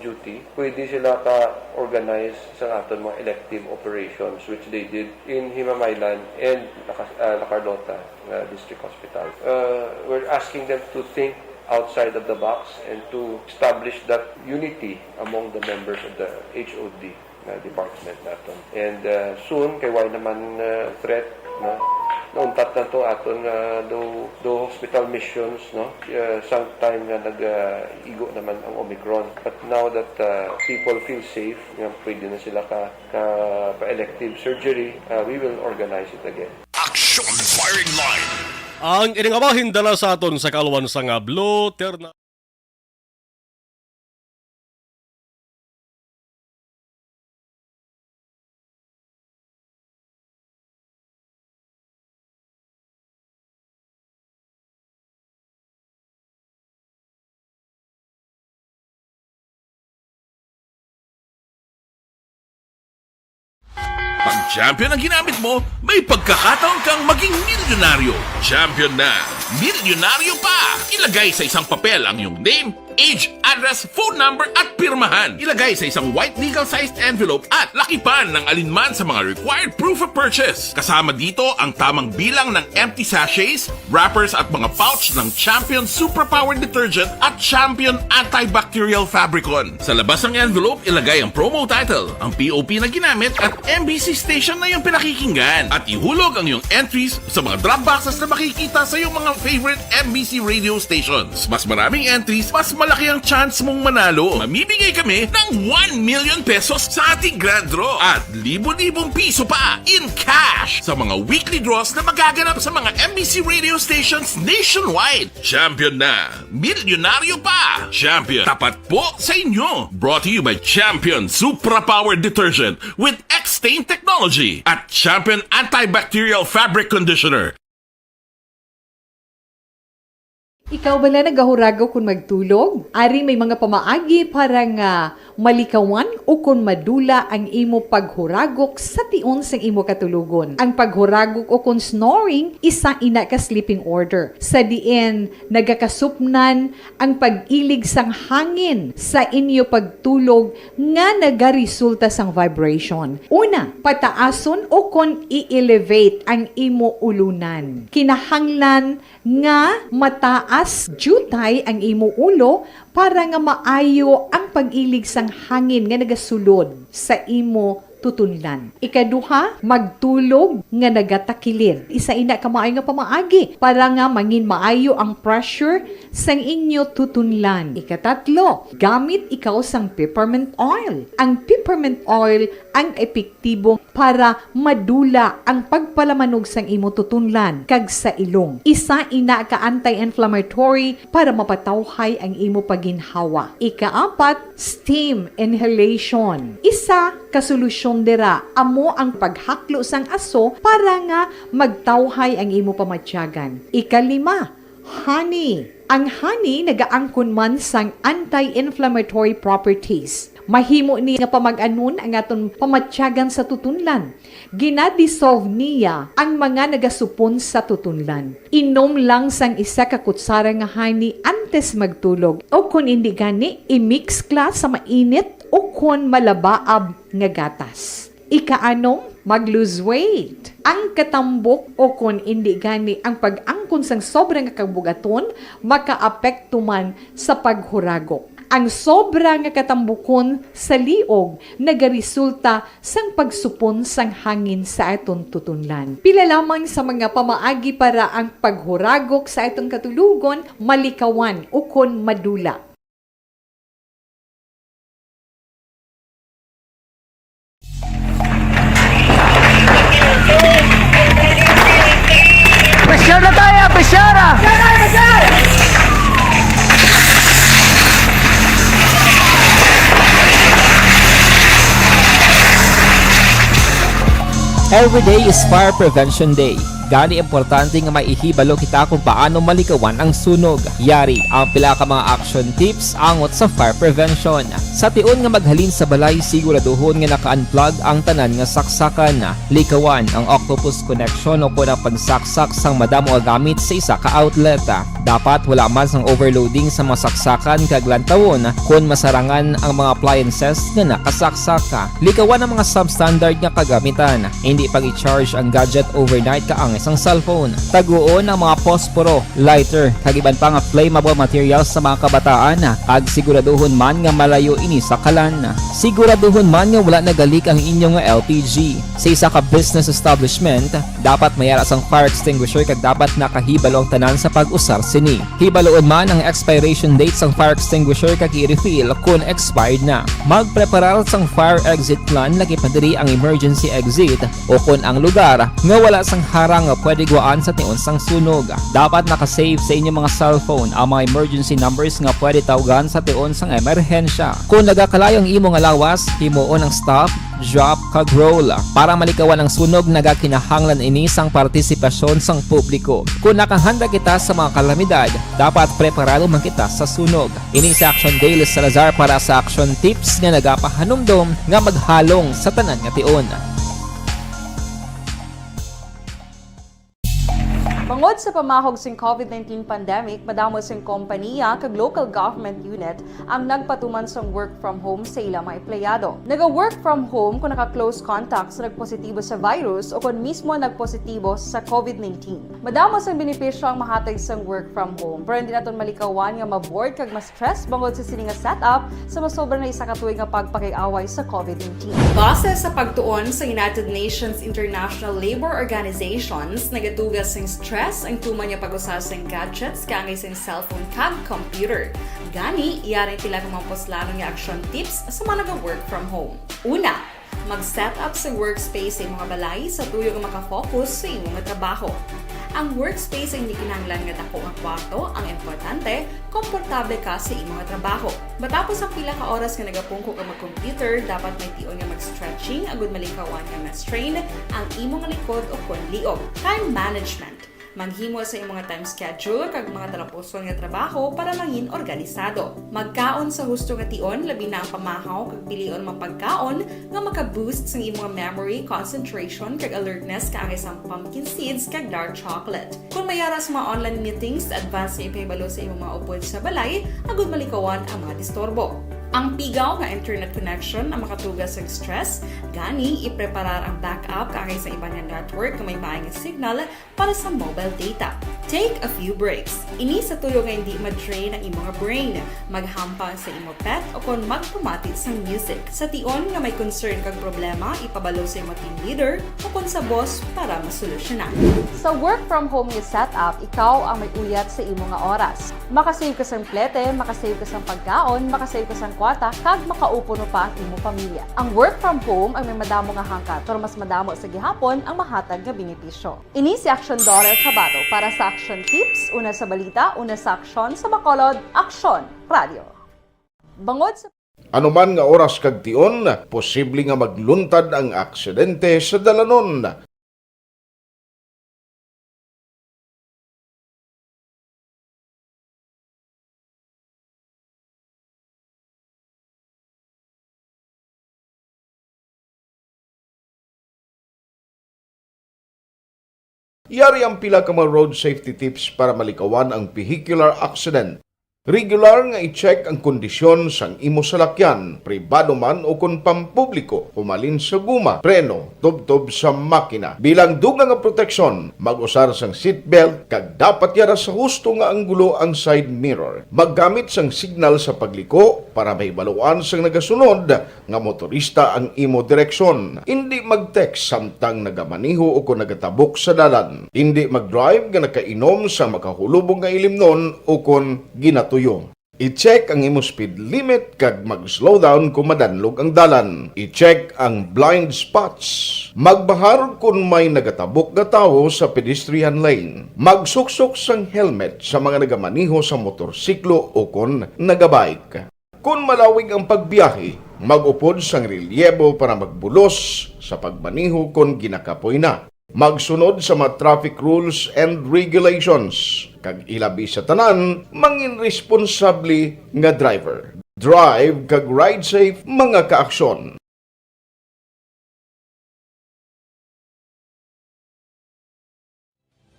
duty, pwede sila ka-organize sa aton mga elective operations which they did in Himamaylan and La Carlota District Hospital. We're asking them to think outside of the box and to establish that unity among the members of the HOD department natin. And soon, kay why naman threat, no? Nauntat na to aton do hospital missions, no? Sometime na nag-igo naman ang Omicron. But now that people feel safe, pwede na sila pa-elective surgery, we will organize it again. Action Firing Line! Ang iningabahin dala sa aton sa kaluwan sa Ngablo, Terna Champion ang ginamit mo, may pagkakataon kang maging milyonaryo. Champion na. Milyonaryo pa! Ilagay sa isang papel ang iyong name, age, address, phone number at pirmahan. Ilagay sa isang white legal-sized envelope at lakipan ng alinman sa mga required proof of purchase. Kasama dito ang tamang bilang ng empty sachets, wrappers at mga pouch ng Champion Superpower Detergent at Champion Antibacterial Fabricon. Sa labas ng envelope, ilagay ang promo title, ang POP na ginamit at MBC station na yung pinakikinggan. At ihulog ang iyong entries sa mga drop boxes na makikita sa iyong mga favorite MBC radio stations. Mas maraming entries, mas malaki ang chance mong manalo. Mamimigay kami ng 1 million pesos sa ating grand draw at libo-libong piso pa in cash sa mga weekly draws na magaganap sa mga MBC radio stations nationwide. Champion na! Milyonaryo pa! Champion, tapat po sa inyo! Brought to you by Champion Superpower Detergent with X-Stain Technology at Champion Antibacterial Fabric Conditioner. Ikaw bala nagahurago kung magtulog? Ari may mga pamaagi para nga malikawan o kung madula ang imo paghuragok sa tion sang imo katulugon. Ang paghuragok o kung snoring, isa ina ka sleeping order. Sa diin, nagakasupnan ang pag-ilig sang hangin sa inyo pagtulog nga nagaresulta sang vibration. Una, pataason o kung i-elevate ang imo ulunan. Kinahanglan nga mataas jutay ang imo ulo para nga maayo ang pag-ilig sang hangin nga nagasulod sa imo tutunlan. Ikaduha, magtulog nga nagatakilid. Isa ina ka maayo nga pamaagi para nga mangin maayo ang pressure sang inyo tutunlan. Ikatatlo, gamit ikaw sang peppermint oil. Ang peppermint oil ang epektibo para madula ang pagpalamanog sang imo tutunlan kag sa ilong. Isa ina ka anti-inflammatory para mapatawhay ang imo paginhawa. Ikaapat, steam inhalation. Isa ka solusyon dira amo ang paghaklo sang aso para nga magtawhay ang imo pamatyagan. Ikalima, honey. Ang honey nagaangkon man sang anti-inflammatory properties. Mahimo ni nga pamag-anon ang aton pamatyagan sa tutunlan. Ginadissolve niya ang mga nagasupon sa tutunlan. Inom lang sang isa ka kutsara nga honey antes magtulog. O kung hindi gani, i-mix kla sa mainit o kung malabaab nga gatas. Ikaanom, mag-lose weight. Ang katambok o kung hindi gani ang pag-angkon sang sobrang kabugaton, makaapekto man sa paghuragok. Ang sobra nga katambukon sa liog nagaresulta sang pagsupon sang hangin sa atong tutunlan. Pila lamang sa mga pamaagi para ang paghuragok sa atong katulugon malikawan o kon madula. Presyar na tayo! Presyara! Every day is Fire Prevention Day. Gani importante nga maihibalo kita kung paano malikawan ang sunog. Yari ang pila ka mga action tips angot sa fire prevention. Sa tion nga maghalin sa balay, siguraduhon nga naka-unplug ang tanan nga saksakan. Likawan ang octopus connection o kung ang pagsaksak sang madamo nga gamit sa isa ka outlet. Dapat wala man sang overloading sa mga saksakan kag lantawon kung masarangan ang mga appliances nga nakasaksaka. Likawan ang mga substandard nga kagamitan. Hindi pag i-charge ang gadget overnight kaang isang cellphone. Taguon ang mga posporo, lighter, kag iban pa nga flammable materials sa mga kabataan. Kag siguraduhon man nga malayo ini sa kalan. Siguraduhon man nga wala nagalik ang inyong LPG. Sa isa ka business establishment, dapat mayara sang fire extinguisher kag dapat nakahibalo ang tanan sa pag-usar sini. Hibaloon man ang expiration date sang fire extinguisher kag i-refill kung expired na. Magpreparar sang fire exit plan lagi pa diri ang emergency exit o kung ang lugar nga wala sang harang nga pwede guaan sa tion sang sunog. Dapat nakasave sa inyong mga cellphone ang mga emergency numbers nga pwede tawagan sa tion sang emerhensya. Kung nagakalayo ang imong lawas, himuon ang stop, drop, kag roll. Para malikawan ang sunog, nagakinahanglan ini sang partisipasyon sang publiko. Kung nakahanda kita sa mga kalamidad, dapat preparado man kita sa sunog. Ini sa Action Daily Salazar para sa action tips nga nagapahanumdom nga maghalong sa tanan nga tion. Bangod sa pamahog sing COVID-19 pandemic, madamo sing kompanya kag local government unit ang nagpatuman sang work from home sa ilang mga empleyado. Naga-work from home kung naka-close contacts na nagpositibo sa virus o kung mismo nagpositibo sa COVID-19. Madamo sang benepisyo ang mahatag sang work from home, pero hindi naton malikawan nga ma-bored kag ma-stress bangod sa sini nga setup sa masobra na isa ka tuig nga pagpakiaway sa COVID-19. Base sa pagtuon sa United Nations International Labor Organizations, nagatugas sing stress ang tuman niya pag-usar sing gadgets kangay sing cellphone kag computer. Gani, iyaring tila kung mapuslano nga action tips sa mga nag-work from home. Una, mag-set up sa workspace sa mga balay sa tuyo nga makafocus sa imong trabaho. Ang workspace ay hindi kinahanglan nga dako nga kwarto, ang importante, komportable ka sa imong trabaho. Matapos ang pila ka oras nga nagapungko ka mag-computer, dapat may tion nga mag-stretching agud malikawan nga ma-strain ang imong likod o kon liog. Time management. Manghimo sa imong time schedule kag mga talapuson nga trabaho para mangin organisado. Magkaon sa husto nga tion, labi na ang pamahaw kag pilion mapagkaon nga maka-boost sa imong memory, concentration kag alertness kaangay sa pumpkin seeds kag dark chocolate. Kung mayara sa mga online meetings, advance sa ipahibalo sa imong mga upod sa balay, agud malikawan ang mga disturbo. Ang pigaw nga internet connection ang makatugas sa stress, gani ipreparar ang backup kaangay sa iba nga network nga may maayong signal para sa mobile data. Take a few breaks. Ini sa tuyo nga hindi ma-drain ang imong brain, maghampang sa imong pet o kon magpumati sa music. Sa tion nga may concern kag problema, ipabalo sa imong team leader o kon sa boss para masolusyonan. Sa work from home nga setup, ikaw ang may uyat sa imong nga oras. Makasave ka sang plete, makasave ka sang pagkaon, makasave ka sang kwata, kag makaupo no pa ang imong pamilya. Ang work from home ay may madamo nga hangkat, pero mas madamo sa gihapon ang mahatag nga benepisyo. Ini si Action Dorel Cabato para sa Action Tips, una sa balita, una sa aksyon sa Bacolod, Aksyon Radio. Bangod sa anuman nga oras kag tion, posible nga magluntad ang aksidente sa dalanon. Yari ang pila ka mga road safety tips para malikawan ang vehicular accident. Regular nga i-check ang kondisyon sang imo salakyan, pribado man o kun pampubliko, pumalin sa guma, preno, tubtob sa makina. Bilang dugang nga proteksyon, mag-usar sang seatbelt kag dapat yara sa husto nga anggulo ang side mirror. Maggamit sang signal sa pagliko para mahibaluan sang nagasunod nga motorista ang imo direksyon. Hindi mag-text samtang nagamaniho o kun nagatabok sa dalan. Hindi mag-drive nga nakainom sa makahulubong nga ilimnon o kun ginatuyo. I-check ang imo speed limit kag mag-slow down kung madanlog ang dalan. I-check ang blind spots. Magbahar kung may nagatabok nga tawo sa pedestrian lane. Magsuksok sang helmet sa mga nagamaniho sa motorsiklo o kung nagabike. Kung malawig ang pagbiyahe, mag-upod sang relyebo para magbulos sa pagmaniho kung ginakapoy na. Magsunod sa mga traffic rules and regulations. Kag ilabi sa tanan, mangin responsable nga driver. Drive kag ride safe mga kaaksyon.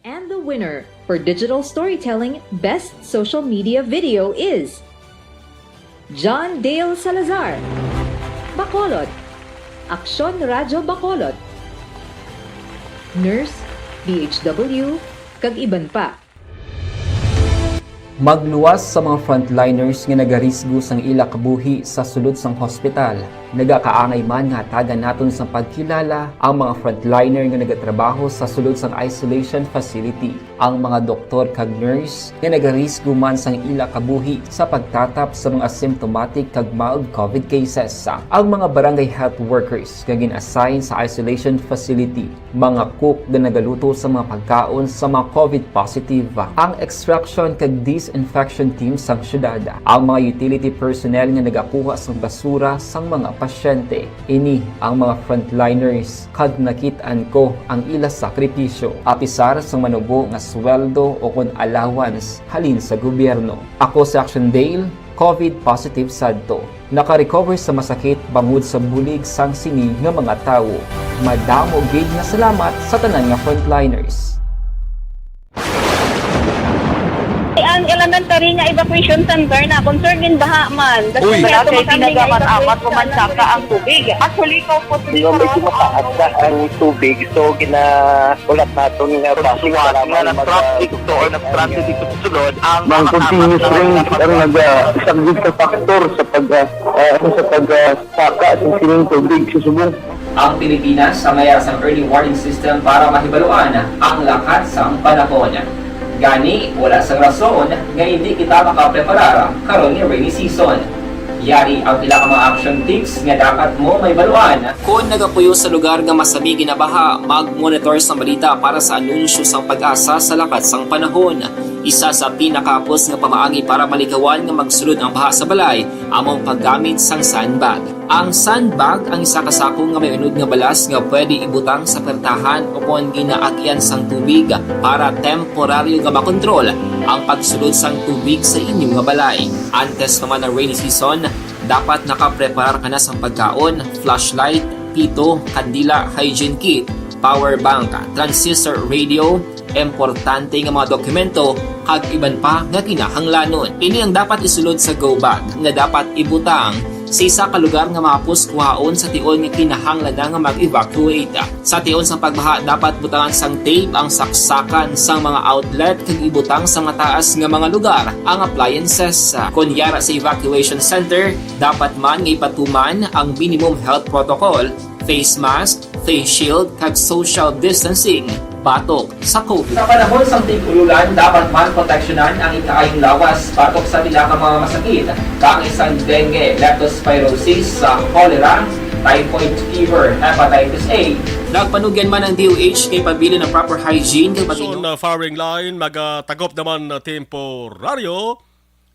And the winner for Digital Storytelling Best Social Media Video is John Dale Salazar, Bacolod, Aksyon Radyo Bacolod, Nurse, DHW, kag iban pa. Magluwas sa mga frontliners nga nagarisgo sang ila kabuhi sa sulod sang hospital. Nagakaangay man nga hatagan naton sa pagkilala ang mga frontliner nga nagatrabaho sa sulod sang isolation facility. Ang mga doktor kag nurse nga nagarisgo man sang ila kabuhi sa pagtatap sa mga symptomatic kag mild COVID cases. Ang mga barangay health workers nga gin-assign sa isolation facility, mga cook nga nagaluto sa mga pagkaon sa mga COVID positive, ang extraction kag disinfection team sang syudad, ang mga utility personnel nga nagakuha sang basura sang mga pasyente. Ini ang mga frontliners kag nakit-an ko ang ila sakripisyo apisar sang manubo nga sweldo o kun allowance halin sa gobyerno. Ako si Action Dale, COVID positive sadto. Naka-recover sa masakit bangod sa bulig sang sini nga mga tawo. Madamo gid nga salamat sa tanan nga frontliners. rin nga evacuation center na concern din baha man. Uy, kaya kasi pinagamat-amat pumansaka ang tubig. Actually, ikaw po Di ba medyo mataas na ang tubig, so ulat natin nga pasiwala nga nag-traffic to or nag-transit dito sa sulod ang continuous rain ang nag-subject sa factor sa pagsaka sa sining tubig sa subong. Ang Pilipinas sa mayroon sa early warning system para mahibaluan ang lakat sa panahon. Gani, wala sa rason nga hindi kita makapreparar karon ni rainy season. Yari ang pila ka mga action tips nga dapat mo may baluan. Kung nagapuyo sa lugar nga masabi ginabaha, mag-monitor sa balita para sa anunsyo sa pag-asa sa lakat sang panahon. Isa sa pinakapos nga pamaagi para malikawan nga magsulod ang baha sa balay, among paggamit sang sandbag. Ang sandbag ang isa kasakong nga may unod nga balas nga pwede ibutang sa pertahan upon ginaagyan sang tubig para temporaryo nga makontrol ang pagsulod sang tubig sa inyong nga balay. Antes naman ng rainy season, dapat nakapreparar ka na sang pagkaon, flashlight, pito, kandila, hygiene kit, power bank, transistor radio, importante nga mga dokumento kag iban pa nga kinahanglanon. Ini ang dapat isulod sa go bag nga dapat ibutang sa isa ka lugar nga mapus kuhaon sa tion nga kinahanglan nga mag-evacuate. Sa tion sa pagbaha dapat butangan sang tape ang saksakan sang mga outlet kag ibutang sa mga taas nga mga lugar ang appliances. Kunyara sa evacuation center, dapat man nga ipatuman ang minimum health protocol, face mask, face shield kag social distancing batok sa COVID. Sa panahon sa tig-ululan, dapat man proteksyonan ang ikaayong lawas batok sa pila ka mga masakit, kang isang dengue, leptospirosis, cholera, typhoid fever, hepatitis A. Nagpanugyan man ang DOH kay pabili ng proper hygiene kay Aksyon firing line, magatagop naman na temporaryo.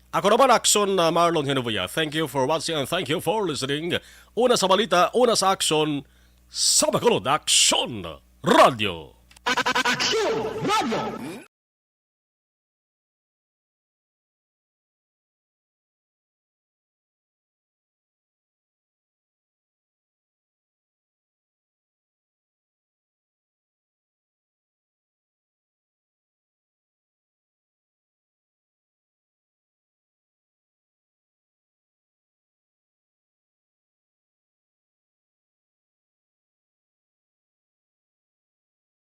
Ako naman, Aksyon Marlon Hinubuya. Thank you for watching and thank you for listening. Una sa balita, una sa aksyon, sa Bacolod Aksyon Radio. Aksyon Radio!